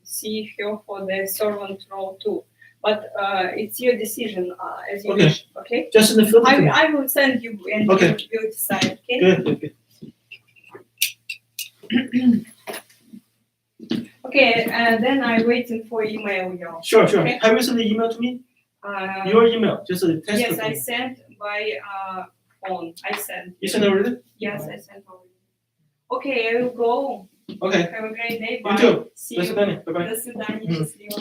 Speaker 2: see her for the servant role too. But it's your decision as you
Speaker 1: Okay.
Speaker 2: wish. Okay.
Speaker 1: Just in the film.
Speaker 2: I will send you and
Speaker 1: Okay.
Speaker 2: you will decide. Okay.
Speaker 1: Good.
Speaker 2: Okay. Then I'm waiting for email you.
Speaker 1: Sure.
Speaker 2: Okay.
Speaker 1: Have you sent the email to me? Your email, just a test.
Speaker 2: Yes, I sent by phone. I sent.
Speaker 1: You sent already?
Speaker 2: Yes, I sent already. Okay, I will go.
Speaker 1: Okay.
Speaker 2: Have a great day.
Speaker 1: You
Speaker 2: Bye.
Speaker 1: too.
Speaker 2: See
Speaker 1: До
Speaker 2: you.
Speaker 1: свидания. Bye-bye.
Speaker 2: До свидания.
Speaker 1: Мгм.
Speaker 2: Счастливо.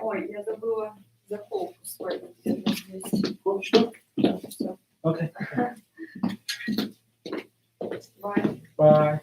Speaker 2: Ой, я забыла заколку свою. Здесь.
Speaker 1: Что?
Speaker 2: Всё.
Speaker 1: Okay.
Speaker 2: Bye.
Speaker 1: Bye.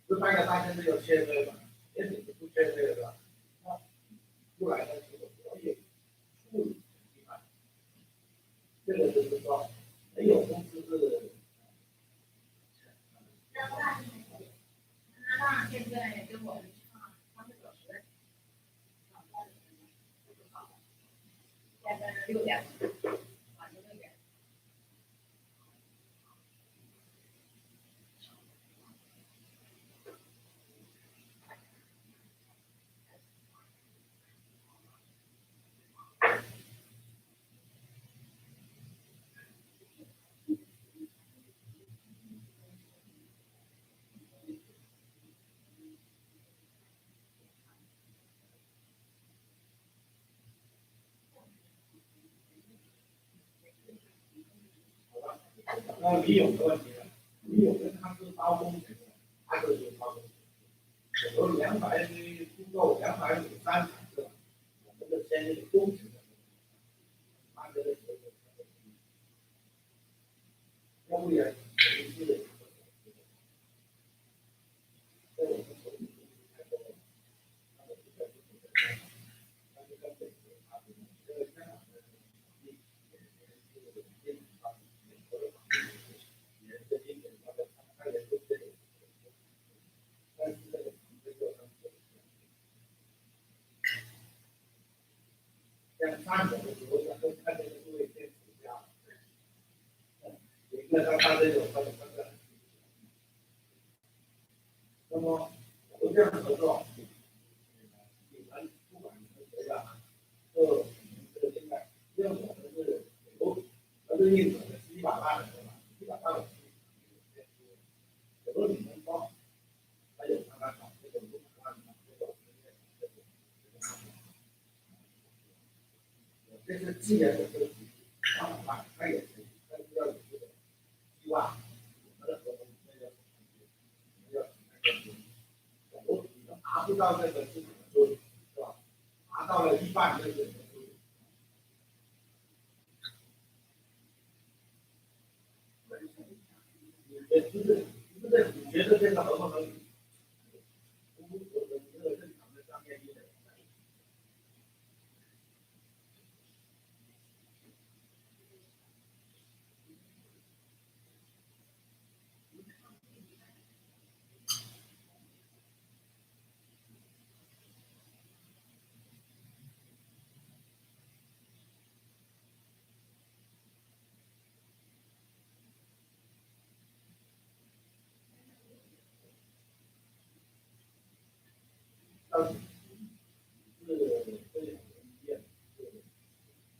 Speaker 8: 不是搬个大圈子要签约嘛，也许是不签约的，那出来的这个表演处理地方，这个就是说没有公司是。
Speaker 7: 那现在跟我们差3个小时，现在6点，晚上6点。
Speaker 8: 那李勇的问题呢？李勇跟他是刀工程的，他就是刀工程，有200不够253场是吧？我们的签约工程的，他这个公务员必须得。像3种的时候，都看这个作为电子家，一个他这种他的那个，那么有这样合作，你们不管你们谁的，就这个现在，因为我们是是应准的7、8万的对吧？7、8万的，有时候你们报，还有他那场这种6、8万的这种。这是资源的这个体系，当然吧，它也是，但是要有这个希望，我们的合同要你们达不到这个市场的收益，是吧？达到了1半这个收益。你觉得这个合不合理？我觉得正常的商业利润。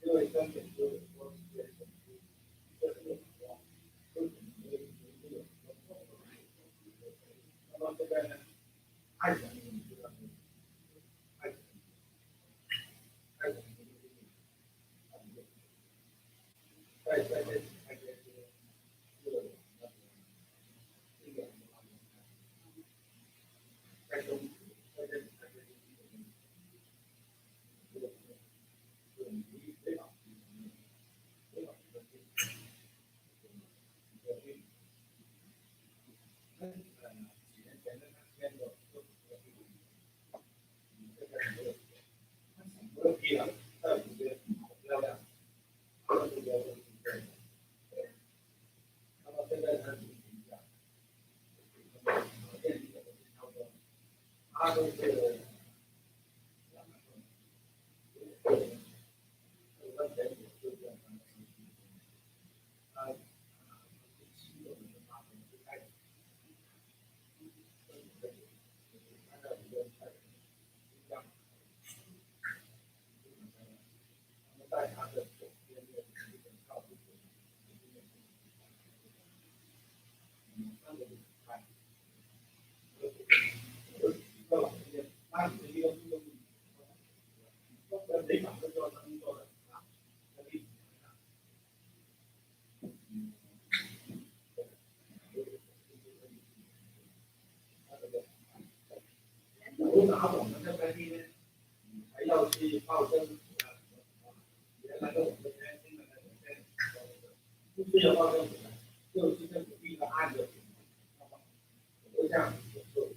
Speaker 8: 因为根本就是说，那么这个呢，爱情，爱情，在这爱情在中，在这他都是。在他的左边的照顾，那个看，个老人家，那你的一个工作，没法子做工作的啊，有哪我们这边呢，还要去报政府啊，原来跟我们年轻的那种，不需要报政府的，就是政府立个案子，都这样子做。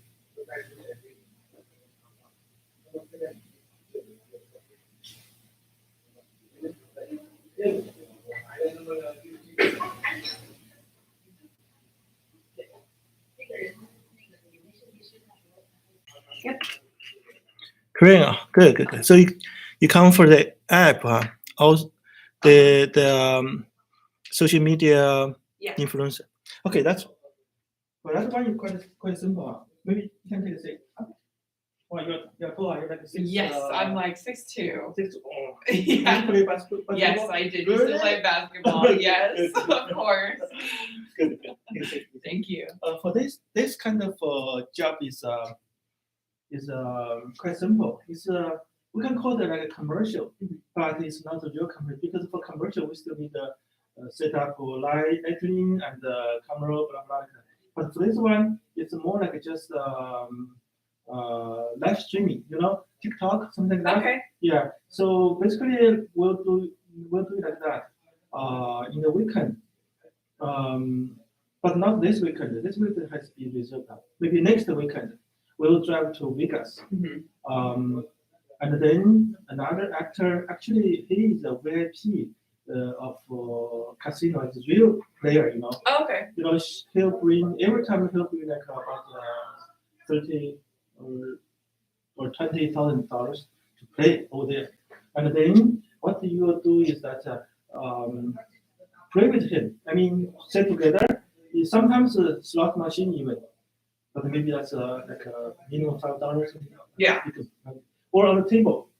Speaker 1: Korean, good. So you come for the app, also the social media
Speaker 2: Yeah.
Speaker 1: influencer. Okay, that's one quite simple. Maybe you can take a seat. Well, you're tall, you're like 6.
Speaker 6: Yes, I'm like 6'2".
Speaker 1: 6. Oh.
Speaker 6: Yeah.
Speaker 1: You play basketball?
Speaker 6: Yes, I did used to play basketball. Yes, of course.
Speaker 1: Good.
Speaker 6: Thank you.
Speaker 1: For this kind of job is quite simple. It's we can call it like a commercial, but it's not a real commercial because for commercial we still need set up lighting and camera, blah blah. But for this one, it's more like just live streaming, TikTok, something like that.
Speaker 6: Okay.
Speaker 1: Yeah. So basically, we'll do it like that in the weekend. But not this weekend. This weekend has been reserved. Maybe next weekend we'll drive to Vegas. And then another actor. Actually, he is a VIP of casino. It's a real player.
Speaker 6: Oh, okay.
Speaker 1: He'll bring every time he'll bring like about $30,000 or $20,000 to play over there. And then what you will do is that play with him. I mean, sit together. Sometimes a slot machine even, but maybe that's like a minimum $5.
Speaker 6: Yeah.
Speaker 1: Or on the table.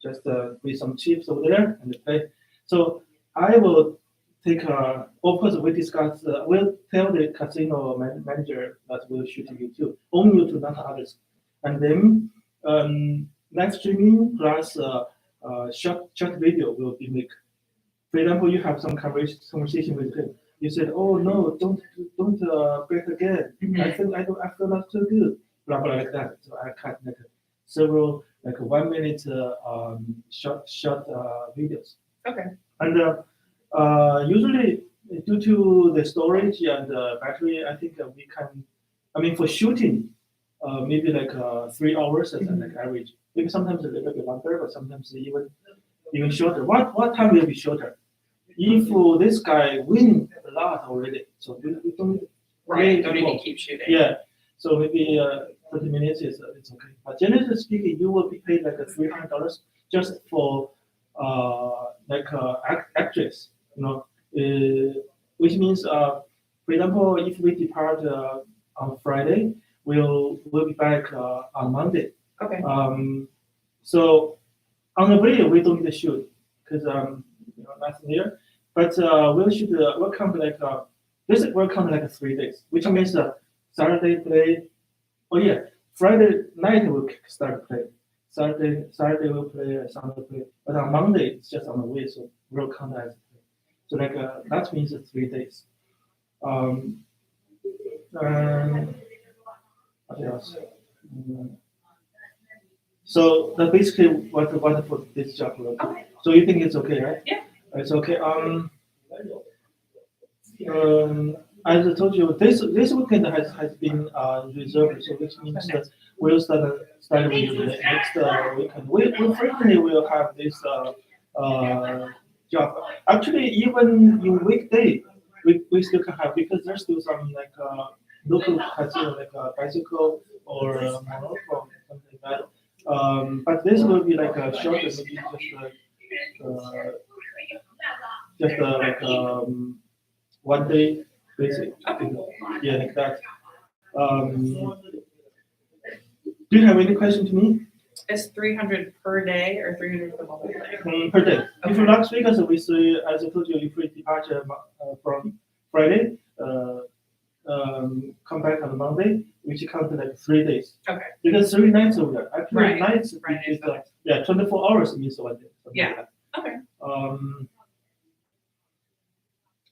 Speaker 1: Just with some chips over there and play. So I will take of course we discuss. We'll tell the casino manager that we'll shoot you too, only you two, not others. And then live streaming plus short video will be made. For example, you have some conversation with him. You said, "Oh no, don't break again. I feel not too good." Blah blah like that. So I cut like several 1 minute short videos.
Speaker 6: Okay.
Speaker 1: And usually due to the storage and battery, I think we can. I mean, for shooting, maybe 3 hours as an average. Maybe sometimes a little bit longer, but sometimes even shorter. What time will be shorter? If this guy wins a lot already, so we don't
Speaker 6: Right. Don't need to keep shooting.
Speaker 1: Yeah. So maybe 30 minutes is it's okay. But generally speaking, you will be paid like $300 just for actress, which means for example, if we depart on Friday, we'll be back on Monday.
Speaker 6: Okay.
Speaker 1: So on the video we don't need to shoot because that's there. But we'll shoot. We'll count this will count 3 days, which means Saturday play. Oh yeah, Friday night we'll start play. Saturday we'll play. Sunday play. But on Monday it's just on the way, so we'll count as play. So that means 3 days. What else? So that's basically what for this job.
Speaker 6: Okay.
Speaker 1: So you think it's okay, right?
Speaker 6: Yeah.
Speaker 1: It's okay. As I told you, this weekend has been reserved, so which means that we'll start with the next weekend. We frequently will have this job. Actually, even in weekday, we still can have because there's still some local casino bicycle or Morocco something like that. But this will be a shorter, maybe just 1 day basic.
Speaker 6: Okay.
Speaker 1: Yeah, like that. Do you have any question to me?
Speaker 6: It's 300 per day or 300 for the whole day?
Speaker 1: Per day.
Speaker 6: Okay.
Speaker 1: If you Las Vegas, we say, as I told you, if we depart from Friday, come back on Monday, we should count 3 days.
Speaker 6: Okay.
Speaker 1: Because 3 nights over there. Actually,
Speaker 6: Right.
Speaker 1: nights
Speaker 6: Right.
Speaker 1: is 24 hours means 1 day. something
Speaker 6: Yeah.
Speaker 1: like that.
Speaker 6: Okay.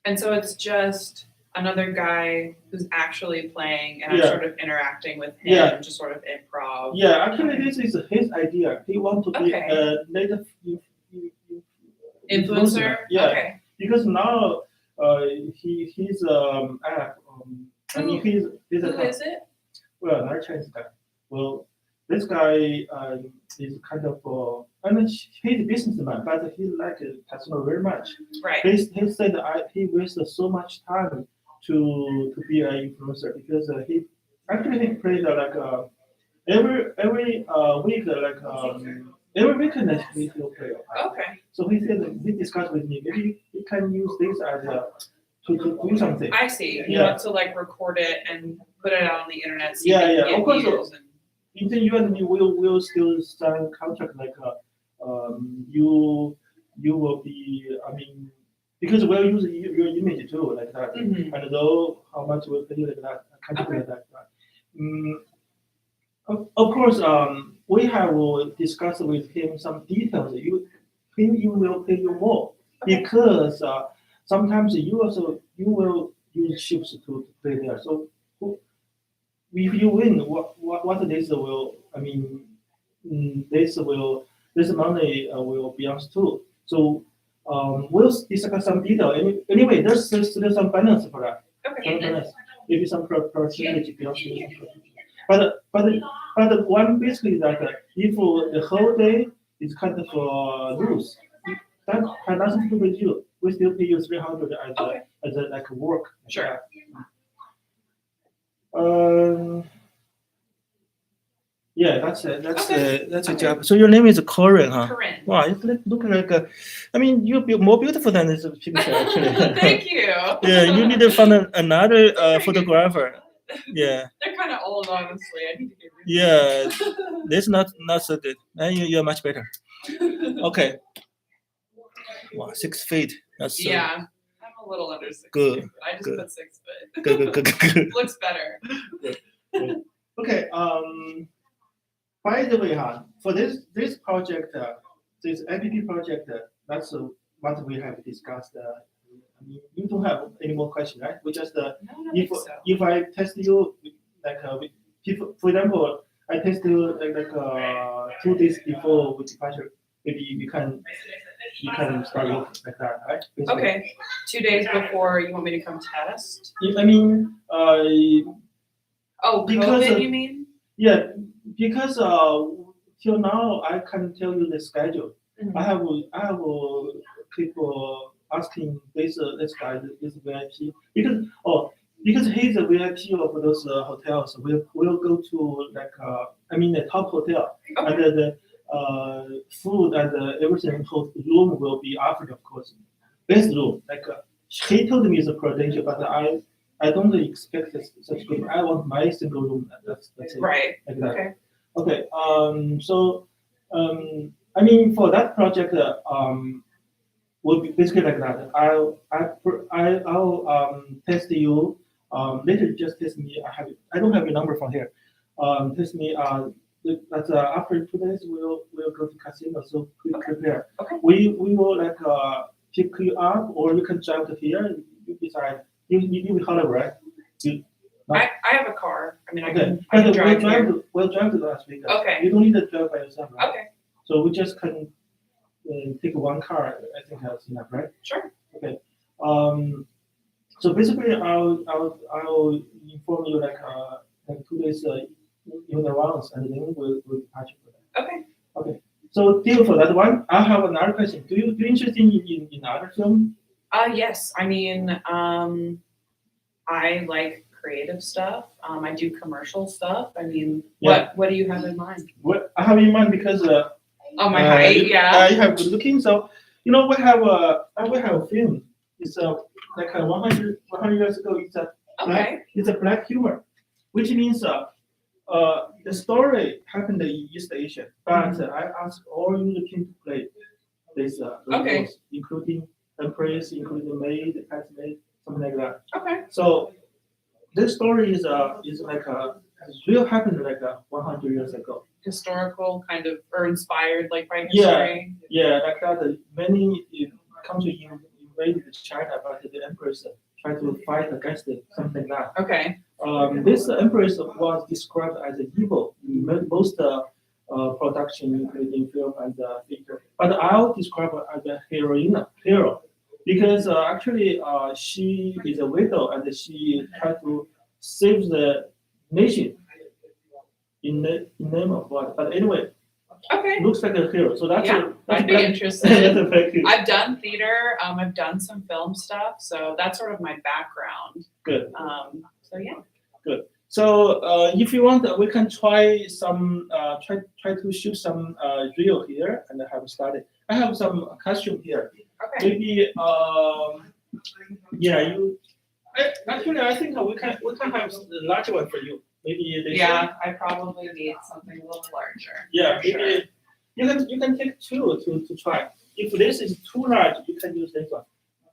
Speaker 2: And so it's just another guy who's actually playing, and I'm
Speaker 1: Yeah.
Speaker 2: sort of interacting with him,
Speaker 1: Yeah.
Speaker 2: just sort of improv.
Speaker 1: Yeah, actually, this is his idea. He wants to be
Speaker 2: Okay.
Speaker 1: a native
Speaker 2: Influencer?
Speaker 1: Yeah,
Speaker 2: Okay.
Speaker 1: because now he's app. I mean, he's
Speaker 2: Who
Speaker 1: a
Speaker 2: is it?
Speaker 1: well, another Chinese guy. Well, this guy is kind of, I mean, he's a businessman, but he likes casino very much.
Speaker 6: Right.
Speaker 1: He said he wasted so much time to be an influencer because he plays like every week every weekend he will play.
Speaker 6: Okay.
Speaker 1: So he said he discussed with me maybe he can use this as to do something.
Speaker 6: I see. You
Speaker 1: Yeah.
Speaker 6: want to like record it and put it out on the internet. So
Speaker 1: Yeah,
Speaker 6: you can
Speaker 1: yeah,
Speaker 6: get
Speaker 1: of course.
Speaker 6: views and-
Speaker 1: In the you and me will still sign contract like you will be, I mean, because we'll use your image too like that.
Speaker 6: Mhm.
Speaker 1: And though how much we'll pay like that, I can't do like that. Of course, we have discussed with him some details. He will pay you more because sometimes you will use ships to play there. So if you win, what this will, I mean, this money will be ours too. So we'll discuss some detail. Anyway, there's some balance for that.
Speaker 6: Okay.
Speaker 1: Some balance. Maybe some percentage belongs to some percentage. But one basically that if the whole day is kind of loose, that has nothing to do with you. We still pay you 300 as a like work.
Speaker 6: Sure.
Speaker 1: Yeah, that's it. That's a
Speaker 6: Okay.
Speaker 1: job. So your name is Corinne, huh?
Speaker 6: Corinne.
Speaker 1: Wow, it look like I mean, you're more beautiful than this picture actually.
Speaker 6: Thank you.
Speaker 1: Yeah, you need to find another
Speaker 6: Very
Speaker 1: photographer. Yeah,
Speaker 6: They're kind of old, honestly. I need to get rid
Speaker 1: yeah,
Speaker 6: of them.
Speaker 1: this not so good. You're much better. Okay. Wow, 6 feet. That's so
Speaker 6: Yeah, I'm a little under 6
Speaker 1: Good,
Speaker 6: feet. I just
Speaker 1: good.
Speaker 6: put 6 foot.
Speaker 1: good.
Speaker 6: Looks better.
Speaker 1: Okay. By the way, for this project, this APP project, that's what we have discussed. I mean, you don't have any more questions, right? We just
Speaker 6: No, I don't
Speaker 1: if
Speaker 6: think so.
Speaker 1: if I test you like for example, I test you like 2 days before we departure, maybe you can start looking like that, right? Basically.
Speaker 6: Okay, 2 days before you want me to come test?
Speaker 1: I mean,
Speaker 6: Oh,
Speaker 1: Because
Speaker 6: COVID,
Speaker 1: of-
Speaker 6: you mean?
Speaker 1: yeah, because till now I can tell you the schedule.
Speaker 6: Mhm.
Speaker 1: I have people asking this guy this VIP because he's a VIP of those hotels. We'll go to like I mean the top hotel
Speaker 6: Okay.
Speaker 1: and the food and everything room will be offered, of course. Best room like he told me it's a credential, but I don't expect such good. I want my single room. That's it.
Speaker 6: Right,
Speaker 1: Like that.
Speaker 6: okay.
Speaker 1: Okay. So I mean for that project will be basically like that. I'll test you. Later just test me. I don't have your number from here. Test me. That's after 2 days we'll go to casino. So please prepare.
Speaker 6: Okay.
Speaker 1: We will like pick you up or you can drive to here. You decide. You will Hollywood, right?
Speaker 6: I have a car. I mean, I
Speaker 1: Okay.
Speaker 6: can, I can drive here.
Speaker 1: We'll drive to Las Vegas.
Speaker 6: Okay.
Speaker 1: You don't need to drive by yourself, right?
Speaker 6: Okay,
Speaker 1: So we just can take one car. I think that's enough, right?
Speaker 6: sure.
Speaker 1: Okay. So basically, I'll inform you like 2 days in advance, and then we'll depart for that.
Speaker 6: Okay.
Speaker 1: Okay. So deal for that one. I have another question. Do you interested in other film?
Speaker 6: Yes, I mean, I like creative stuff. I do commercial stuff. I mean,
Speaker 1: Yeah.
Speaker 6: what do you have in mind?
Speaker 1: What I have in mind because
Speaker 6: Oh, my height, yeah.
Speaker 1: you have good looking. So we have a film. It's like 100 years ago.
Speaker 6: Okay.
Speaker 1: It's a black humor, which means the story happened in East Asia, but I asked all European team to play this
Speaker 6: Okay.
Speaker 1: roles, including empress, including maid, pet maid, something like that.
Speaker 6: Okay.
Speaker 1: So this story is like real happened like 100 years ago.
Speaker 6: Historical kind of, or inspired like by
Speaker 1: Yeah.
Speaker 6: history.
Speaker 1: Yeah, like that. Many countries invaded China, but the empress tried to fight against it, something like that.
Speaker 6: Okay.
Speaker 1: This empress was described as evil in most production, including film and theater. But I'll describe her as a hero, because actually she is a widow and she tried to save the nation in name of what? But anyway,
Speaker 6: Okay.
Speaker 1: looks like a hero. So that's
Speaker 6: Yeah,
Speaker 1: that's
Speaker 6: I'd be
Speaker 1: black-
Speaker 6: interested.
Speaker 1: that's a black hero.
Speaker 6: I've done theater. I've done some film stuff, so that's sort of my background.
Speaker 1: Good.
Speaker 6: So yeah.
Speaker 1: So if you want, we can try some try to shoot some reel here and have started. I have some costume here.
Speaker 6: Okay.
Speaker 1: Maybe yeah, you. Actually, I think we can have the larger one for you. Maybe they
Speaker 6: Yeah, I probably need something a little larger.
Speaker 1: Yeah,
Speaker 6: for
Speaker 1: maybe you can take two to try. If this is too large, you can use this one.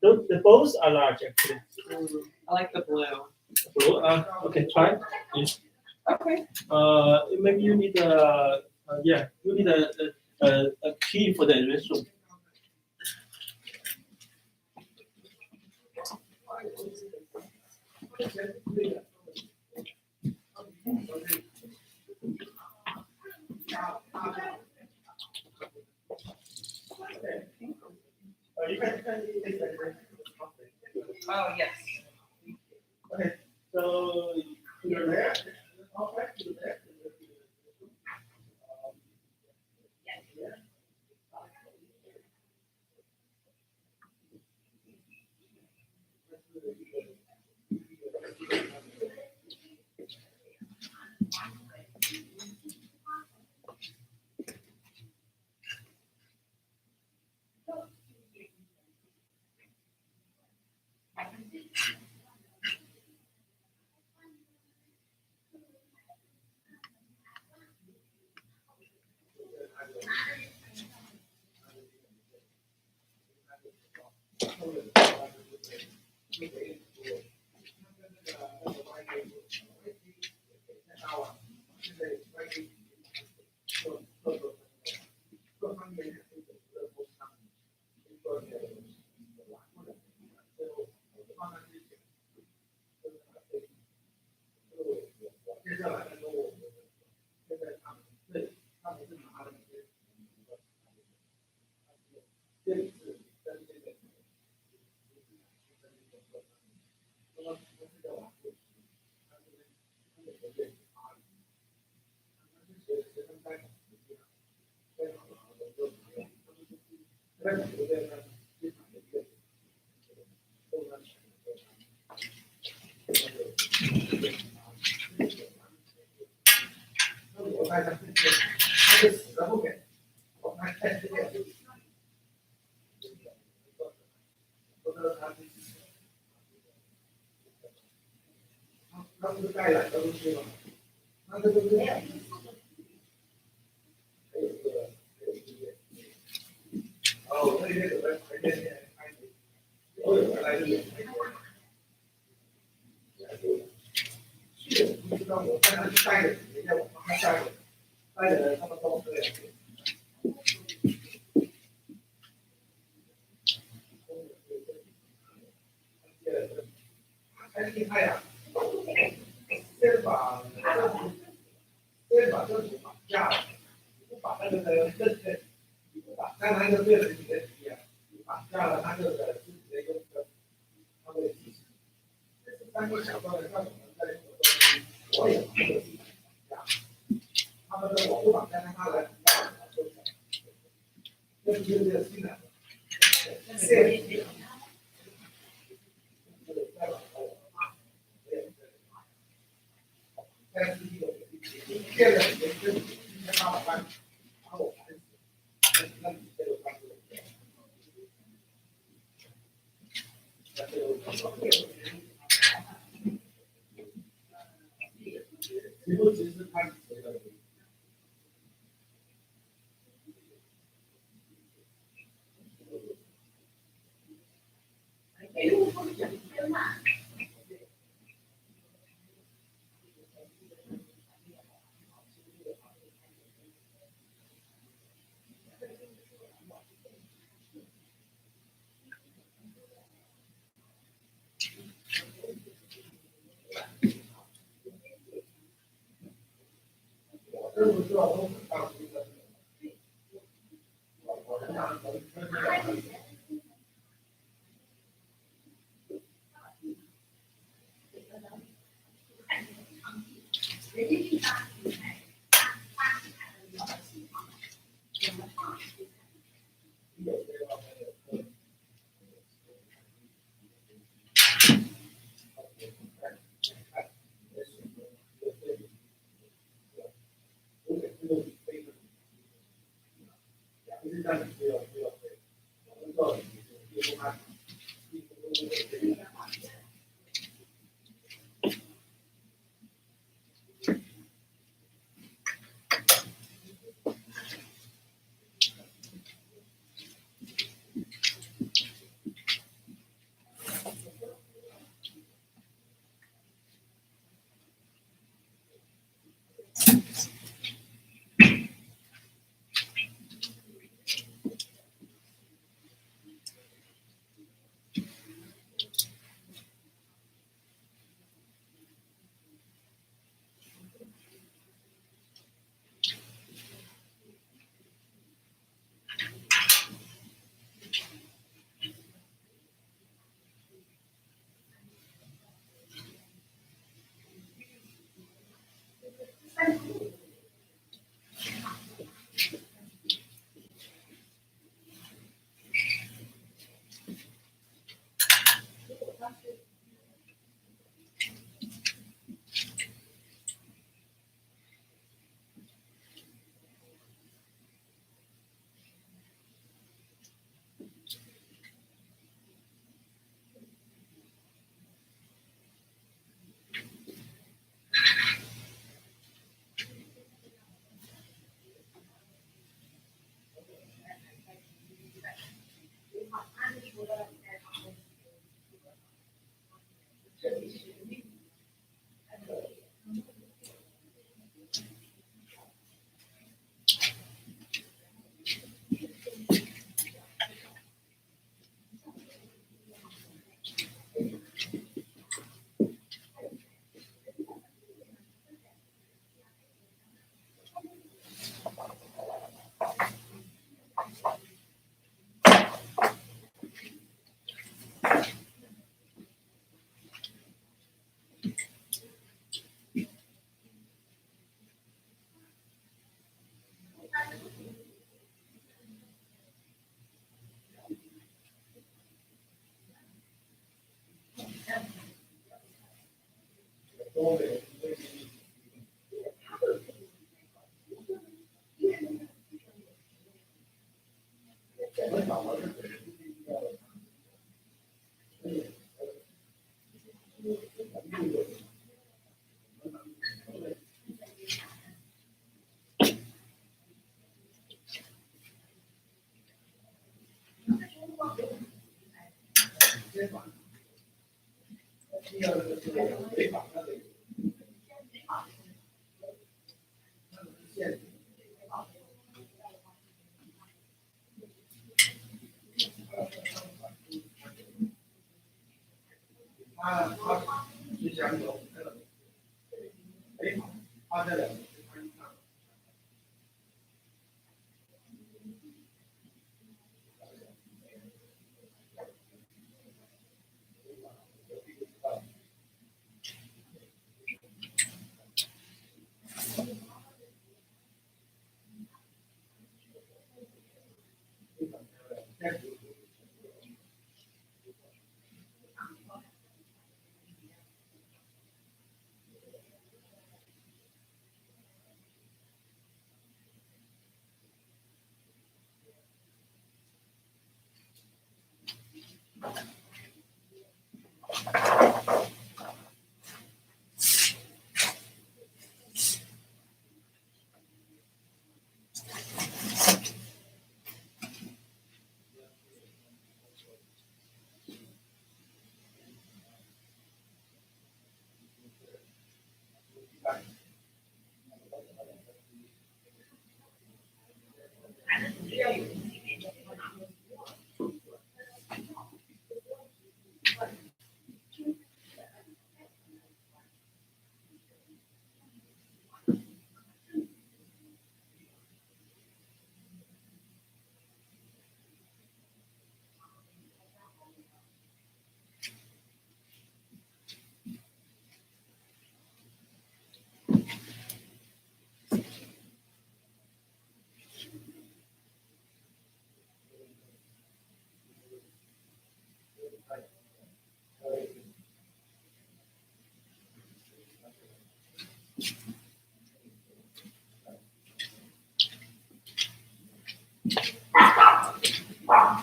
Speaker 1: The both are large actually.
Speaker 6: Sure. I like the blue.
Speaker 1: So, okay, try. Yes.
Speaker 6: Okay.
Speaker 1: Maybe you need you need a key for the restroom.
Speaker 6: Oh yes.
Speaker 1: Okay, so you're there. Okay, you're there.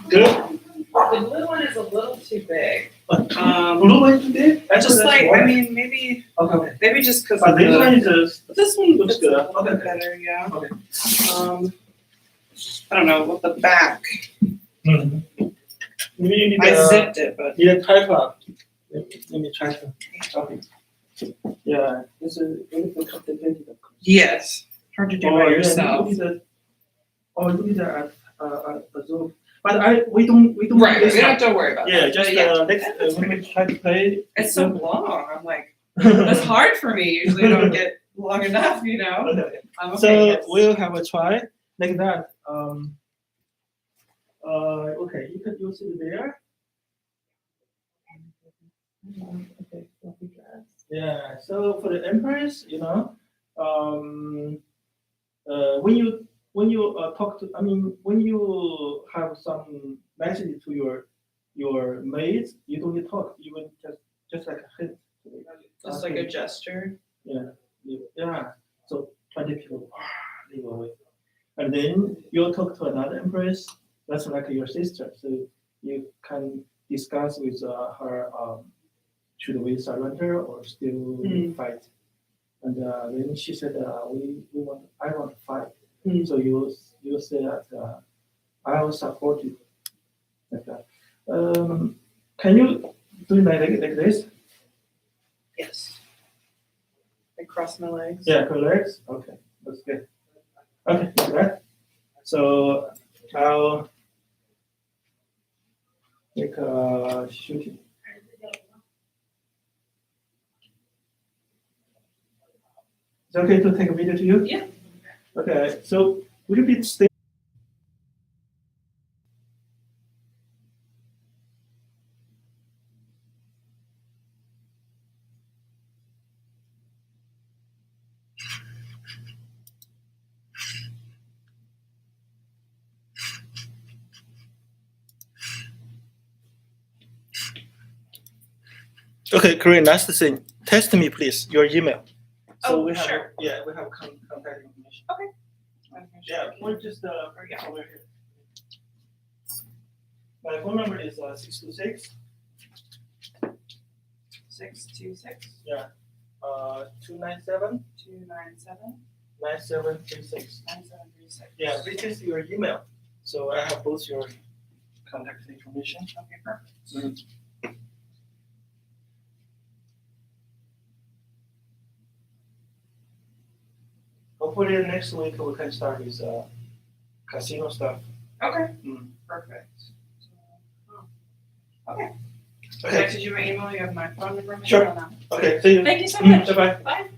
Speaker 1: Good?
Speaker 6: The blue one too big.
Speaker 1: Blue one today?
Speaker 6: Just like, I mean, maybe
Speaker 1: Okay.
Speaker 6: maybe just because
Speaker 1: But this one is
Speaker 6: this one
Speaker 1: looks
Speaker 6: fits
Speaker 1: good.
Speaker 6: a little bit
Speaker 1: Okay.
Speaker 6: better, yeah.
Speaker 1: Okay.
Speaker 6: I don't know with the back.
Speaker 1: Mm-hmm. You need
Speaker 6: I zipped it, but
Speaker 1: need a type up. Let me try to. Okay. Yeah, this is a little bit complicated.
Speaker 6: yes, hard to do by yourself.
Speaker 1: You need a Zoom. But we don't
Speaker 6: Right,
Speaker 1: this
Speaker 6: we don't
Speaker 1: time.
Speaker 6: have to worry about
Speaker 1: Yeah,
Speaker 6: that.
Speaker 1: just
Speaker 6: But yeah,
Speaker 1: next
Speaker 6: that's
Speaker 1: when we
Speaker 6: pretty-
Speaker 1: try to play.
Speaker 6: it's so long. I'm like, that's hard for me. Usually I don't get long enough, you know.
Speaker 1: Okay.
Speaker 6: I'm okay.
Speaker 1: So
Speaker 6: yes.
Speaker 1: we'll have a try like that. Okay, you can use it there. Okay, copy that. Yeah. So for the Empress, when you talk to, I mean, when you have some message to your mates, you don't need to talk. You will just like a hint.
Speaker 6: Just like a gesture.
Speaker 1: Yeah. So 20 people leave away. And then you talk to another empress, that's like your sister. So you can discuss with her, should we surrender or still fight? And then she said, I want to fight. So you say that I will support you. Like that. Can you do it like this?
Speaker 6: Yes. I cross my legs.
Speaker 1: Yeah, correct. Okay, that's good. Okay, like that. So I'll make a shooting. Is it okay to take a video to you?
Speaker 6: Yeah.
Speaker 1: Okay, so would you be stay? Okay, Korean, last thing. Text me, please, your email. So
Speaker 6: Oh,
Speaker 1: we have,
Speaker 6: sure.
Speaker 1: Yeah, we have contact information. Yeah, we're just over here. My phone number is 626
Speaker 6: 626
Speaker 1: 297
Speaker 6: 297
Speaker 1: 9736.
Speaker 6: 9736.
Speaker 1: Yeah, this is your email. So I have both your contact information.
Speaker 6: Okay, perfect.
Speaker 1: Hopefully next week we can start with casino stuff.
Speaker 6: Okay.
Speaker 1: Mm.
Speaker 6: Perfect. Okay.
Speaker 1: Okay.
Speaker 6: Texted you my email. You have my phone number.
Speaker 1: Sure. Okay, see you.
Speaker 6: Thank you so much.
Speaker 1: Bye-bye.
Speaker 6: Bye.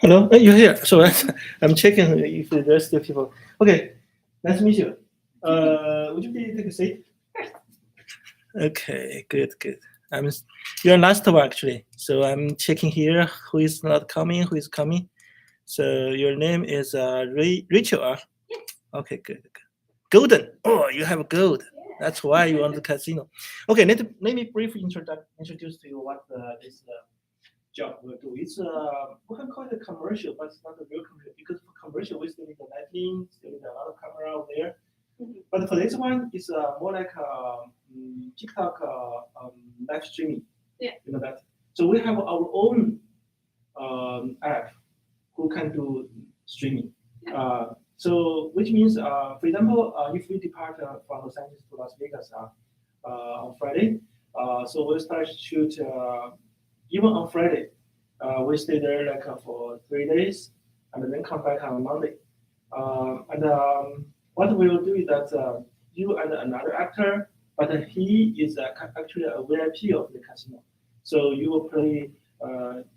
Speaker 1: Hello, you're here. So I'm checking if there's still people. Okay, nice to meet you. Would you please take a seat? Okay, good. You're last one actually. So I'm checking here who is not coming, who is coming. So your name is Rachel.
Speaker 5: Yes.
Speaker 1: Okay, good. Golden. Oh, you have gold. That's why you want the casino. Okay, let me briefly introduce to you what this job will do. It's we can call it a commercial, but it's not a real commercial because for commercial we still need the lighting, still need a lot of camera out there. But for this one, it's more like TikTok live streaming.
Speaker 3: Yeah.
Speaker 1: You know that. So we have our own app who can do streaming. So which means, for example, if we depart from Los Angeles to Las Vegas on Friday, so we'll start to shoot even on Friday. We stay there like for 3 days and then come back on Monday. What we will do is that you and another actor, but he is actually a VIP of the casino. So you will play,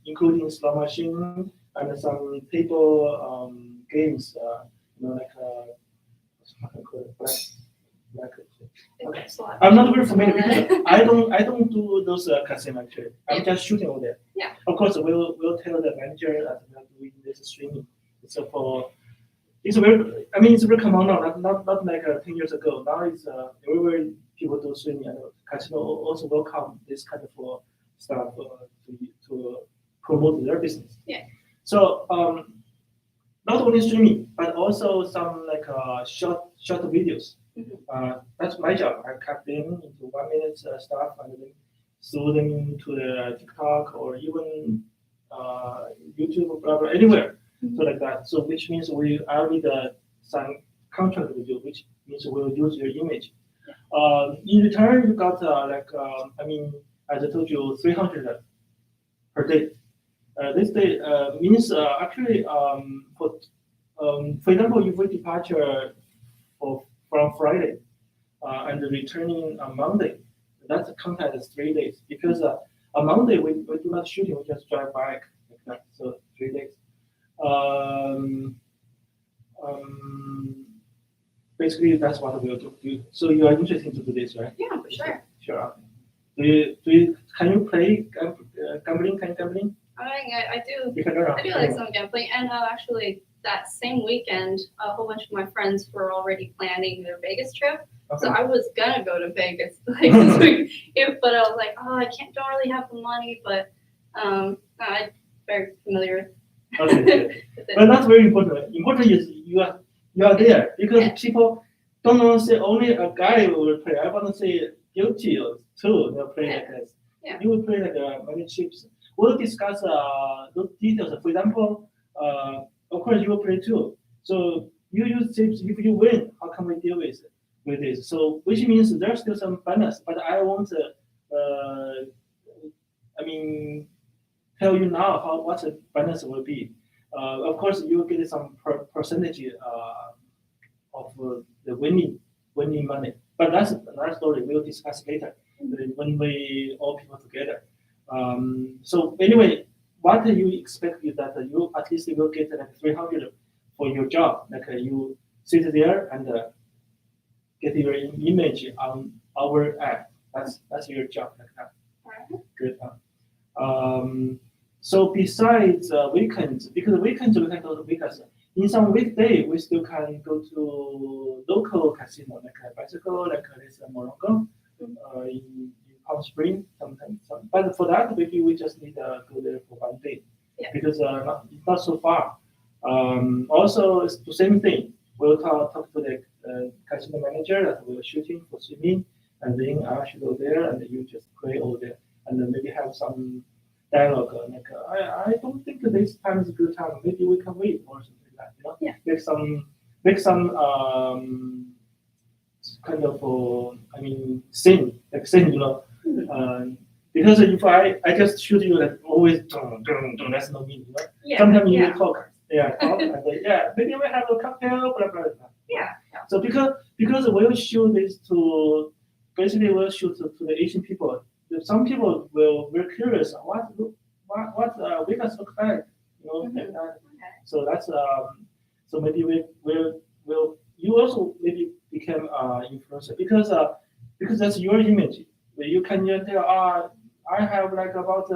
Speaker 1: including slot machine and some table games, like I'm not very familiar because I don't do those casino actually. I'm just shooting over there.
Speaker 3: Yeah.
Speaker 1: Of course, we'll tell the manager that we are doing this streaming. So it's very common now. Not like 10 years ago. Now it's everywhere people do streaming, and casino also welcome this kind of stuff to promote their business.
Speaker 3: Yeah.
Speaker 1: So not only streaming, but also some like short videos. That's my job. I cut them into 1 minute stuff and then throw them into the TikTok or even YouTube, blah blah, anywhere. So like that. So which means I will sign contract with you, which means we'll use your image. In return, you got as I told you, 300 per day. This day means actually for example, if we departure from Friday and returning on Monday, that's counted as 3 days because on Monday we do not shooting, we just drive back like that. So 3 days. Basically, that's what we'll do. So you are interested to do this, right?
Speaker 3: Yeah, for sure.
Speaker 1: Sure. Can you play gambling? Can you gambling?
Speaker 3: I do.
Speaker 1: You can learn.
Speaker 3: I do like some gambling, and actually that same weekend, a whole bunch of my friends were already planning their Vegas trip.
Speaker 1: Okay.
Speaker 3: So I was gonna go to Vegas like this week, but I was like, I don't really have the money, but I'm very familiar
Speaker 1: Okay.
Speaker 3: with it.
Speaker 1: But that's very important. Important is you are there because people don't want to say only a guy will play. I want to say guilty too. They'll play like this.
Speaker 3: Yeah.
Speaker 1: You will play like many chips. We'll discuss those details. For example, of course you will play too. So you use chips. If you win, how can we deal with this? So which means there's still some bonus, but I won't. Tell you now what the bonus will be. Of course, you will get some percentage of the winning money. But that's another story. We'll discuss later when we all people together. So anyway, what you expect is that you at least will get like 300 for your job. Like you sit there and get your image on our app. That's your job like that. Good. So besides weekends, because weekends we can go to Vegas. in some weekday, we still can go to local casino, like a bicycle, like this Morocco, in Palm Springs sometimes. But for that, maybe we just need to go there for 1 day,
Speaker 3: Yeah.
Speaker 1: because it's not so far. Also, it's the same thing. We'll talk to the casino manager that we're shooting for swimming, and then I should go there, and you just play over there, and then maybe have some dialogue. Like I don't think this time is a good time. Maybe we can wait or something like that. You know,
Speaker 3: Yeah.
Speaker 1: make some kind of scene, like scene. You know, because if I just shoot you like always, that's no meaning. You know,
Speaker 3: Yeah.
Speaker 1: sometimes you
Speaker 3: yeah.
Speaker 1: will talk. Yeah, talk, and maybe we have a cocktail, blah blah blah.
Speaker 3: Yeah.
Speaker 1: So because we'll shoot this to basically we'll shoot to the Asian people. Some people will very curious what Vegas look like, you know.
Speaker 3: Mhm.
Speaker 1: Like that. So that's so maybe we'll you also maybe become influencer because that's your image. Where you can just tell I have like about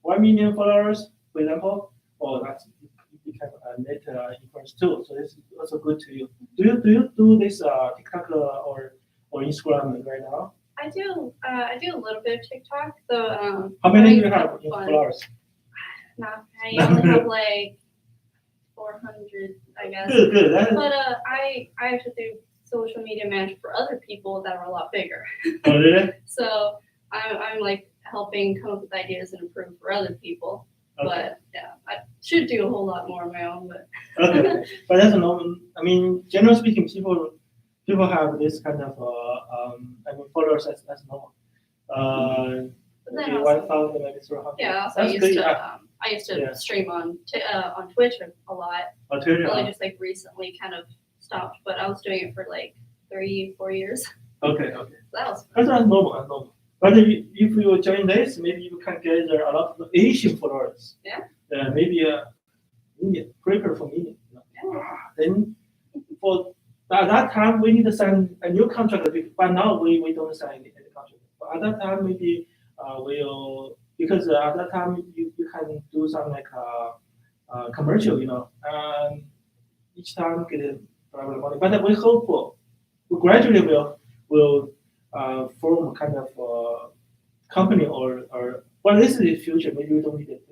Speaker 1: 1 million followers, for example. Oh, that's you become a net influencer too. So this is also good to you. Do you do this TikTok or Instagram right now?
Speaker 3: I do a little bit of TikTok. So
Speaker 1: How many do you
Speaker 3: I
Speaker 1: have in
Speaker 3: fun.
Speaker 1: followers?
Speaker 3: Not, I only have like 400, I guess.
Speaker 1: Good. That is,
Speaker 3: But I actually do social media management for other people that are a lot bigger.
Speaker 1: oh, really?
Speaker 3: So I'm like helping come up with ideas and improve for other people.
Speaker 1: Okay.
Speaker 3: But yeah, I should do a whole lot more on my own. But
Speaker 1: Okay. But that's normal. I mean, generally speaking, people have this kind of followers as normal.
Speaker 3: But then
Speaker 1: Maybe
Speaker 3: also-
Speaker 1: 1,000, maybe 300.
Speaker 3: yeah, also
Speaker 1: That's good.
Speaker 3: I used to
Speaker 1: Yeah.
Speaker 3: stream on Twitch a lot.
Speaker 1: I'll tell you.
Speaker 3: Only just like recently kind of stopped, but I was doing it for like 3-4 years.
Speaker 1: Okay.
Speaker 3: So that was fun.
Speaker 1: That's normal. But if you join this, maybe you can gather a lot of Asian followers.
Speaker 3: Yeah.
Speaker 1: Maybe Indian, prepare for Indian. You know. Then for at that time we need to sign a new contract, but now we don't sign any contract. But at that time maybe we'll because at that time you can do some like commercial, you know, and each time get a private money. But we hope we gradually will form kind of company or well, this is the future. Maybe we don't need it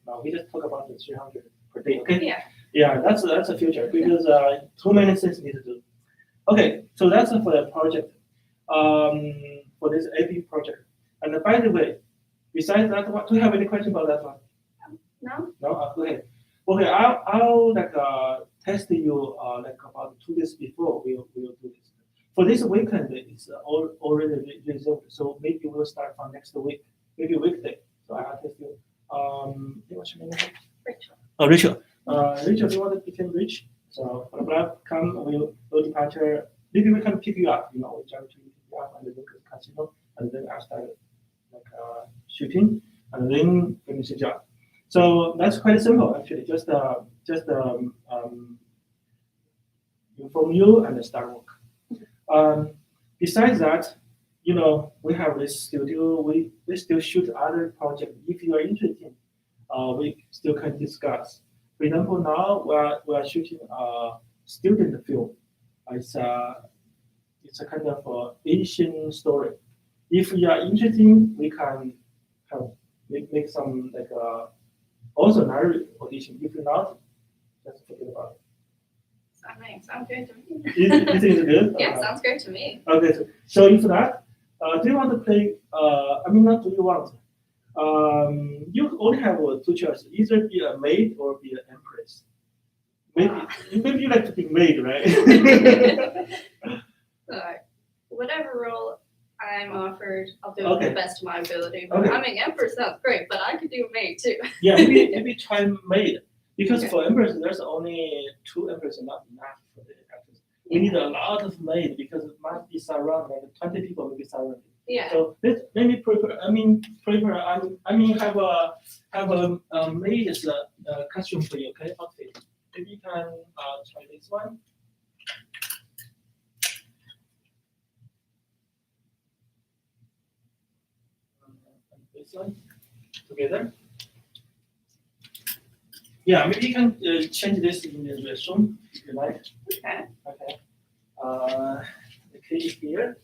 Speaker 1: now. We just talk about the 300 per day. Okay.
Speaker 3: Yeah.
Speaker 1: Yeah, that's the future because too many things need to do. Okay, so that's for the project. For this AP project. And by the way, besides that one, do you have any question about that one?
Speaker 3: No?
Speaker 1: No, go ahead. Okay, I'll like test you like about 2 days before we'll do this. For this weekend, it's already reserved, so maybe we'll start from next week, maybe weekday. So I'll test you. What's your name?
Speaker 3: Rachel.
Speaker 1: Oh, Rachel. Rachel, do you want to become Rich? So blah blah, come, we'll departure. Maybe we can pick you up. You know, we try to pick you up and then go to the casino, and then I start like shooting, and then finish the job. So that's quite simple actually. Just inform you and start work. Besides that, you know, we have this studio. We still shoot other projects. If you are interested, we still can discuss. For example, now we are shooting a student film. It's a kind of Asian story. If you are interested, we can have make some like also another audition. If you're not, just forget about
Speaker 3: Sounds good to me.
Speaker 1: it. You think it's good?
Speaker 3: Yeah, sounds great to me.
Speaker 1: Okay, so if that, do you want to play? Not do you want? You only have 2 choices: either be a maid or be an empress. Maybe you like to be maid, right?
Speaker 3: Whatever role I'm offered, I'll do it
Speaker 1: Okay.
Speaker 3: to the best of my ability. But
Speaker 1: Okay.
Speaker 3: I mean, Empress sounds great, but I could do maid too.
Speaker 1: Yeah, maybe try maid because
Speaker 3: Okay.
Speaker 1: for empress there's only 2 empresses, not enough for the actors. We need a lot of maid because it must be surrounded, like 20 people will be surrounded.
Speaker 3: Yeah.
Speaker 1: So let's maybe prepare. Have a maid as a costume for you. Okay, outfit. Maybe you can try this one. And this one together. Yeah, maybe you can change this in the resume if you like.
Speaker 6: Okay.
Speaker 1: Okay. The key here.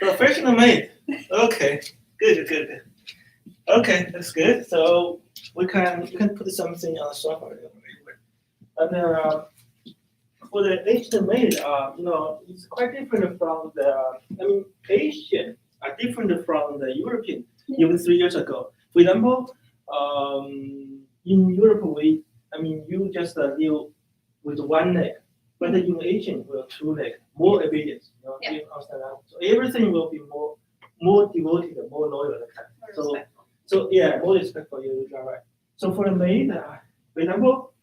Speaker 1: Professional maid. Okay, good. Okay, that's good. So we can put something on the sofa. And for the Asian maid, it's quite different from Asian are different from the European even 3 years ago. For example, in Europe, you just live with one leg, but in Asian, we have two legs, more obedience.
Speaker 3: Yeah.
Speaker 1: So everything will be more devoted, more loyal. So yeah, more respect for you, right? So for the maid, for example,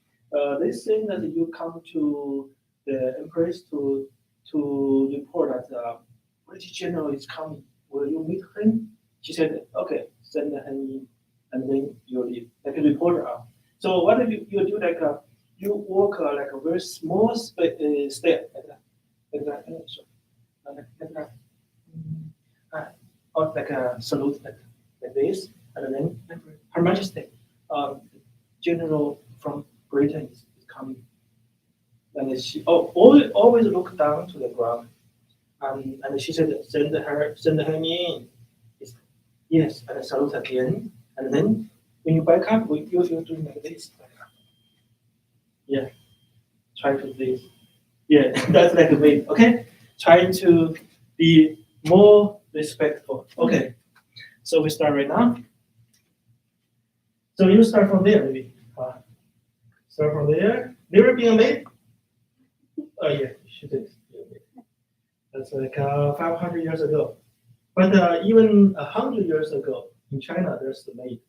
Speaker 1: they say that you come to the empress to report that British general is coming. Will you meet him? She said, okay, send him in, and then you leave, like a reporter. So what if you do like you walk like a very small step like that, or like a salute like this, and then Her Majesty, General from Britain is coming. And she always look down to the ground. And she said, send her in. Yes, and I salute again. And then when you back up, you're doing like this. Yeah, try to do this. Yeah, that's like a way. Okay, trying to be more respectful. Okay, so we start right now. So you start from there, maybe. Start from there. Never been a maid? Oh yeah, she did. That's like 500 years ago. But even 100 years ago in China, there's the maid.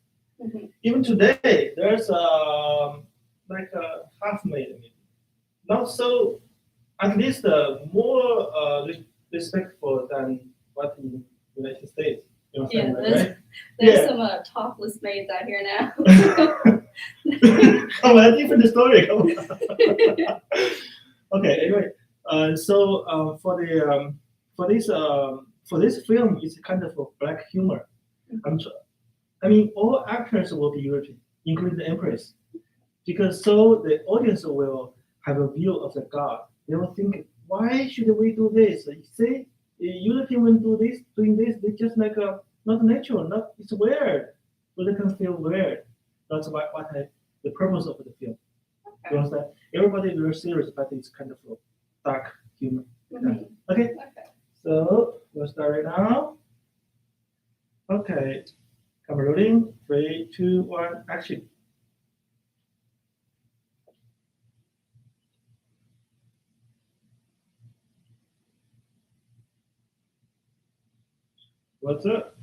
Speaker 5: Mhm.
Speaker 1: Even today, there's like a half maid. Not so, at least more respectful than what in the United States. You know what I'm saying, right?
Speaker 5: There's
Speaker 1: Yeah.
Speaker 5: some topless maids out here now.
Speaker 1: Oh, a different story. Come on. Okay. Anyway, so for this film, it's kind of a black humor. All actors will be European, including the Empress, because so the audience will have a view of the god. They will think, why should we do this? You see, the European will doing this. They just like not natural. It's weird. So they can feel weird. That's the purpose of the film. You understand? Everybody is very serious, but it's kind of a dark humor.
Speaker 5: Mhm.
Speaker 1: Okay.
Speaker 5: Okay.
Speaker 1: So we'll start right now. Okay. Camera rolling. 3, 2, 1, action. What's up?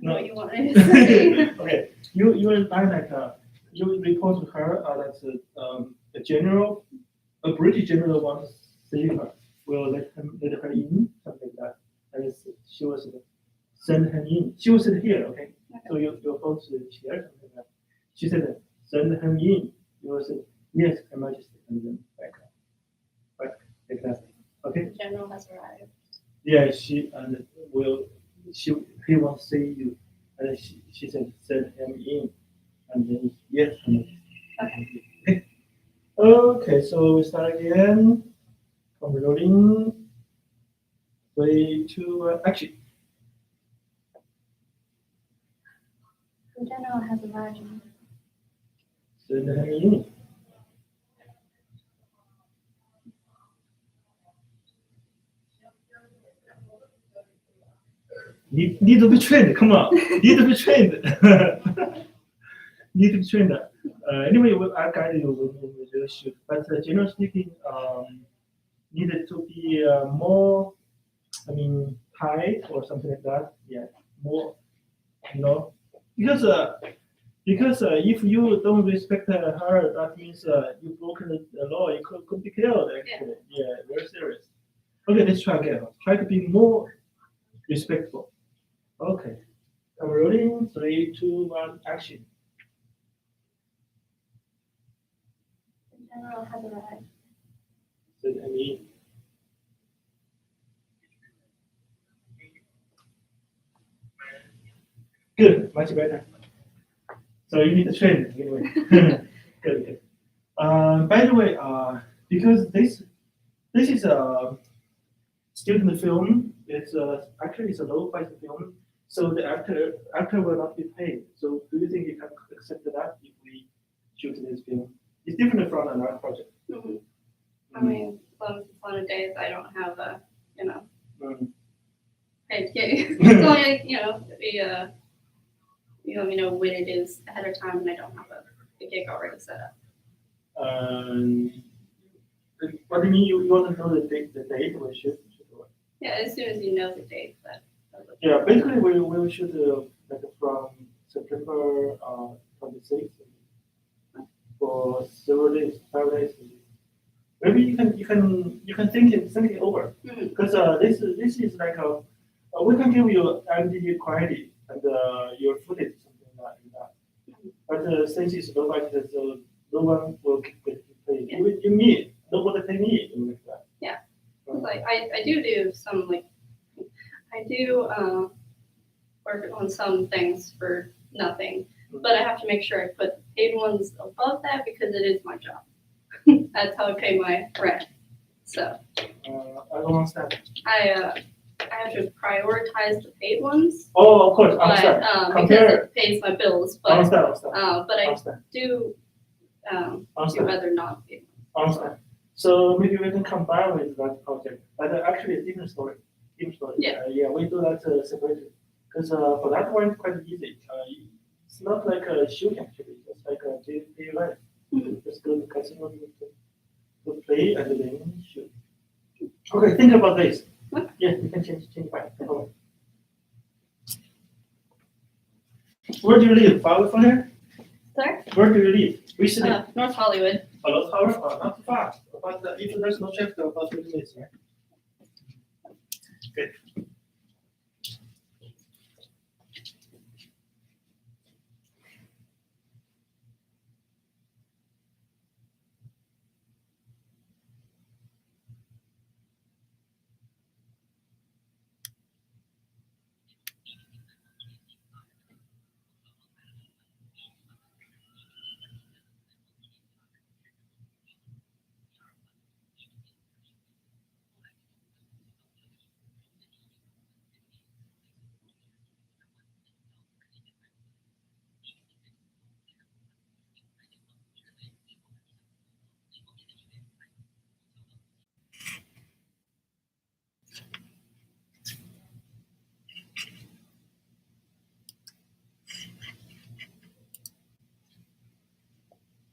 Speaker 1: No.
Speaker 5: What you wanted to say?
Speaker 1: Okay. You will like you report to her that a general, a British general wants to see her. Will let her in, something like that. And she was send her in. She will sit here, okay? So you're both to the chair, something like that. She said, send her in. You will say, yes, Her Majesty, and then back up. Right, like that. Okay?
Speaker 5: The general has arrived.
Speaker 1: Yeah, he wants to see you. And she said, send him in. And then, yes, Her Majesty. Okay. Okay, so we start again. Rolling. 3, 2, 1, action.
Speaker 5: The general has arrived.
Speaker 1: Send him in. Need to be trained. Come on, need to be trained. Need to be trained. Anyway, I'll guide you when you shoot. But generally speaking, needed to be more. Tight or something like that. Yeah, more. Because if you don't respect her, that means you broken the law. You could be killed. Actually, yeah, very serious. Okay, let's try again. Try to be more respectful. Okay. I'm rolling. 3, 2, 1, action.
Speaker 5: The general has arrived.
Speaker 1: So, good, much better. So you need to train anyway. Good. By the way, because this is student film. It's actually it's a low budget film, so the actor will not be paid. So do you think you can accept that if we shoot this film? It's different from an art project.
Speaker 9: Mhm. I mean, as long as it's on a day that I don't have a,
Speaker 1: Mm.
Speaker 9: paid gig. As long as, you let me know when it is ahead of time and I don't have a gig already set up.
Speaker 1: What do you mean you want to know the date we shoot?
Speaker 9: Yeah, as soon as you know the date, that.
Speaker 1: Yeah, basically we will shoot like from September 26th for several days, 5 days. Maybe you can think it over
Speaker 9: Mhm.
Speaker 1: because this is like we can give you MD quality and your footage something like that. But since it's low budget, so no one will get paid.
Speaker 9: Yeah.
Speaker 1: You me, nobody pay me like that.
Speaker 9: Yeah. Like I do some I do work on some things for nothing, but I have to make sure I put paid ones above that because it is my job. That's how I pay my rent. So
Speaker 1: I don't understand.
Speaker 9: I have to prioritize the paid ones,
Speaker 1: Oh, of course,
Speaker 9: but
Speaker 1: understand.
Speaker 9: because
Speaker 1: Compare.
Speaker 9: it pays my bills. But
Speaker 1: Understand.
Speaker 9: but I
Speaker 1: Understand.
Speaker 9: do
Speaker 1: Understand.
Speaker 9: rather not paid.
Speaker 1: Understand. So maybe we can combine with that project, but actually a different story.
Speaker 9: Yeah.
Speaker 1: Yeah, we do that separately because for that one it's quite easy. It's not like a shooting actually, just like a daily life.
Speaker 9: Mhm.
Speaker 1: Just go to casino to play and then shoot. Okay, think about this.
Speaker 9: Okay.
Speaker 1: Yeah, you can change back. No problem. Where do you live? Far away from here?
Speaker 9: Sorry?
Speaker 1: Where do you live? Which city?
Speaker 9: North Hollywood.
Speaker 1: Hello, Tower? Not too far. But if there's no traffic, about 30 minutes, right? Good.